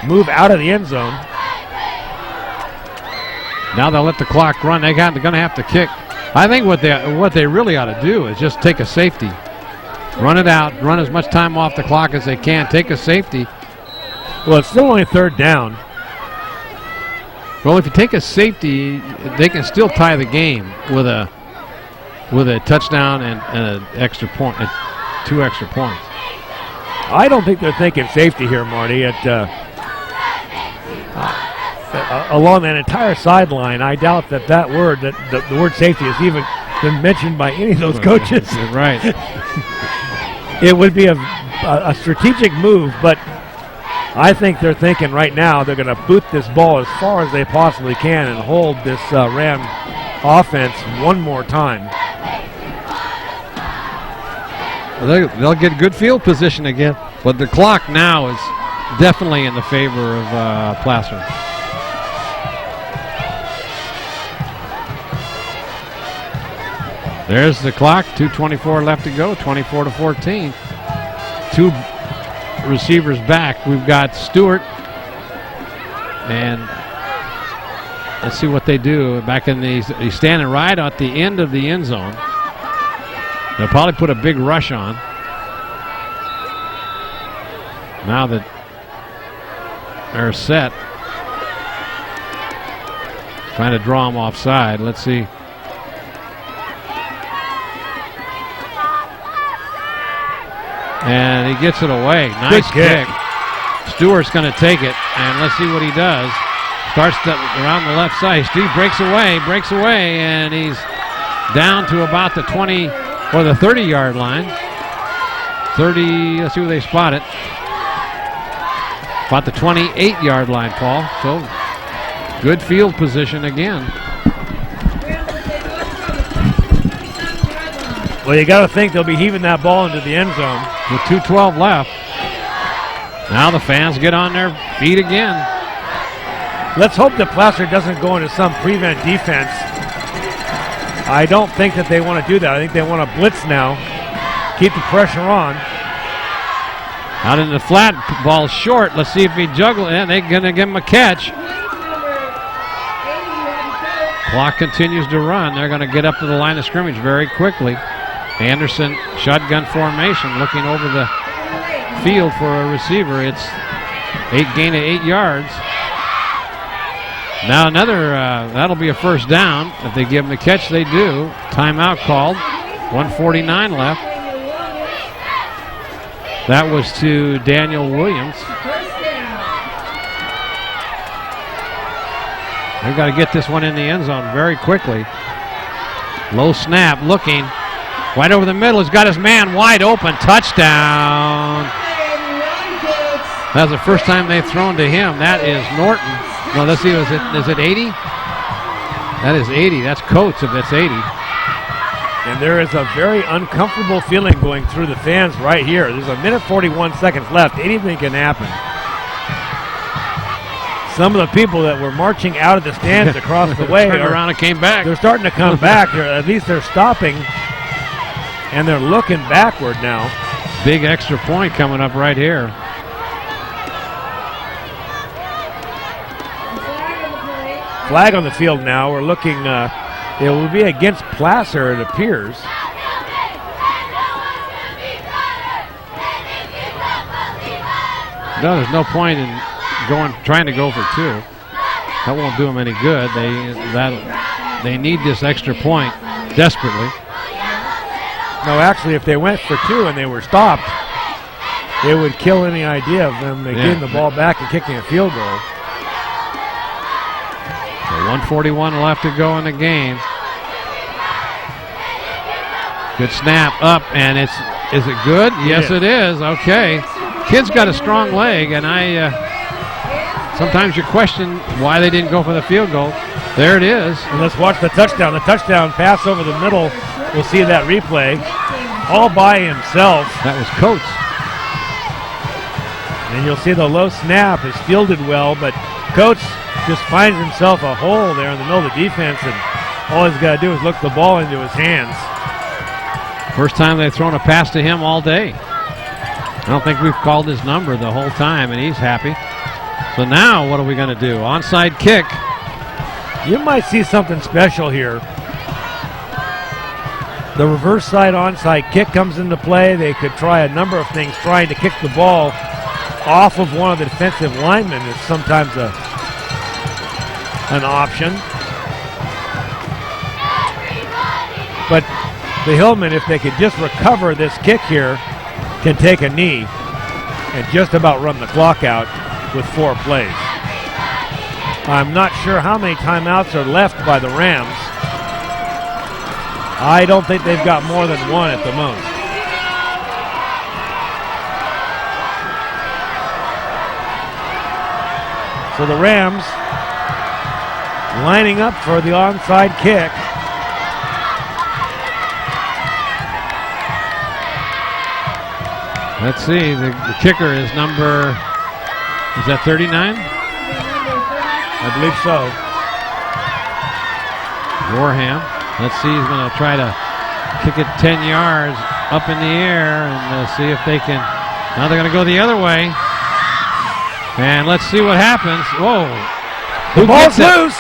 move out of the end zone. Now they'll let the clock run. They're going to have to kick. I think what they really ought to do is just take a safety. Run it out. Run as much time off the clock as they can. Take a safety. Well, it's still only 3rd down. Well, if you take a safety, they can still tie the game with a touchdown and an extra point, 2 extra points. I don't think they're thinking safety here, Marty. Along that entire sideline, I doubt that the word safety has even been mentioned by any of those coaches. Right. It would be a strategic move, but I think they're thinking right now they're going to boot this ball as far as they possibly can and hold this Ram offense one more time. Well, they'll get good field position again, but the clock now is definitely in the favor of Placer. There's the clock, 2:24 left to go, 24-14. 2 receivers back. We've got Stewart, and let's see what they do. Back in he's standing right at the end of the end zone. They'll probably put a big rush on. Now that they're set, trying to draw them offside. Let's see. And he gets it away. Nice kick. Stewart's going to take it, and let's see what he does. Starts around the left side. Steve breaks away, and he's down to about the 20 or the 30-yard line. 30, let's see where they spot it. About the 28-yard line, Paul. So good field position again. Well, you got to think they'll be heaving that ball into the end zone. With 2:12 left. Now the fans get on their feet again. Let's hope that Placer doesn't go into some prevent defense. I don't think that they want to do that. I think they want to blitz now. Keep the pressure on. Out in the flat, ball short. Let's see if he juggles. And they're going to give him a catch. Clock continues to run. They're going to get up to the line of scrimmage very quickly. Anderson, shotgun formation, looking over the field for a receiver. It's gain of 8 yards. Now another, that'll be a first down. If they give him the catch, they do. Timeout called. 1:49 left. That was to Daniel Williams. They've got to get this one in the end zone very quickly. Low snap, looking. Right over the middle. He's got his man wide open. Touchdown. That's the first time they've thrown to him. That is Norton. No, let's see. Is it 80? That is 80. That's Coates if that's 80. And there is a very uncomfortable feeling going through the fans right here. There's a minute 41 seconds left. Anything can happen. Some of the people that were marching out of the stands across the way turned around and came back. They're starting to come back. At least they're stopping, and they're looking backward now. Big extra point coming up right here. Flag on the field now. We're looking, it will be against Placer, it appears. No, there's no point in trying to go for two. That won't do them any good. They need this extra point desperately. No, actually, if they went for two and they were stopped, it would kill any idea of them getting the ball back and kicking a field goal. So 1:41 left to go in the game. Good snap up, and is it good? Yes, it is. Okay. Kid's got a strong leg, and sometimes you question why they didn't go for the field goal. There it is. And let's watch the touchdown. The touchdown pass over the middle. We'll see that replay. All by himself. That was Coates. And you'll see the low snap is fielded well, but Coates just finds himself a hole there in the middle of the defense, and all he's got to do is look the ball into his hands. First time they've thrown a pass to him all day. I don't think we've called his number the whole time, and he's happy. So now what are we going to do? Onside kick. You might see something special here. The reverse side onside kick comes into play. They could try a number of things. Trying to kick the ball off of one of the defensive linemen is sometimes an option. But the Hillmen, if they could just recover this kick here, can take a knee and just about run the clock out with 4 plays. I'm not sure how many timeouts are left by the Rams. I don't think they've got more than 1 at the most. So the Rams lining up for the onside kick. Let's see, the kicker is number, is that 39? I believe so. Warham. Let's see, he's going to try to kick it 10 yards up in the air and see if they can. Now they're going to go the other way. And let's see what happens. Whoa. The ball's loose.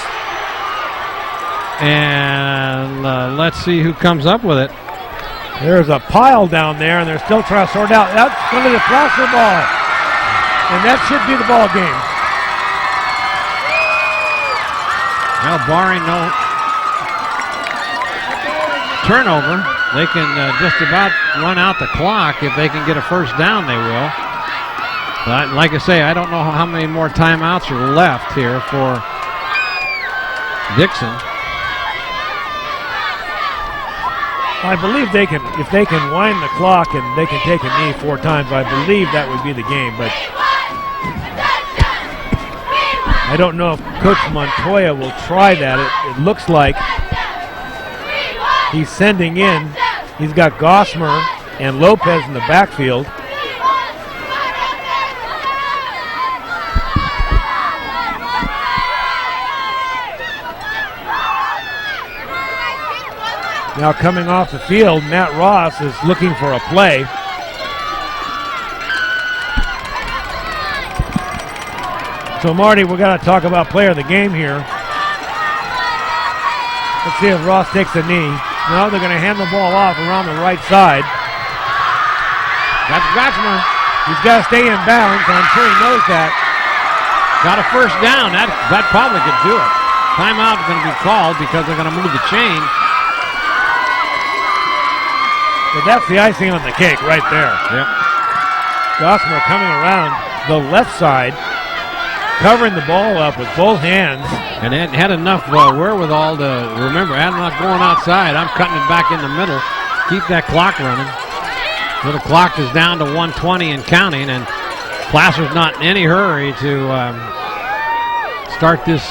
And let's see who comes up with it. There's a pile down there, and they're still trying to sort out. That's going to be the Placer ball. And that should be the ball game. Well, barring no turnover, they can just about run out the clock. If they can get a first down, they will. But like I say, I don't know how many more timeouts are left here for Dixon. I believe they can, if they can wind the clock and they can take a knee 4 times, I believe that would be the game. But I don't know if Coach Montoya will try that. It looks like he's sending in. He's got Gosmer and Lopez in the backfield. Now coming off the field, Matt Ross is looking for a play. So Marty, we're going to talk about player of the game here. Let's see if Ross takes a knee. No, they're going to hand the ball off around the right side. That's Gosmer. He's got to stay in balance, and I'm sure he knows that. Got a first down. That probably could do it. Timeout is going to be called because they're going to move the chain. But that's the icing on the cake right there. Yep. Gosmer coming around the left side, covering the ball up with both hands. And it had enough wherewithal to remember, I'm not going outside. I'm cutting it back in the middle. Keep that clock running. So the clock is down to 1:20 and counting, and Placer's not in any hurry to start this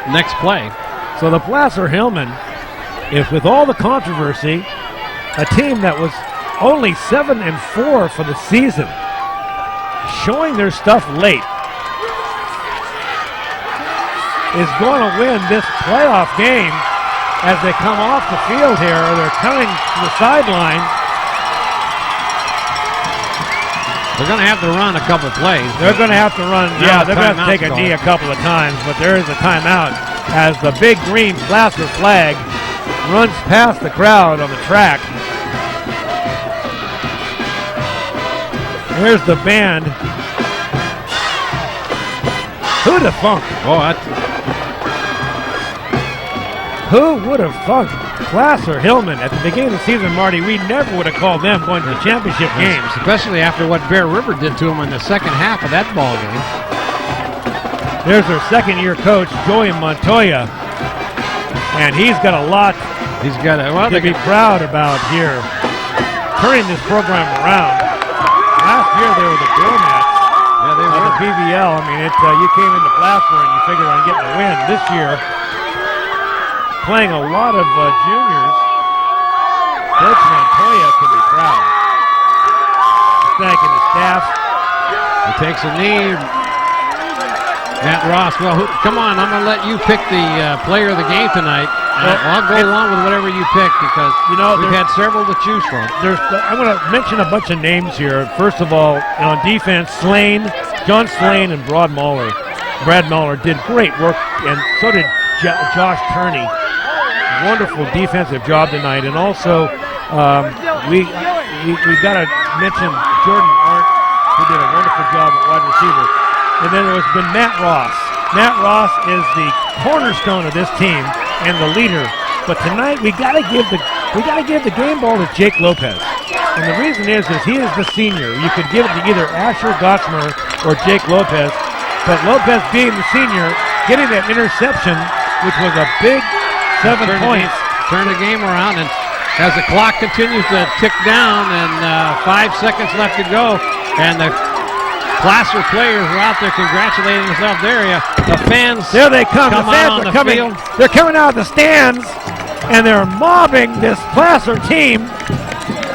next play. So the Placer Hillmen, if with all the controversy, a team that was only 7-4 for the season, showing their stuff late, is going to win this playoff game as they come off the field here, or they're coming to the sideline. They're going to have to run a couple plays. They're going to have to run, yeah, they're going to have to take a knee a couple of times, but there is a timeout as the big green Placer flag runs past the crowd on the track. Here's the band. Who'd have thunk? Who would have thunk Placer Hillmen at the beginning of the season, Marty? We never would have called them going to the championship games. Especially after what Bear River did to them in the second half of that ball game. There's their second-year coach, Joey Montoya, and he's got a lot to be proud about here, turning this program around. Last year they were the doormats of the PVL. I mean, you came into Placer and you figured on getting a win. This year, playing a lot of juniors, Coach Montoya can be proud. Thanking the staff. He takes a knee. Matt Ross, well, come on, I'm going to let you pick the player of the game tonight. I'll go along with whatever you pick because we've had several to choose from. I'm going to mention a bunch of names here. First of all, on defense, John Slane and Brad Mahler did great work, and so did Josh Turney. Wonderful defensive job tonight. And also, we've got to mention Jordan Arndt, who did a wonderful job at wide receiver. And then there's been Matt Ross. Matt Ross is the cornerstone of this team and the leader. But tonight we got to give the game ball to Jake Lopez. And the reason is he is the senior. You could give it to either Asher Gosmer or Jake Lopez. But Lopez being the senior, getting that interception, which was a big 7 points. Turn the game around, and as the clock continues to tick down and 5 seconds left to go, and the Placer players are out there congratulating themselves. The fans. There they come. The fans are coming. Field. They're coming out of the stands, and they're mobbing this Placer team.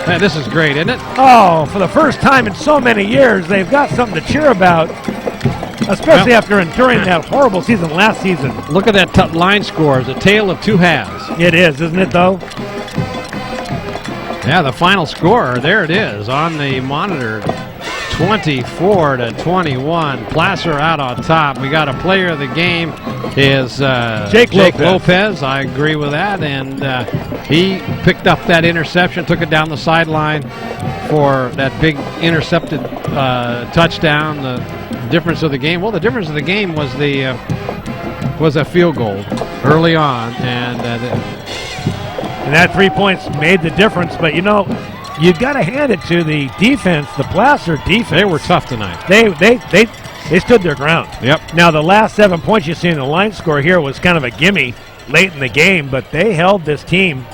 Man, this is great, isn't it? Oh, for the first time in so many years, they've got something to cheer about, especially after enduring that horrible season last season. Look at that line score. It's a tale of two halves. It is, isn't it, though? Yeah, the final score, there it is on the monitor. 24-21. Placer out on top. We got a player of the game is Jake Lopez. I agree with that, and he picked up that interception, took it down the sideline for that big intercepted touchdown. The difference of the game. Well, the difference of the game was a field goal early on, and that 3 points made the difference. But you got to hand it to the defense, the Placer defense. They were tough tonight. They stood their ground. Yep. Now, the last 7 points you see in the line score here was kind of a gimme late in the game, but they held this team,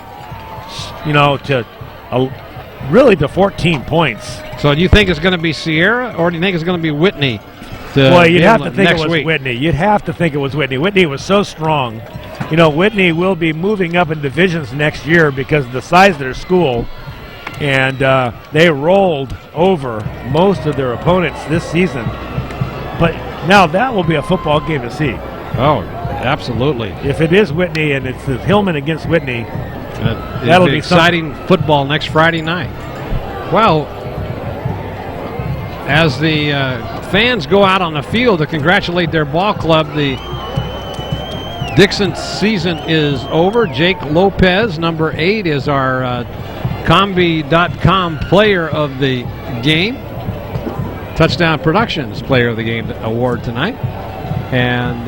to really to 14 points. So do you think it's going to be Sierra, or do you think it's going to be Whitney? Well, you'd have to think it was week? Whitney. You'd have to think it was Whitney. Whitney was so strong. Whitney will be moving up in divisions next year because of the size of their school, and they rolled over most of their opponents this season. But now that will be a football game to see. Oh, absolutely. If it is Whitney and it's the Hillmen against Whitney, that'll be exciting football next Friday night. Well, as the fans go out on the field to congratulate their ball club, the Dixon season is over. Jake Lopez, number 8, is our Combi.com player of the game. Touchdown Productions Player of the Game award tonight. And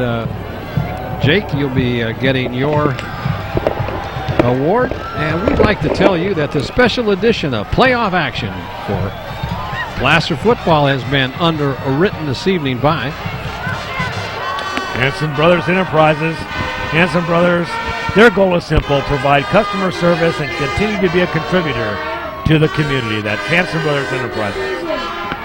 Jake, you'll be getting your award. And we'd like to tell you that the special edition of Playoff Action for Placer football has been underwritten this evening by Hanson Brothers Enterprises. Hanson Brothers, their goal is simple: provide customer service and continue to be a contributor to the community. That's Hanson Brothers Enterprises.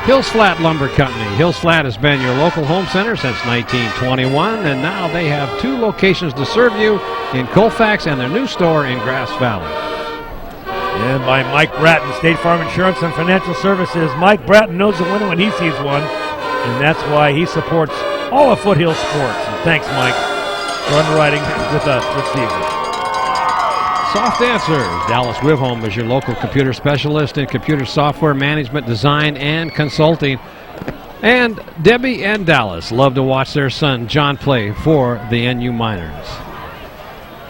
Hills Flat Lumber Company. Hills Flat has been your local home center since 1921, and now they have 2 locations to serve you in Colfax and their new store in Grass Valley. And by Mike Bratton, State Farm Insurance and Financial Services. Mike Bratton knows the winner when he sees one, and that's why he supports all of Foothill Sports. And thanks, Mike, for underwriting with us this season. Soft Answers. Dallas Wivholm is your local computer specialist in computer software management, design, and consulting. And Debbie and Dallas love to watch their son John play for the NU Miners.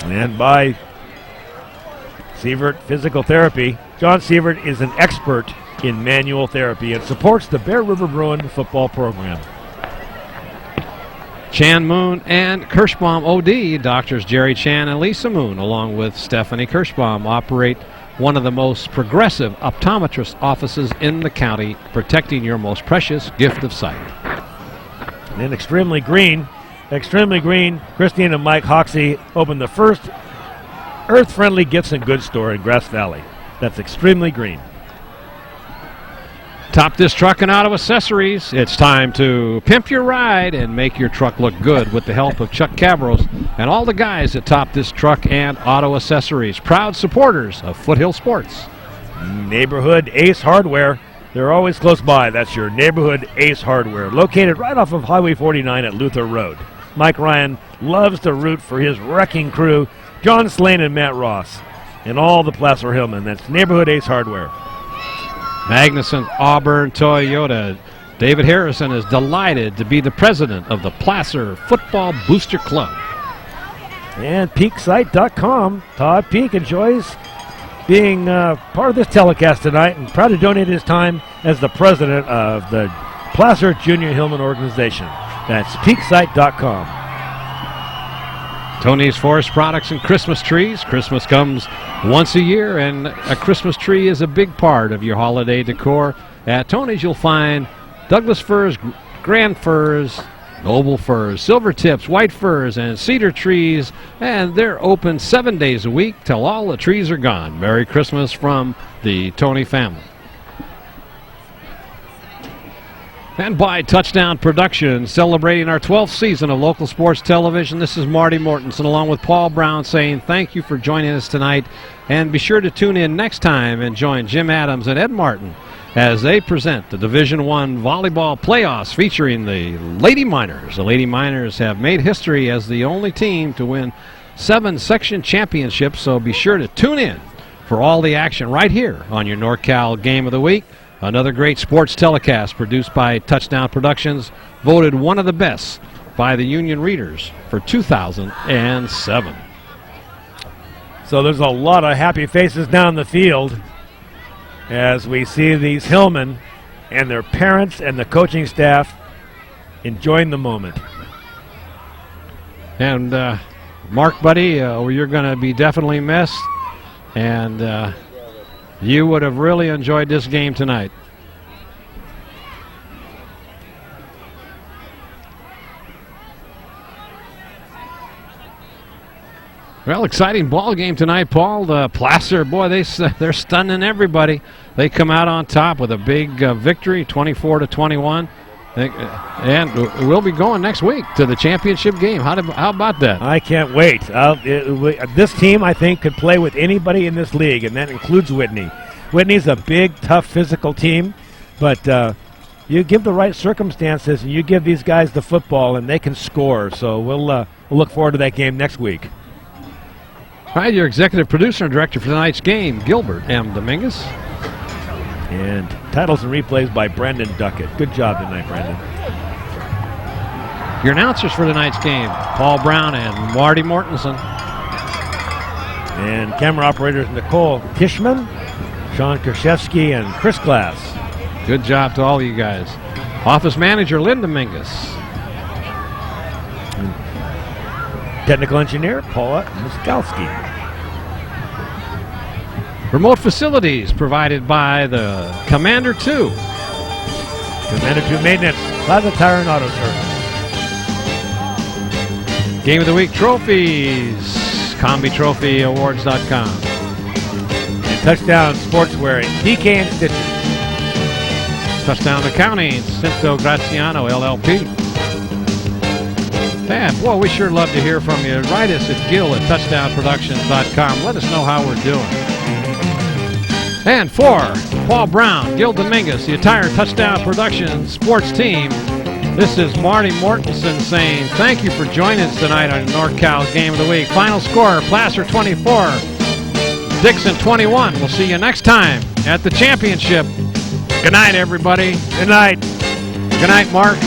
And by Sievert Physical Therapy. John Sievert is an expert in manual therapy and supports the Bear River Bruin football program. Chan Moon and Kirschbaum OD. Doctors Jerry Chan and Lisa Moon, along with Stephanie Kirschbaum, operate one of the most progressive optometrist offices in the county, protecting your most precious gift of sight. And Extremely Green, Christine and Mike Hoxie opened the first earth-friendly gifts and goods store in Grass Valley. That's Extremely Green. Top This Truck and Auto Accessories. It's time to pimp your ride and make your truck look good with the help of Chuck Cavros and all the guys at Top This Truck and Auto Accessories, proud supporters of Foothill Sports. Neighborhood Ace Hardware. They're always close by. That's your Neighborhood Ace Hardware, located right off of Highway 49 at Luther Road. Mike Ryan loves to root for his wrecking crew, John Slane and Matt Ross, and all the Placer Hillmen. That's Neighborhood Ace Hardware. Magnuson Auburn Toyota. David Harrison is delighted to be the president of the Placer Football Booster Club. And PeakSite.com. Todd Peak enjoys being part of this telecast tonight and proud to donate his time as the president of the Placer Junior Hillman organization. That's PeakSite.com. Tony's Forest Products and Christmas trees. Christmas comes once a year, and a Christmas tree is a big part of your holiday decor. At Tony's, you'll find Douglas firs, grand firs, noble firs, silver tips, white firs, and cedar trees, and they're open 7 days a week till all the trees are gone. Merry Christmas from the Tony family. And by Touchdown Productions, celebrating our 12th season of local sports television. This is Marty Mortensen along with Paul Brown saying thank you for joining us tonight. And be sure to tune in next time and join Jim Adams and Ed Martin as they present the Division I volleyball playoffs featuring the Lady Miners. The Lady Miners have made history as the only team to win 7 section championships, so be sure to tune in for all the action right here on your NorCal Game of the Week. Another great sports telecast produced by Touchdown Productions, voted one of the best by the Union Readers for 2007. So there's a lot of happy faces down the field as we see these Hillmen and their parents and the coaching staff enjoying the moment. And Mark, buddy, you're going to be definitely missed. And you would have really enjoyed this game tonight. Well, exciting ball game tonight, Paul. Placer, boy, they're stunning everybody. They come out on top with a big victory, 24-21. And we'll be going next week to the championship game. How about that? I can't wait. This team, I think, could play with anybody in this league, and that includes Whitney. Whitney's a big, tough, physical team, but you give the right circumstances, and you give these guys the football, and they can score. So we'll look forward to that game next week. All right, your executive producer and director for tonight's game, Gilbert M. Dominguez. And titles and replays by Brandon Duckett. Good job tonight, Brandon. Your announcers for tonight's game, Paul Brown and Marty Mortensen. And camera operators Nicole Tishman, Sean Kershevsky, and Chris Glass. Good job to all of you guys. Office manager, Lynn Dominguez. Technical engineer, Paula Miskalski. Remote facilities provided by the Commander 2. Commander 2 Maintenance, Plaza Tire and Auto Service. Game of the Week trophies, CombiTrophyAwards.com. And Touchdown Sportswear, DK and Stitches. Touchdown Accounting, Cinto Graziano, LLP. And, boy, we sure love to hear from you. Write us at gil@touchdownproductions.com. Let us know how we're doing. And for Paul Brown, Gil Dominguez, the entire Touchdown Productions sports team, this is Marty Mortensen saying thank you for joining us tonight on NorCal's Game of the Week. Final score, Placer 24, Dixon 21. We'll see you next time at the championship. Good night, everybody. Good night. Good night, Mark.